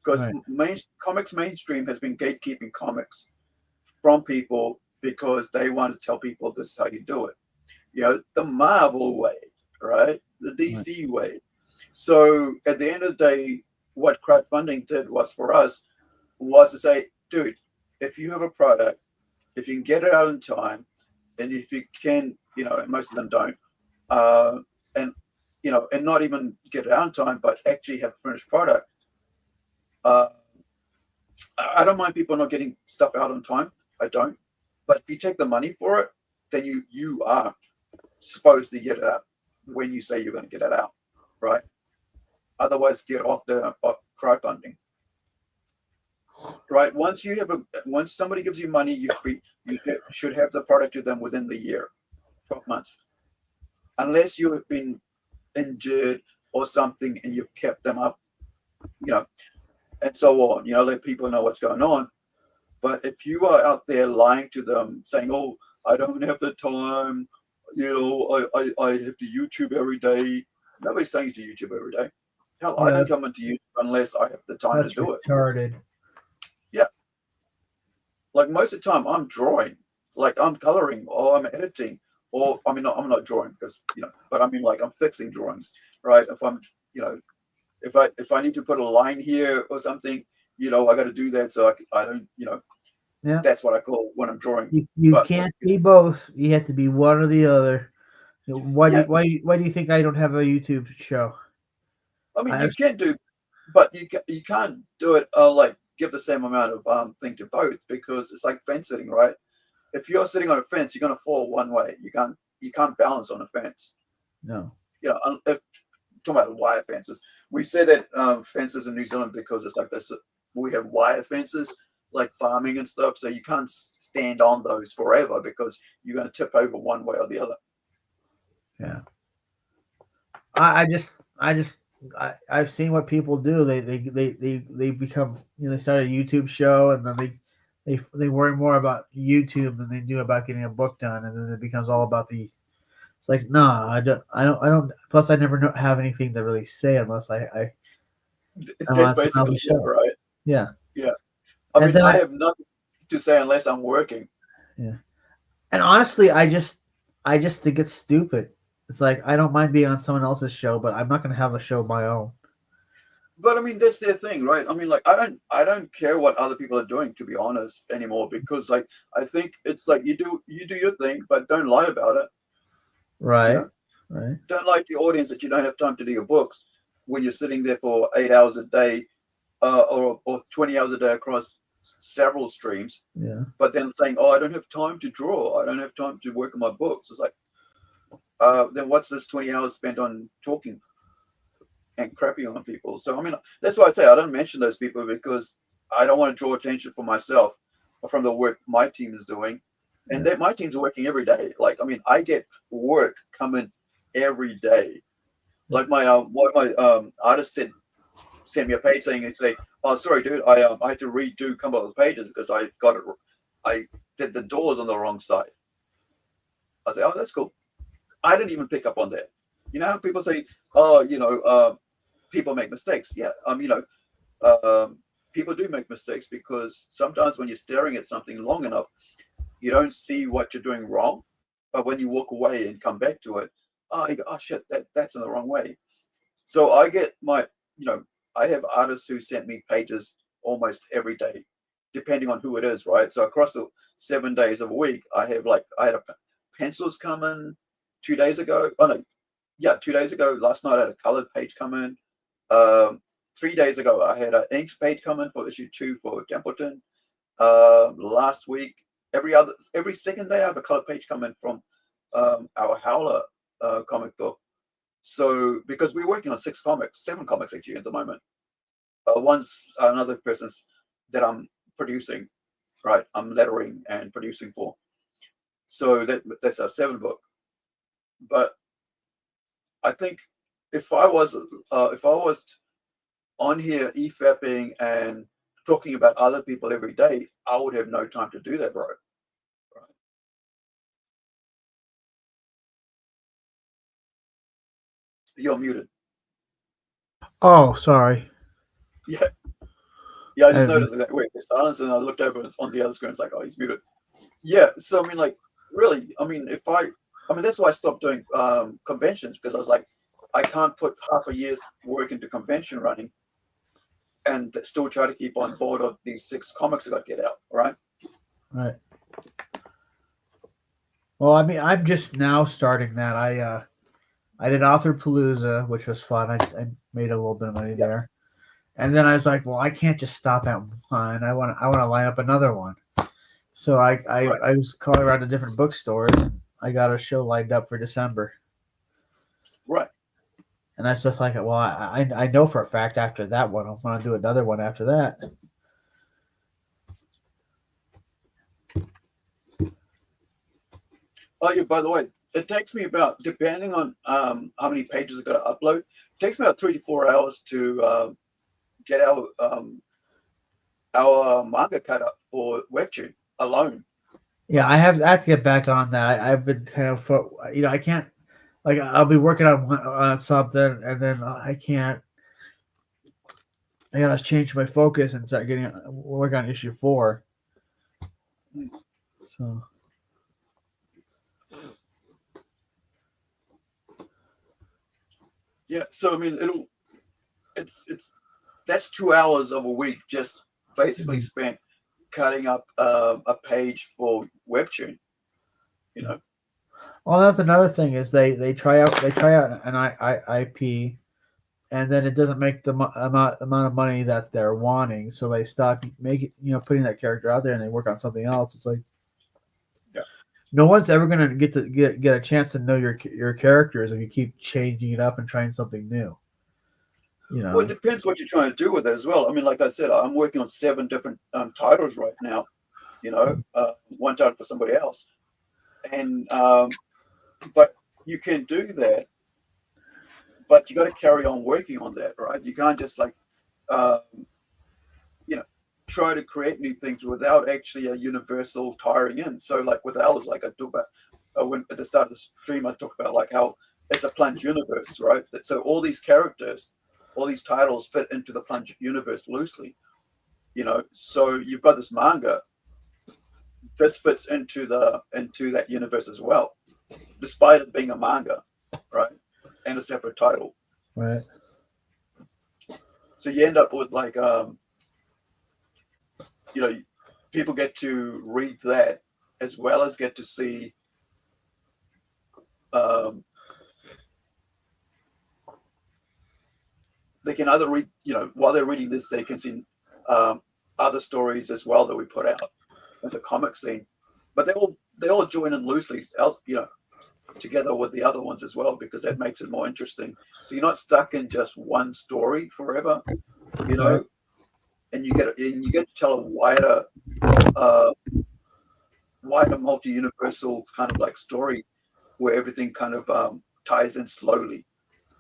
Because Right. comics mainstream has been gatekeeping comics from people because they want to tell people this is how you do it. The Marvel way, right? The Right. DC way. So at the end of the day, what crowdfunding did was for us was to say, dude, if you have a product, if you can get it out in time, and if you can, and most of them don't, and and not even get it out in time, but actually have a finished product. Uh, I don't mind people not getting stuff out on time. I don't. But if you take the money for it, then you are supposed to get it out when you say you're going to get it out, right? Otherwise, get off the crowdfunding, right? Once somebody gives you money, you should have the product to them within the year, 12 months, unless you have been injured or something and you've kept them up, and so on. Let people know what's going on. But if you are out there lying to them, saying, "Oh, I don't have the time," I have to YouTube every day. Nobody's saying to YouTube every day. Hell, I Yeah, don't come into YouTube unless I have the time to that's do it. retarded. Yeah, like most of the time, I'm drawing, like I'm coloring, or I'm editing, or I mean, I'm not drawing because but I mean, like I'm fixing drawings, right? If I'm, if I need to put a line here or something, I got to do that. So I don't, Yeah. that's what I call when I'm drawing. You But can't be both. You have to be one or the other. yeah, Why do you think I don't have a YouTube show? I mean, I you can do, but you can't do it like give the same amount of thing to both because it's like fence sitting, right? If you're sitting on a fence, you're gonna fall one way. You can't balance on a fence. No. If talking about wire fences, we say that fences in New Zealand because it's like this. We have wire fences like farming and stuff, so you can't stand on those forever because you're gonna tip over one way or the other. Yeah. I've seen what people do. They become they start a YouTube show and then they worry more about YouTube than they do about getting a book done, and then it becomes all about the. It's like nah, I don't. Plus, I never have anything to really say unless I'm That's on someone basically else's it, show. right? Yeah, Yeah. I and mean, then I have nothing to say unless I'm working. yeah, and honestly, I just think it's stupid. It's like I don't mind being on someone else's show, but I'm not going to have a show of my own. But I mean, that's their thing, right? I mean, like, I don't care what other people are doing, to be honest, anymore, because like, I think it's like you do your thing, but don't lie about it. You Right. know, Right. Don't lie to your audience that you don't have time to do your books when you're sitting there for 8 hours a day or 20 hours a day across several streams. Yeah. But then saying, "Oh, I don't have time to draw. I don't have time to work on my books." It's like, then what's this 20 hours spent on talking and crapping on people? So I mean, that's why I say I don't mention those people, because I don't want to draw attention for myself from the work my team is doing, and that my team's working every day. Like, I mean, I get work coming every day. Like one of my artists sent me a page saying, and say, "Oh, sorry, dude, I had to redo a couple of the pages because I did the doors on the wrong side." I say, "Oh, that's cool." I didn't even pick up on that. You know how people say, "Oh, people make mistakes." Yeah, people do make mistakes, because sometimes when you're staring at something long enough, you don't see what you're doing wrong. But when you walk away and come back to it, you go, "Oh shit, that's in the wrong way." So I get I have artists who sent me pages almost every day, depending on who it is, right? So across the 7 days of a week, I had pencils come in 2 days ago. Oh no, yeah, 2 days ago. Last night I had a colored page come in. 3 days ago I had an ink page come in for issue 2 for Templeton. Last week, every second day I have a colored page come in from our Howler comic book. So because we're working on 7 comics actually at the moment. One's another person's that I'm producing, right? I'm lettering and producing for. So that's our 7 book. But I think if I was on here EFAPing and talking about other people every day, I would have no time to do that, bro. Right? You're muted. Oh, sorry. Yeah. Yeah, I just noticed that. Wait, there's silence, and I looked over and it's on the other screen. It's like, oh, he's muted. Yeah. So I mean, like, really, I mean, that's why I stopped doing conventions, because I was like, I can't put half a year's work into convention running and still try to keep on board of these 6 comics I got to get out, right? Right. Well, I mean, I'm just now starting that. I did Author Palooza, which was fun. I made a little bit of money there, and then I was like, well, I can't just stop at one. I want to line up another one. So I was calling around to different bookstores. And I got a show lined up for December. Right. And I was just like, well, I know for a fact after that one, I'm going to do another one after that. Oh, yeah, by the way, it takes me about, depending on how many pages I got to upload, it takes me about 3 to 4 hours to get our manga cut up for Webtoon alone. Yeah, I have to get back on that. I've been kind of, I can't, like, I'll be working on something, and then I can't. I gotta change my focus and start work on issue 4. So. Yeah, so I mean, that's 2 hours of a week just basically spent cutting up a page for Webtoon. Well, that's another thing is they try out an IP, and then it doesn't make the amount of money that they're wanting, so they stop putting that character out there, and they work on something else. It's like, no one's ever gonna get a chance to know your characters if you keep changing it up and trying something new. Well, it depends what you're trying to do with it as well. I mean, like I said, I'm working on 7 different titles right now. One title for somebody else, and but you can do that. But you got to carry on working on that, right? You can't just try to create new things without actually a universal tiring in. So, like with ours, like I talk about when at the start of the stream, I talk about like how it's a plunge universe, right? So all these characters, all these titles fit into the plunge universe loosely. So you've got this manga. This fits into that universe as well, despite it being a manga, right, and a separate title. Right. So you end up with like people get to read that as well as get to see they can either read, while they're reading this, they can see other stories as well that we put out in the comic scene. But they all join in loosely, together with the other ones as well, because that makes it more interesting. So you're not stuck in just one story forever, Right. and you get to tell a wider multi-universal kind of like story where everything kind of ties in slowly.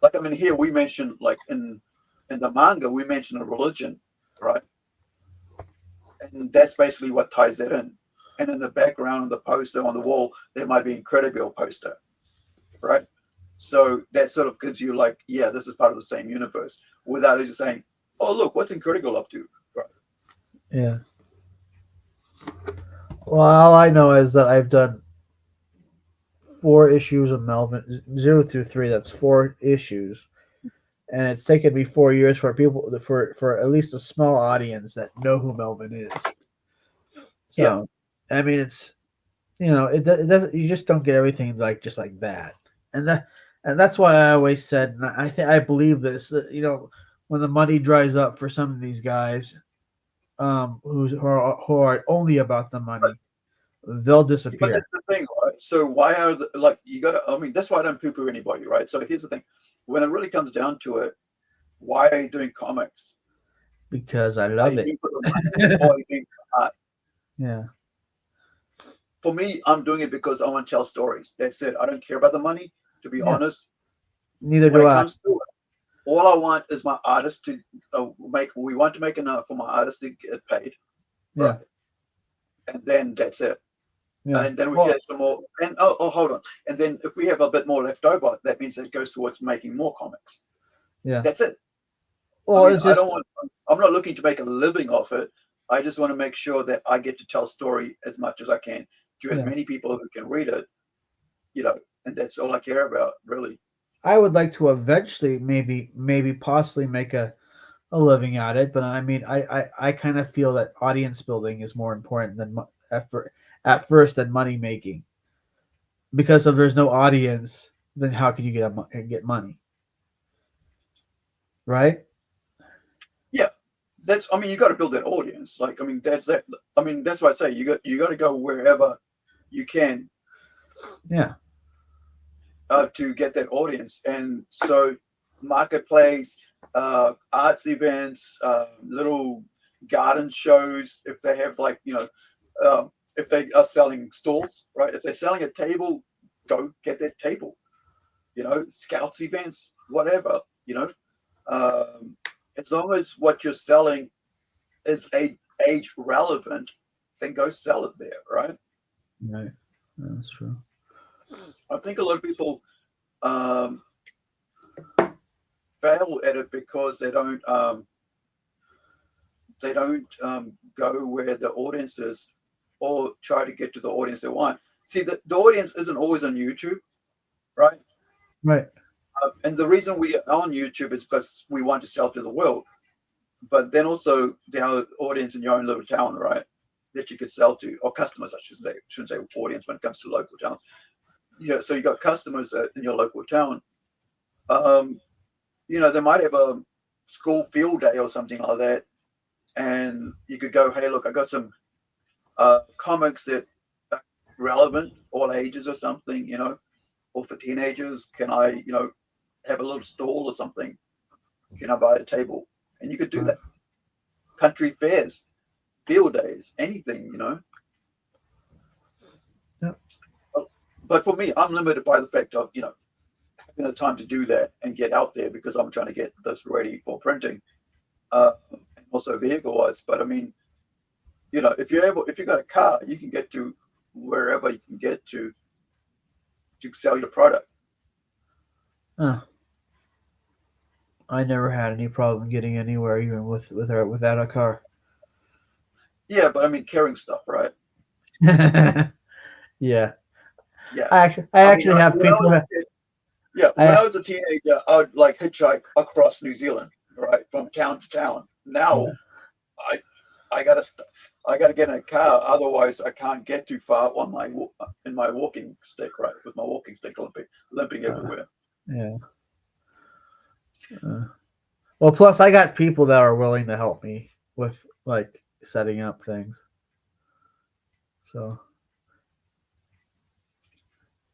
Like, I mean, here we mentioned, like in the manga, we mention a religion, right? And that's basically what ties that in. And in the background of the poster on the wall, there might be an Incredi-Girl poster, right? So that sort of gives you like, yeah, this is part of the same universe, without it just saying, oh, look, what's Incredi-Girl up to? Right. Yeah. Well, all I know is that I've done 4 issues of Melvin, 0 through 3. That's 4 issues, and it's taken me 4 years for for at least a small audience that know who Melvin is. So, yeah. I mean, it's it doesn't. You just don't get everything just like that, and that's why I always said, and I believe this. That, when the money dries up for some of these guys, who are only about the money, they'll disappear. But that's the thing, right? So why are you got to? I mean, that's why I don't poo-poo anybody, right? So here's the thing: when it really comes down to it, why are you doing comics? Because I love it. Or you doing art? Yeah. For me, I'm doing it because I want to tell stories. That's it. I don't care about the money, to be honest. Neither when do it I. comes to it, all I want is my artist to make. We want to make enough for my artist to get paid. Right? Yeah. And then that's it. Yeah. And then we get some more. And hold on. And then if we have a bit more left over, that means it goes towards making more comics. Yeah. That's it. Well, I mean, I'm not looking to make a living off it. I just want to make sure that I get to tell story as much as I can to as many people who can read it, and that's all I care about, really. I would like to eventually maybe possibly make a living at it, but I mean, I kind of feel that audience building is more important than at first than money making, because if there's no audience, then how can you get money, right? Yeah, I mean, you got to build that audience. Like, I mean, that's that. I mean, that's why I say you got to go wherever you can. Yeah. To get that audience, and so marketplace, arts events, little garden shows. If they have if they are selling stalls, right? If they're selling a table, go get that table. Scouts events, whatever. As long as what you're selling is age relevant, then go sell it there, right? Right, that's true. I think a lot of people fail at it because they don't go where the audience is, or try to get to the audience they want. See, the audience isn't always on YouTube, right? Right. And the reason we are on YouTube is because we want to sell to the world, but then also there are audience in your own little town, right, that you could sell to, or customers, I shouldn't say audience when it comes to local town. So you got customers in your local town. They might have a school field day or something like that, and you could go, hey, look, I got some comics that are relevant, all ages or something, or for teenagers. Can I, have a little stall or something? Can I buy a table? And you could do that. Country fairs, field days, anything, Yeah. But for me, I'm limited by the fact of, having the time to do that and get out there, because I'm trying to get this ready for printing, and also vehicle wise. But I mean, if you got a car, you can get to wherever you can get to sell your product. I never had any problem getting anywhere, even without a car. Yeah, but I mean, carrying stuff, right? Yeah. Yeah. I actually have people. When I was a teenager, I would like hitchhike across New Zealand, right, from town to town. Now, I gotta get in a car, otherwise I can't get too far in my walking stick, right, with my walking stick limping everywhere. Yeah. Well, plus I got people that are willing to help me with like setting up things. So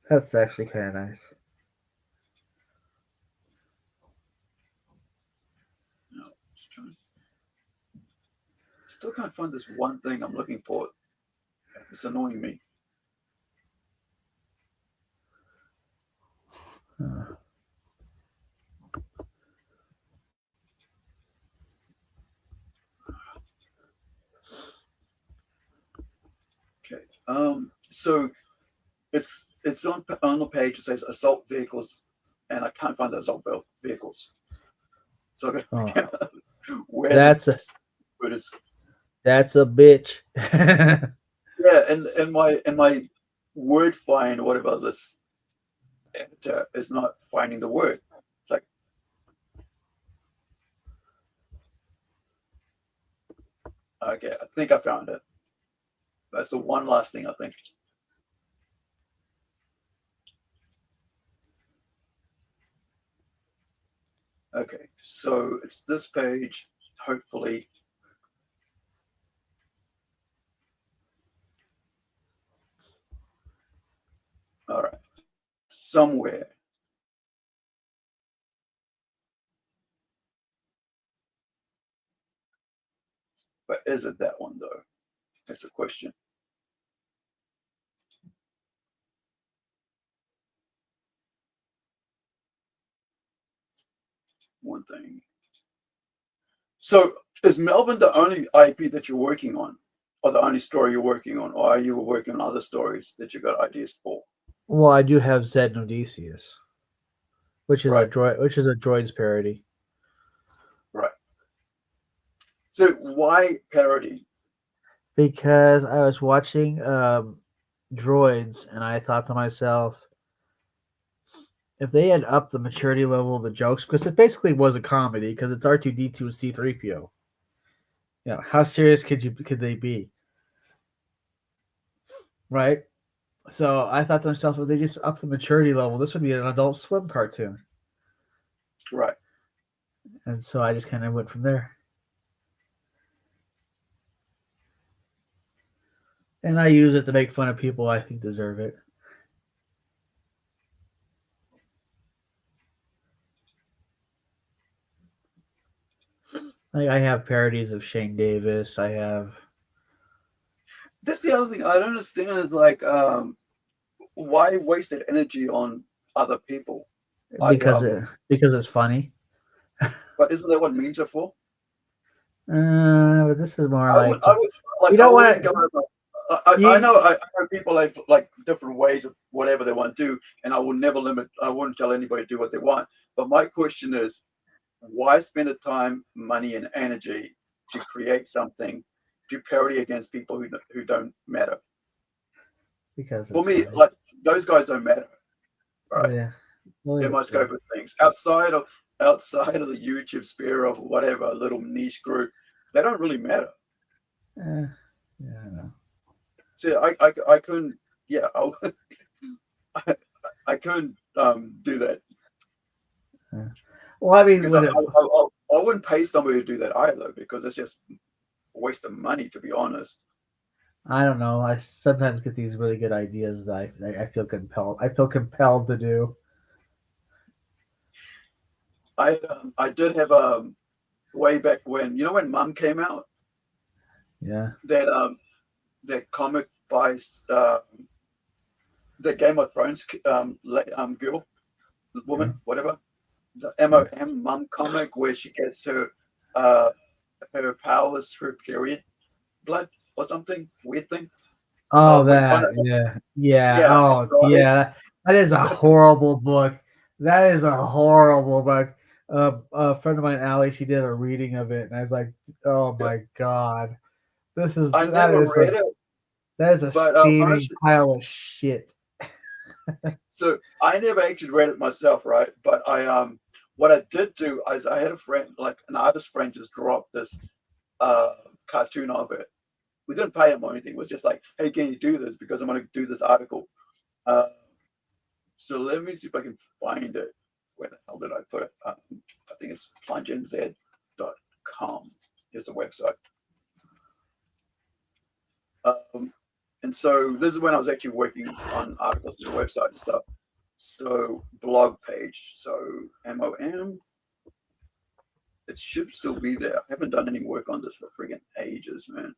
that's actually kind of nice. No, still can't find this one thing I'm looking for. It's annoying me. Okay. So it's on the page. It says assault vehicles, and I can't find the assault vehicles. So I got where That's this word is. That's a bitch. Yeah, and my word find, whatever this editor is not finding the word. It's like, okay, I think I found it. That's the one last thing I think. Okay, so it's this page, hopefully. All right, somewhere. But is it that one though? That's a question. One thing. So is Melbourne the only IP that you're working on, or the only story you're working on, or are you working on other stories that you got ideas for? Well, I do have Zed and Odysseus, which is Right. a droids parody. Right. So why parody? Because I was watching droids and I thought to myself, if they had upped the maturity level of the jokes, because it basically was a comedy, because it's R2D2 and C3PO. You know, how serious could they be? Right? So I thought to myself, if they just up the maturity level, this would be an Adult Swim cartoon. Right. And so I just kind of went from there. And I use it to make fun of people I think deserve it. Like I have parodies of Shane Davis. I have. That's the other thing I don't understand is like, why waste that energy on other people? Because it's funny. But isn't that what memes are for? But this is more I like would like. you don't I want wouldn't to. go. I know people have like different ways of whatever they want to do, and I will never limit. I wouldn't tell anybody to do what they want. But my question is, why spend the time, money, and energy to create something to parody against people who don't matter? Because For me, funny. like those guys don't matter, right? Yeah. Well, In my scope of things, outside of the YouTube sphere of whatever little niche group, they don't really matter. Yeah, I know. So I couldn't. Yeah, I couldn't do that. Well, I mean, Because I wouldn't pay somebody to do that either, because it's just a waste of money, to be honest. I don't know. I sometimes get these really good ideas that I feel compelled. I feel compelled to do. I did have way back when, when Mum came out, Yeah. that comic by the Game of Thrones girl, woman, whatever, the MOM Mum comic where she gets her powers through period blood or something weird thing. Oh, When yeah. yeah, Oh, so yeah. That is a horrible book. That is a horrible book. A friend of mine, Allie, she did a reading of it, and I was like, "Oh my god, I never read it, that is a but steaming pile of shit." so I never actually read it myself, right? But what I did do is I had a friend, like an artist friend, just draw up this cartoon of it. We didn't pay him or anything. It was just like, hey, can you do this? Because I'm going to do this article. So let me see if I can find it. where the hell did I put it? I think it's plunginz.com. Here's the website. And so this is when I was actually working on articles on the website and stuff. So blog page. So MOM. It should still be there. I haven't done any work on this for friggin' ages, man.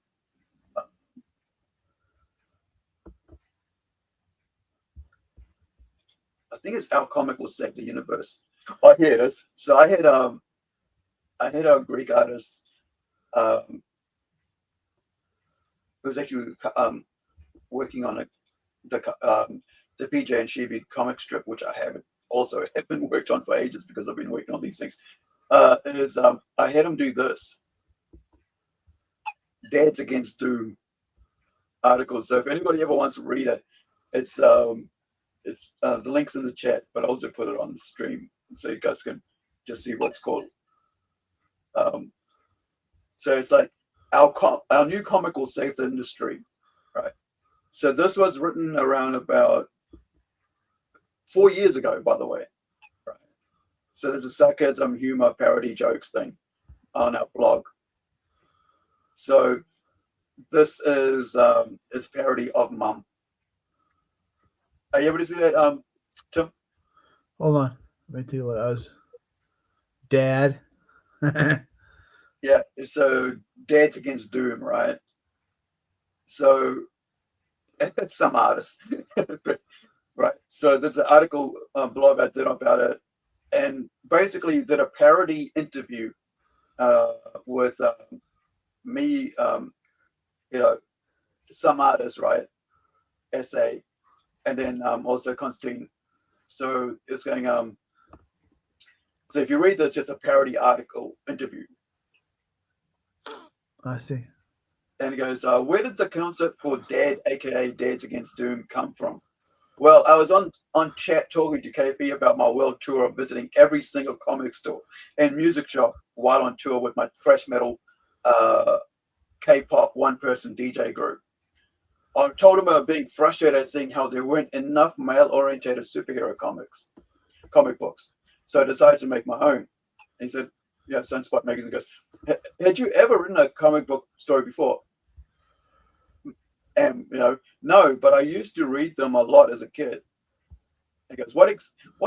I think it's Our Comic Will Save the Universe. Oh, here it is. So I had a Greek artist who was actually working on the PJ and Chibi comic strip, which I haven't worked on for ages because I've been working on these things. I had him do this Dads Against Doom article. So if anybody ever wants to read it, it's the links in the chat, but I'll also put it on the stream so you guys can just see what's called. So it's like our new comic will save the industry, right? So this was written around about 4 years ago, by the way. Right? So there's a sarcasm, humor, parody, jokes thing on our blog. So this is it's parody of Mum. Are you able to see that, Tim? Hold on. Let me tell you what I was. Dad. Yeah. So Dads Against Doom, right? So it's some artist, right? So there's an article blog I did about it, and basically did a parody interview with me, some artist, right? Essay, and then also Constantine. So it's going. So if you read this, just a parody article interview. I see. And it goes, where did the concept for Dad, aka Dads Against Doom, come from? Well, I was on chat talking to KP about my world tour of visiting every single comic store and music shop while on tour with my thrash metal K-pop one-person DJ group. I told him about being frustrated at seeing how there weren't enough male-orientated superhero comic books. So I decided to make my own. And he said, yeah, Sunspot Magazine goes, had you ever written a comic book story before? And, no, but I used to read them a lot as a kid. He goes, what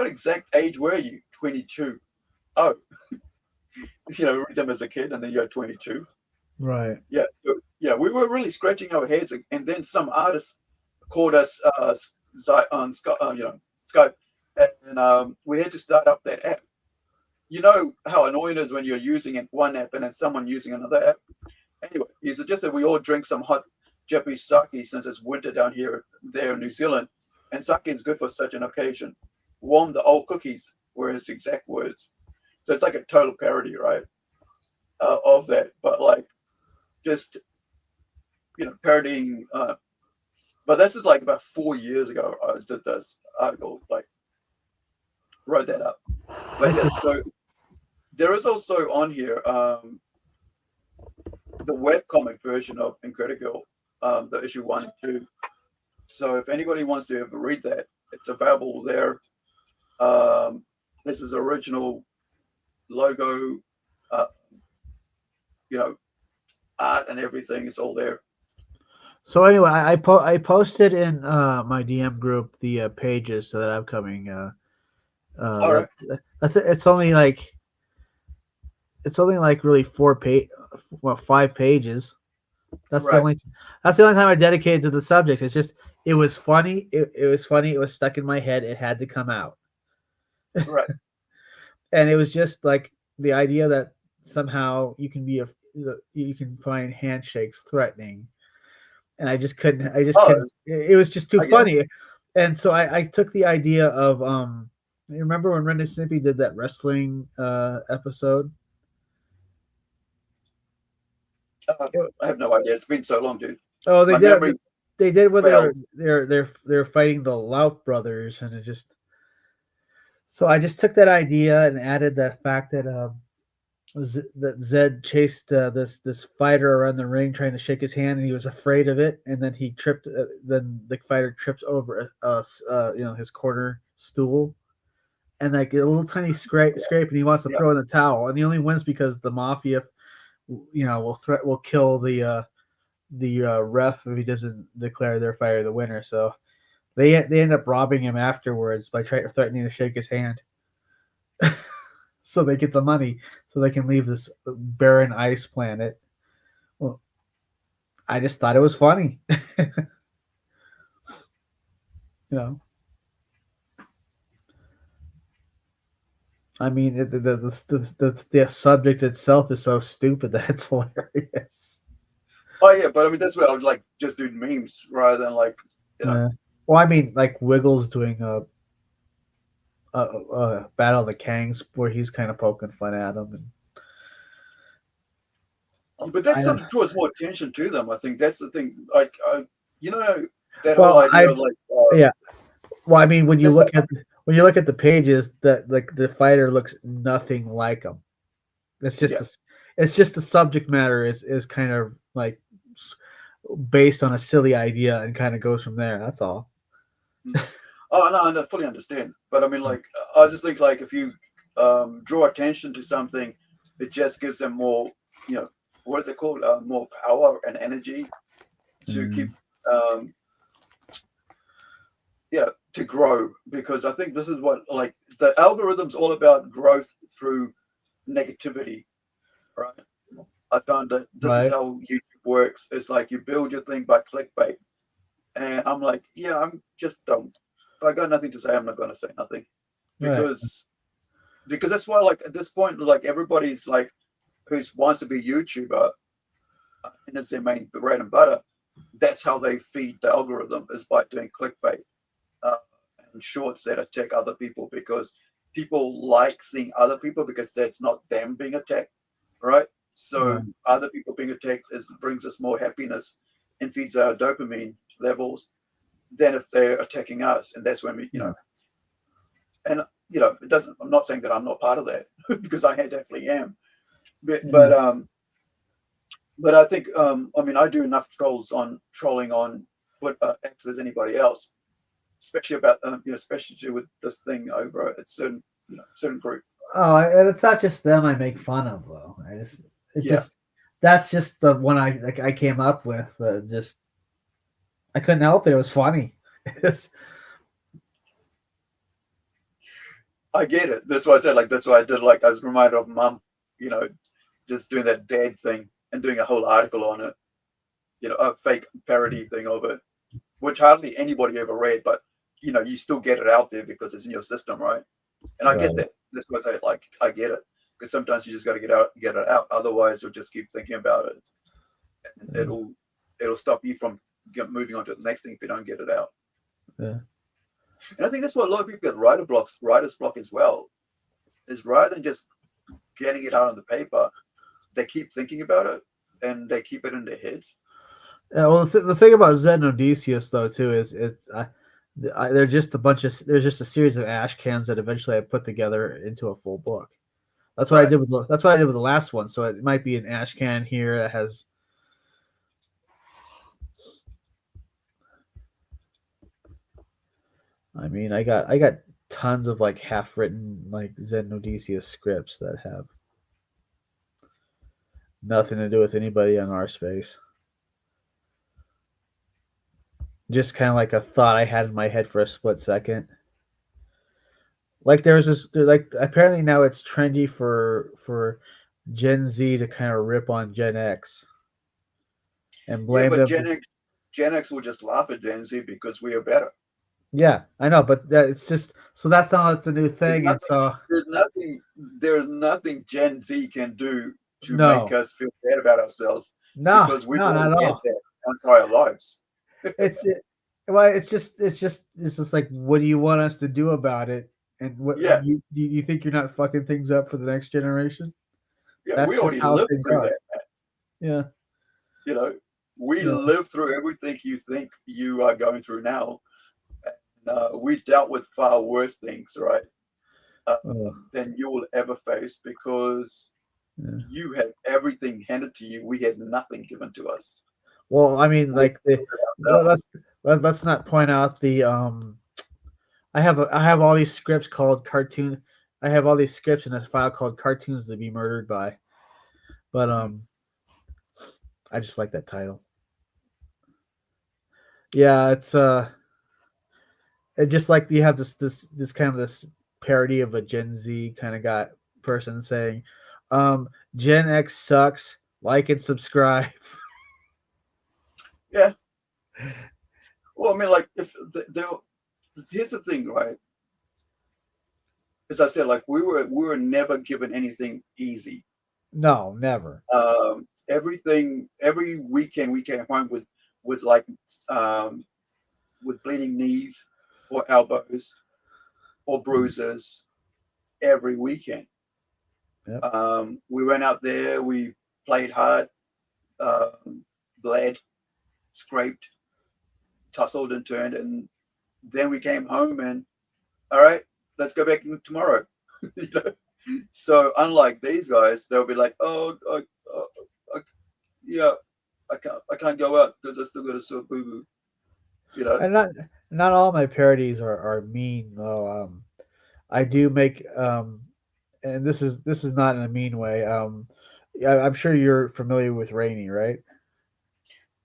exact age were you? 22. Oh, read them as a kid and then you're 22. Right. Yeah. So, yeah, we were really scratching our heads. And then some artists called us on Skype. And we had to start up that app. You know how annoying it is when you're using one app and then someone using another app? Anyway, he suggested we all drink some hot Japanese sake since it's winter down there in New Zealand. And sake is good for such an occasion. Warm the old cookies were his exact words. So it's like a total parody, right? Of that. But like just, parodying. But this is like about 4 years ago. I did this article, wrote that up. But yeah, so there is also on here the webcomic version of Incredi-Girl, the issue 1 and 2. So if anybody wants to ever read that, it's available there. This is original logo, art and everything is all there. So anyway, I posted in my DM group the pages to that upcoming. All right. It's only like really 5 pages. That's Right. the only time I dedicated to the subject. It's just it was funny. It was funny. It was stuck in my head. It had to come out. Right. And it was just like the idea that somehow you can find handshakes threatening, and I just couldn't. Couldn't. It was just too funny, and so I took the idea of you remember when Ren and Snippy did that wrestling episode? I have no idea. It's been so long, dude. Oh, they did. They did with fails. they're fighting the Lout brothers, and it just. So I just took that idea and added the fact that that Zed chased this fighter around the ring trying to shake his hand, and he was afraid of it, and then he tripped. Then the fighter trips over his corner stool, and like a little tiny scrape, and he wants to throw in the towel, and he only wins because the mafia, will kill the ref if he doesn't declare their fighter the winner. So they end up robbing him afterwards by threatening to shake his hand, so they get the money, so they can leave this barren ice planet. Well, I just thought it was funny, I mean, the subject itself is so stupid that it's hilarious. Oh yeah, but I mean that's what I would like just do memes rather than like Yeah. Well, I mean, like Wiggles doing a Battle of the Kangs where he's kind of poking fun at him, but that sort of draws more attention to them. I think that's the thing. Like that well, whole idea of like yeah. Well, I mean, when you look at the pages, that like the fighter looks nothing like him. It's just it's just the subject matter is kind of like based on a silly idea and kind of goes from there. That's all. Oh no, I fully understand. But I mean, like, I just think like if you draw attention to something, it just gives them more, what is it called? More power and energy to keep, to grow. Because I think this is what like the algorithm's all about growth through negativity, right? I found that this is how YouTube works. It's like you build your thing by clickbait. And I'm like, yeah, I'm just dumb. If I got nothing to say, I'm not going to say nothing. Because that's why, like, at this point, like, everybody's like, who wants to be a YouTuber, and it's their main bread and butter, that's how they feed the algorithm, is by doing clickbait and shorts that attack other people, because people like seeing other people because that's not them being attacked, right? So other people being attacked brings us more happiness and feeds our dopamine levels than if they're attacking us. And that's when we, and it doesn't, I'm not saying that I'm not part of that because I definitely am. But I think, I mean, I do enough trolling on X as anybody else, especially about, especially with this thing over a certain group. Oh, and it's not just them I make fun of though. That's just the one I came up with. Just I couldn't help it. It was funny. I get it. That's why I said, like, that's why I did, like, I was reminded of Mum, just doing that dad thing and doing a whole article on it, a fake parody thing of it, which hardly anybody ever read, but, you still get it out there because it's in your system, right? And I get that. That's why I say, like, I get it. Because sometimes you just got to get it out. Otherwise, you'll just keep thinking about it. And it'll stop you from moving on to the next thing if you don't get it out. Yeah. And I think that's what a lot of people get writer's block as well, is rather than just getting it out on the paper, they keep thinking about it and they keep it in their heads. Yeah, well, the thing about Zen and Odysseus though too is they're just there's just a series of ash cans that eventually I put together into a full book. That's what I did with the last one. So it might be an ash can here that has. I mean, I got tons of like half-written like Zen and Odysseus scripts that have nothing to do with anybody on our space. Just kind of like a thought I had in my head for a split second. Like apparently now it's trendy for Gen Z to kind of rip on Gen X and blame them. Gen X will just laugh at Gen Z because we are better. Yeah, I know, but it's just so that's a new thing, and so there's nothing Gen Z can do to make us feel bad about ourselves. Because we've not at all. That our entire lives. It's just like, what do you want us to do about it? And what you think you're not fucking things up for the next generation? Yeah, we already lived through that. Yeah. We lived through everything you think you are going through now. And we dealt with far worse things, right? Than you will ever face, because you had everything handed to you. We had nothing given to us. Well, I mean, like let's not point out the I have all these scripts called cartoon. I have all these scripts in a file called "Cartoons to Be Murdered By," but I just like that title. Yeah, it just like you have this kind of this parody of a Gen Z kind of got person saying, Gen X sucks. Like and subscribe. Yeah. Well, I mean, like, if here's the thing, right? As I said, like we were never given anything easy. No, never. Everything every weekend we came home with like with bleeding knees or elbows or bruises every weekend. Yep. We went out there, we played hard, bled, scraped, tussled and turned, and then we came home and all right, let's go back tomorrow. You know? So unlike these guys, they'll be like, yeah, I can't go out because I still got a sore boo boo. You know. And not all my parodies are mean though. I do make and this is not in a mean way. I'm sure you're familiar with Rainy, right?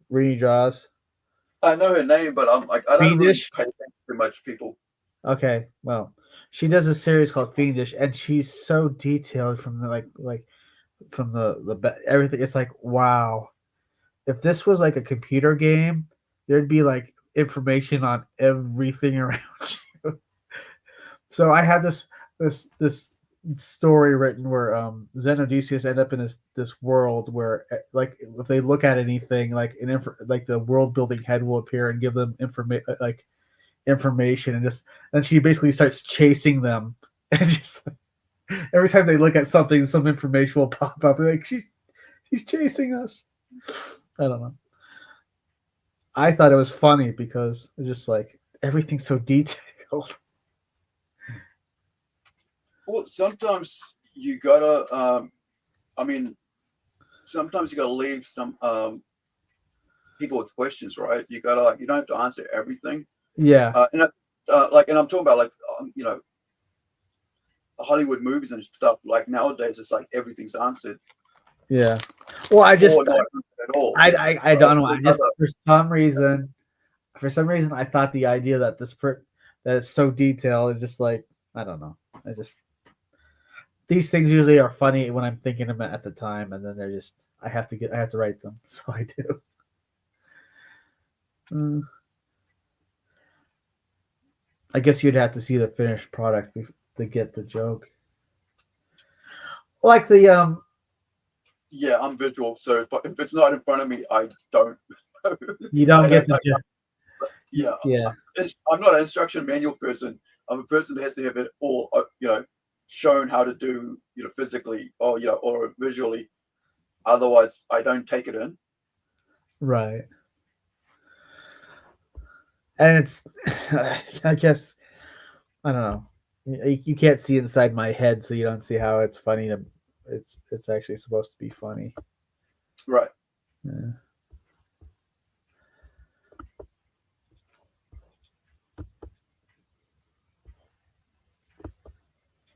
Rainy Jaws. I know her name, but I'm like I don't really Fiendish. pay attention to much people. Okay, well, she does a series called Fiendish, and she's so detailed from the like from everything. It's like wow, if this was like a computer game, there'd be like information on everything around you. So I had this story written where Zen and Odysseus end up in this world where like if they look at anything like like the world building head will appear and give them information and she basically starts chasing them and just every time they look at something some information will pop up like she's chasing us. I don't know. I thought it was funny because it's just like everything's so detailed. Well, sometimes you gotta. I mean, sometimes you gotta leave some people with questions, right? You gotta like you don't have to answer everything. Yeah. And I'm talking about like you know Hollywood movies and stuff. Like nowadays, it's like everything's answered. Yeah. Well, I just or not answered at all. I don't know. I just for some reason I thought the idea that that it's so detailed is just like I don't know. I just these things usually are funny when I'm thinking them at the time, and then they're just I have to write them, so I do. I guess you'd have to see the finished product to get the joke. Like the Yeah, I'm visual, so if it's not in front of me, I don't. You don't get the joke. Yeah, Yeah. I'm not an instruction manual person. I'm a person that has to have it all, shown how to do, physically or or visually. Otherwise, I don't take it in. Right. And it's, I guess, I don't know. You can't see inside my head, so you don't see how it's funny. It's actually supposed to be funny. Right. Yeah.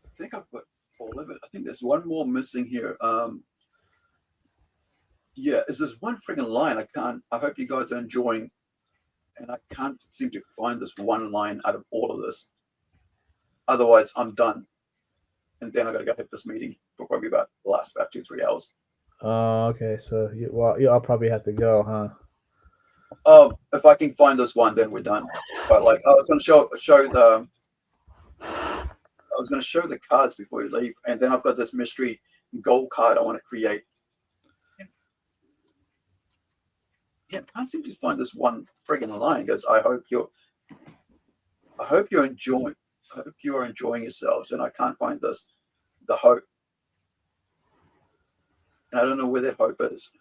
I think I've got all of it. I think there's one more missing here. Yeah, is this one friggin' line? I hope you guys are enjoying, and I can't seem to find this one line out of all of this. Otherwise, I'm done, and then I gotta go hit this meeting for probably about the last about 2-3 hours. Oh, okay. So, I'll probably have to go, huh? If I can find this one, then we're done. But like, I was gonna show the cards before you leave, and then I've got this mystery gold card I want to create. Yeah, I can't seem to find this one friggin' line. Goes, I hope you're enjoying. I hope you are enjoying yourselves, and I can't find this. The hope. And I don't know where that hope is.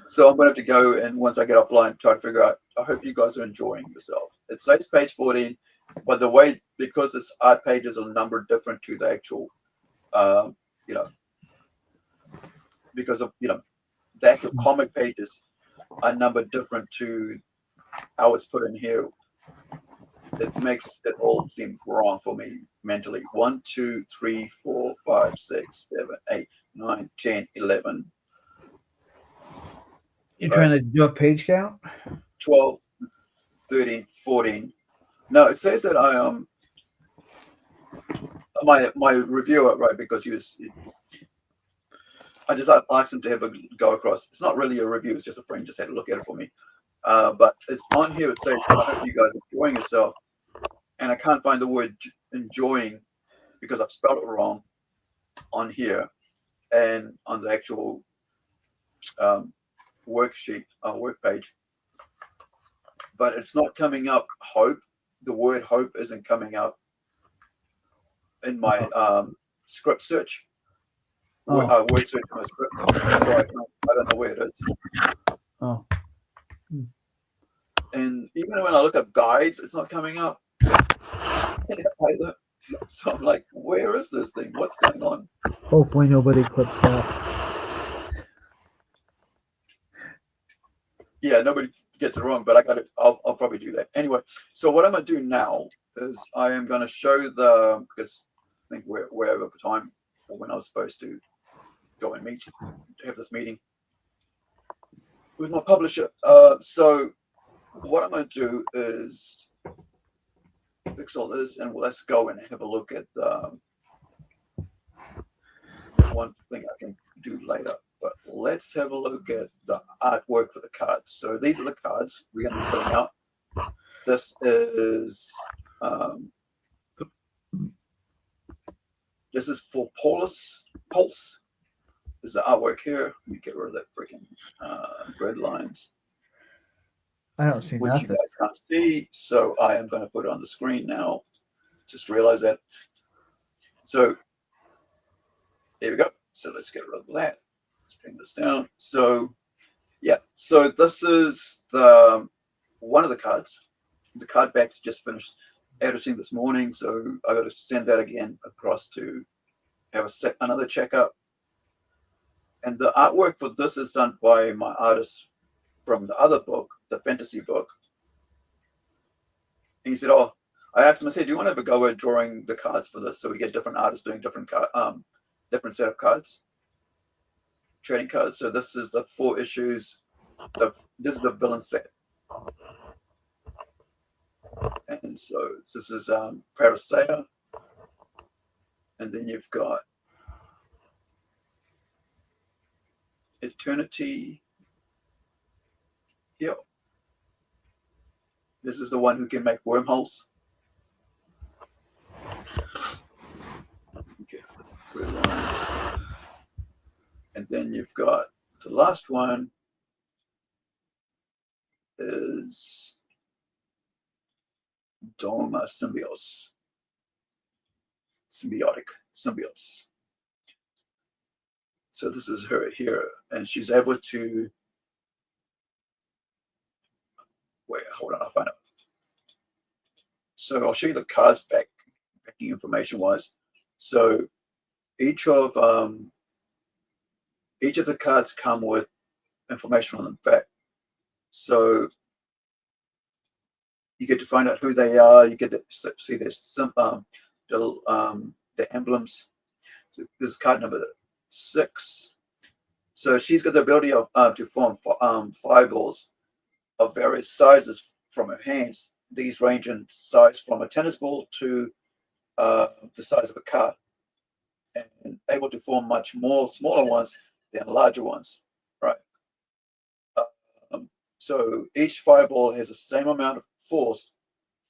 So I'm gonna have to go, and once I get offline, try to figure out. I hope you guys are enjoying yourself. It says page 14, but the way because this art pages are numbered different to the actual, because of the actual comic pages are numbered different to how it's put in here. it makes it all seem wrong for me mentally. 1, 2, 3, 4, 5, 6, 7, 8, 9, 10, 11. You're trying to do a page count? 12, 13, 14. No, it says that I my reviewer, right, because I just asked him to have a go across. It's not really a review, it's just a friend just had to look at it for me. But it's on here, it says, I hope you guys are enjoying yourself. And I can't find the word enjoying because I've spelled it wrong on here and on the actual worksheet, work page. But it's not coming up. Hope, the word hope isn't coming up in my script search. Word search in my script. So I don't know where it is. Oh. And even when I look up guys, it's not coming up. So I'm like, where is this thing? What's going on? Hopefully nobody clips that. Yeah, nobody gets it wrong, but I got it. I'll probably do that anyway. So what I'm gonna do now is I am gonna show because I think we're over time for when I was supposed to go and have this meeting with my publisher. So what I'm gonna do is fix all this and let's go and have a look at the one thing I can do later. But let's have a look at the artwork for the cards. So these are the cards we're going to be putting out. This is for Pulse. There's the artwork here. Let me get rid of that freaking grid lines. I don't see which nothing. you guys can't see. So I am going to put it on the screen now. Just realize that. So here we go. So let's get rid of that. Let's bring this down. So yeah, so this is the one of the cards. The card back's just finished editing this morning, so I got to send that again across to have another checkup. And the artwork for this is done by my artist from the other book, the fantasy book. And he said, "Oh," I asked him, I said, "Do you want to have a go at drawing the cards for this, so we get different artists doing different set of cards, trading cards?" So this is the 4 issues. This is the villain set, and so this is Parasaya, and then you've got Eternity. Yep. This is the one who can make wormholes. Okay. And then you've got the last one is Doma symbiotes. So this is her here, and she's able to wait. Hold on, I'll find out. So I'll show you the cards backing information wise. So each of the cards come with information on the back. So you get to find out who they are. You get to see there's some the emblems. So this is card number 6. So she's got the ability of to form fireballs of various sizes from her hands. These range in size from a tennis ball to the size of a car, and able to form much more smaller ones than larger ones. Right. So each fireball has the same amount of force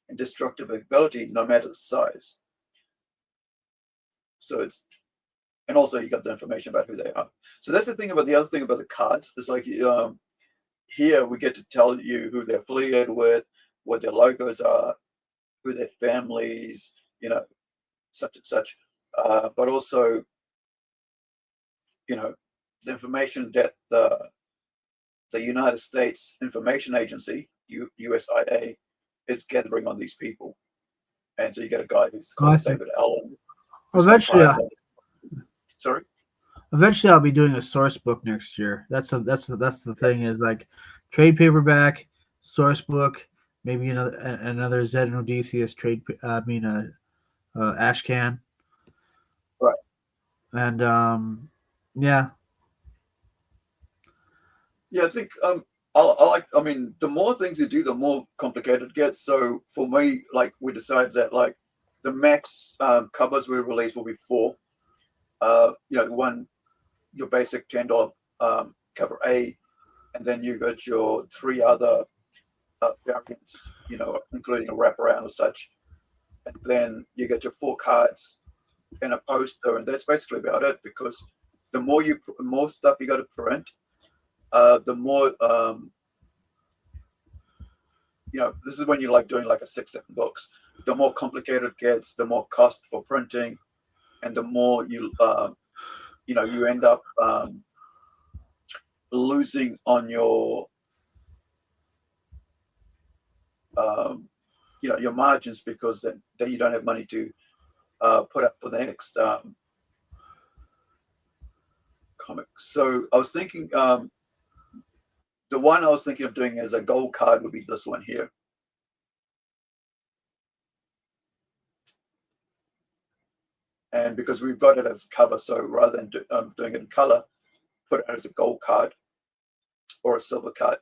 and destructive ability, no matter the size. So and also you got the information about who they are. So that's the other thing about the cards is like here we get to tell you who they're affiliated with, what their logos are, who their families, such and such. But also, the information that the United States Information Agency, USIA, is gathering on these people. And so you got a guy who's called David Allen. Eventually, I'll be doing a source book next year. That's the thing is like trade paperback, source book, maybe another Zed and Odysseus trade. Ashcan. Right. And yeah, Yeah, I think I like. I mean, the more things you do, the more complicated it gets. So for me, like we decided that like the max covers we release will be 4. One, your basic $10 cover A, and then you got your 3 other variants, including a wraparound or such, and then you get your 4 cards and a poster, and that's basically about it. Because the more stuff you got to print, the more this is when you like doing like a 6-7 books. The more complicated it gets, the more cost for printing, and the more you end up losing on your your margins, because then you don't have money to put up for the next comic. So I was thinking the one I was thinking of doing as a gold card would be this one here. And because we've got it as cover, so rather than doing it in color, put it as a gold card or a silver card.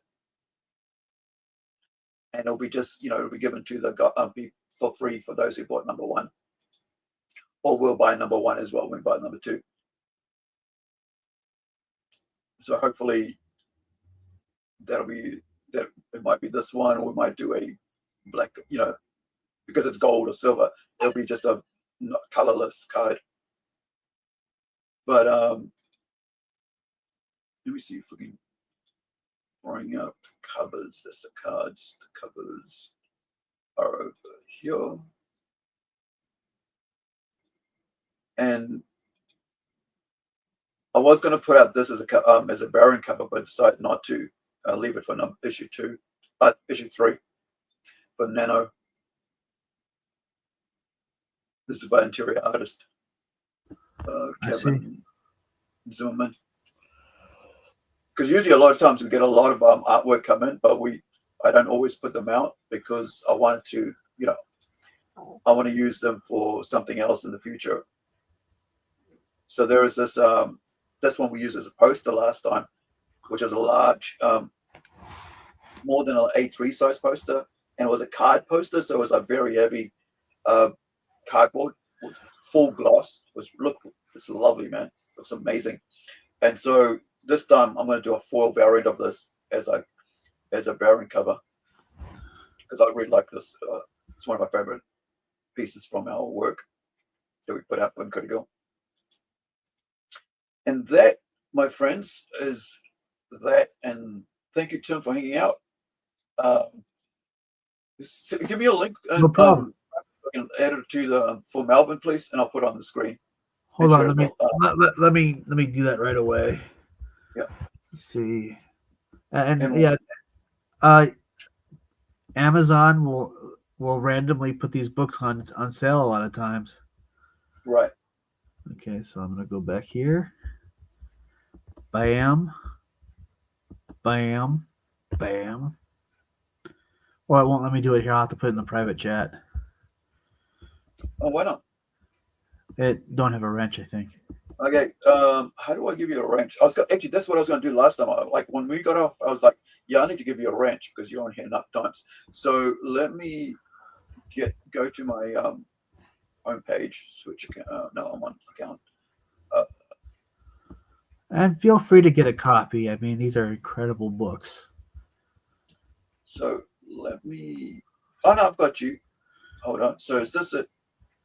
And it'll be just, it'll be given to the for free for those who bought number 1. Or will buy number 1 as well when we buy number 2. So hopefully it might be this one, or we might do a black, because it's gold or silver, it'll be just a colorless card. But let me see if we can bring up the covers. There's the cards. The covers are over here. And I was going to put out this as a variant cover, but decided not to. Leave it for issue 3 for Nano. This is by interior artist Kevin Zimmerman. Because usually a lot of times we get a lot of artwork come in, but I don't always put them out because I want to use them for something else in the future. So there is this one we used as a poster last time, which was a large, more than an A3 size poster, and it was a card poster, so it was a very heavy cardboard with full gloss. It's lovely, man. It looks amazing. And so this time I'm going to do a foil variant of this as a variant cover, because I really like this. It's one of my favorite pieces from our work that we put out for Incredi-Girl. And that, my friends, is that. And thank you, Tim, for hanging out. Give me a link. No problem. I can add it to for Melbourne, please, and I'll put it on the screen. Hold on, let me do that right away. Yeah. Let's see. And Amazon will randomly put these books on sale a lot of times. Right. Okay, so I'm gonna go back here. Bam. Bam. Bam. Well, it won't let me do it here. I'll have to put it in the private chat. Oh, why not? It don't have a wrench, I think. Okay. How do I give you a wrench? Actually, that's what I was going to do last time. When we got off, I was like, yeah, I need to give you a wrench because you're on here enough times. So let me go to my home page, switch account. No, I'm on account. And feel free to get a copy. I mean, these are incredible books. So let me. Oh no, I've got you. Hold on. So is this it?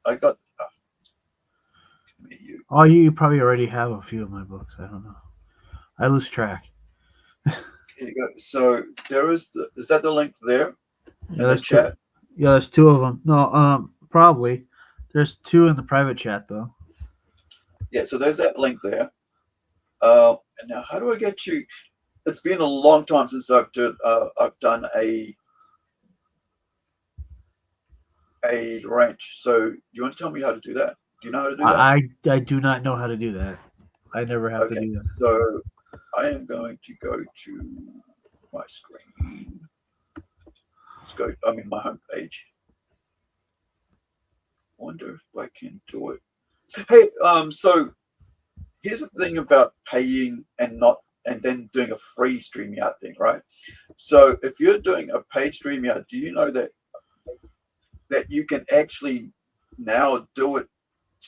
I got. Oh, you probably already have a few of my books. I don't know. I lose track. Here you go. So there is that the link there? Yeah, there's chat. Yeah, there's 2 of them. No, probably. There's 2 in the private chat though. Yeah, so there's that link there. And now, how do I get you? It's been a long time since I've done a wrench. So you want to tell me how to do that? Do you know how to do that? I do not know how to do that. I never have to do that. So I am going to go to my screen. Let's go. I'm in my homepage. Wonder if I can do it. Hey, so here's the thing about paying and then doing a free StreamYard thing, right? So if you're doing a paid StreamYard, do you know that you can actually now do it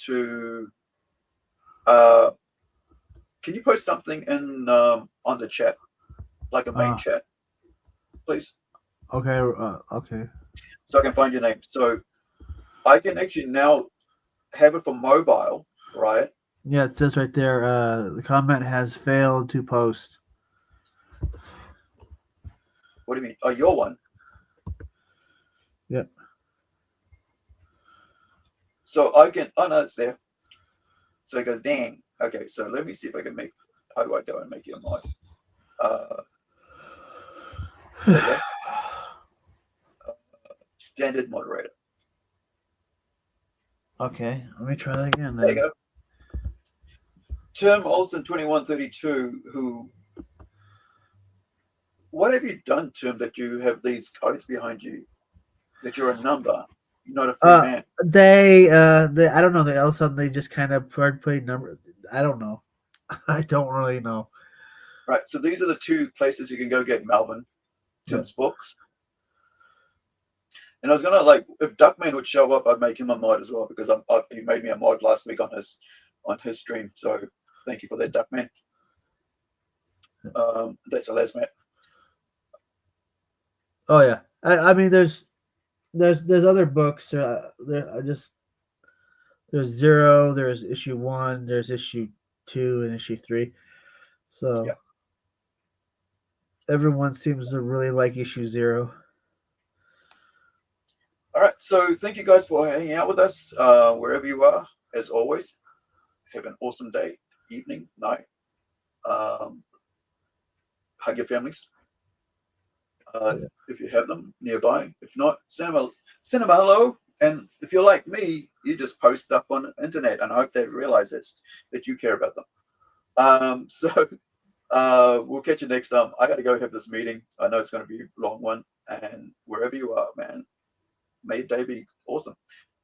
to can you post something in on the chat, like a main chat, please? Okay. Okay. So I can find your name. So I can actually now have it for mobile, right? Yeah, it says right there, the comment has failed to post. What do you mean? Oh, your one. Yep. So I can, oh no, it's there. So it goes, dang. Okay, so let me see if I can make, how do I go and make you a mod? There you go. Standard moderator. Okay, let me try that again then. There you go. Term Olsen 2132, who, what have you done, Term, that you have these codes behind you? That you're a number, you're not a free man. They I don't know. They all of a sudden they just kind of started putting number. I don't know. I don't really know. Right. So these are the two places you can go get Melvin Tim's books. And I was gonna, like, if Duckman would show up, I'd make him a mod as well, because he made me a mod last week on his stream. So thank you for that, Duckman. That's a Lasmat. Oh yeah. I mean, there's other books. There's Zero. There's issue 1. There's issue 2 and issue 3. So yeah. Everyone seems to really like issue 0. All right, so thank you guys for hanging out with us wherever you are. As always, have an awesome day, evening, night. Hug your families if you have them nearby. If not, send them a hello. And if you're like me, you just post stuff on the internet, and I hope they realize that you care about them. So we'll catch you next time. I got to go have this meeting. I know it's going to be a long one, and wherever you are, man, may your day be awesome.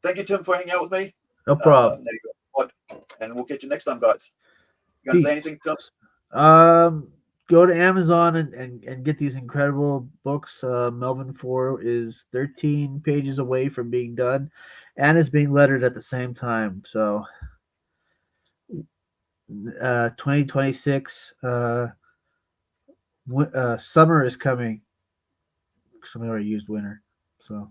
Thank you, Tim, for hanging out with me. No problem. There you go. And we'll catch you next time, guys. You going to say anything, Tim? Go to Amazon and get these incredible books. Melvin 4 is 13 pages away from being done, and it's being lettered at the same time. So 2026 summer is coming. Somebody already used winter, so.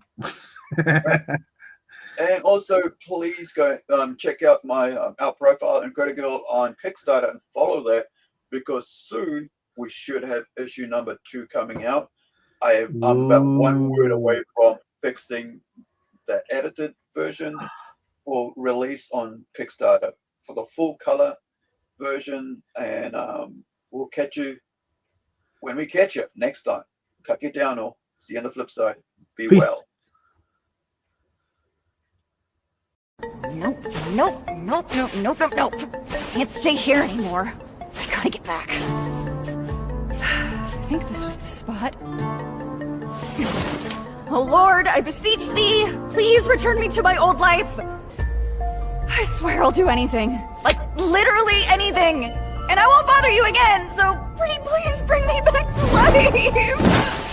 And also, please go check out my our profile, Incredi-Girl, on Kickstarter, and follow that, because soon we should have issue number 2 coming out. I'm about one word away from fixing the edited version for release on Kickstarter for the full color version, and we'll catch you when we catch you next time. Cut you down, or see you on the flip side. Be Peace. well. Nope. Can't stay here anymore. I gotta get back. I think this was the spot. Oh Lord, I beseech thee, please return me to my old life. I swear I'll do anything. Like, literally anything. And I won't bother you again, so pretty please bring me back to life.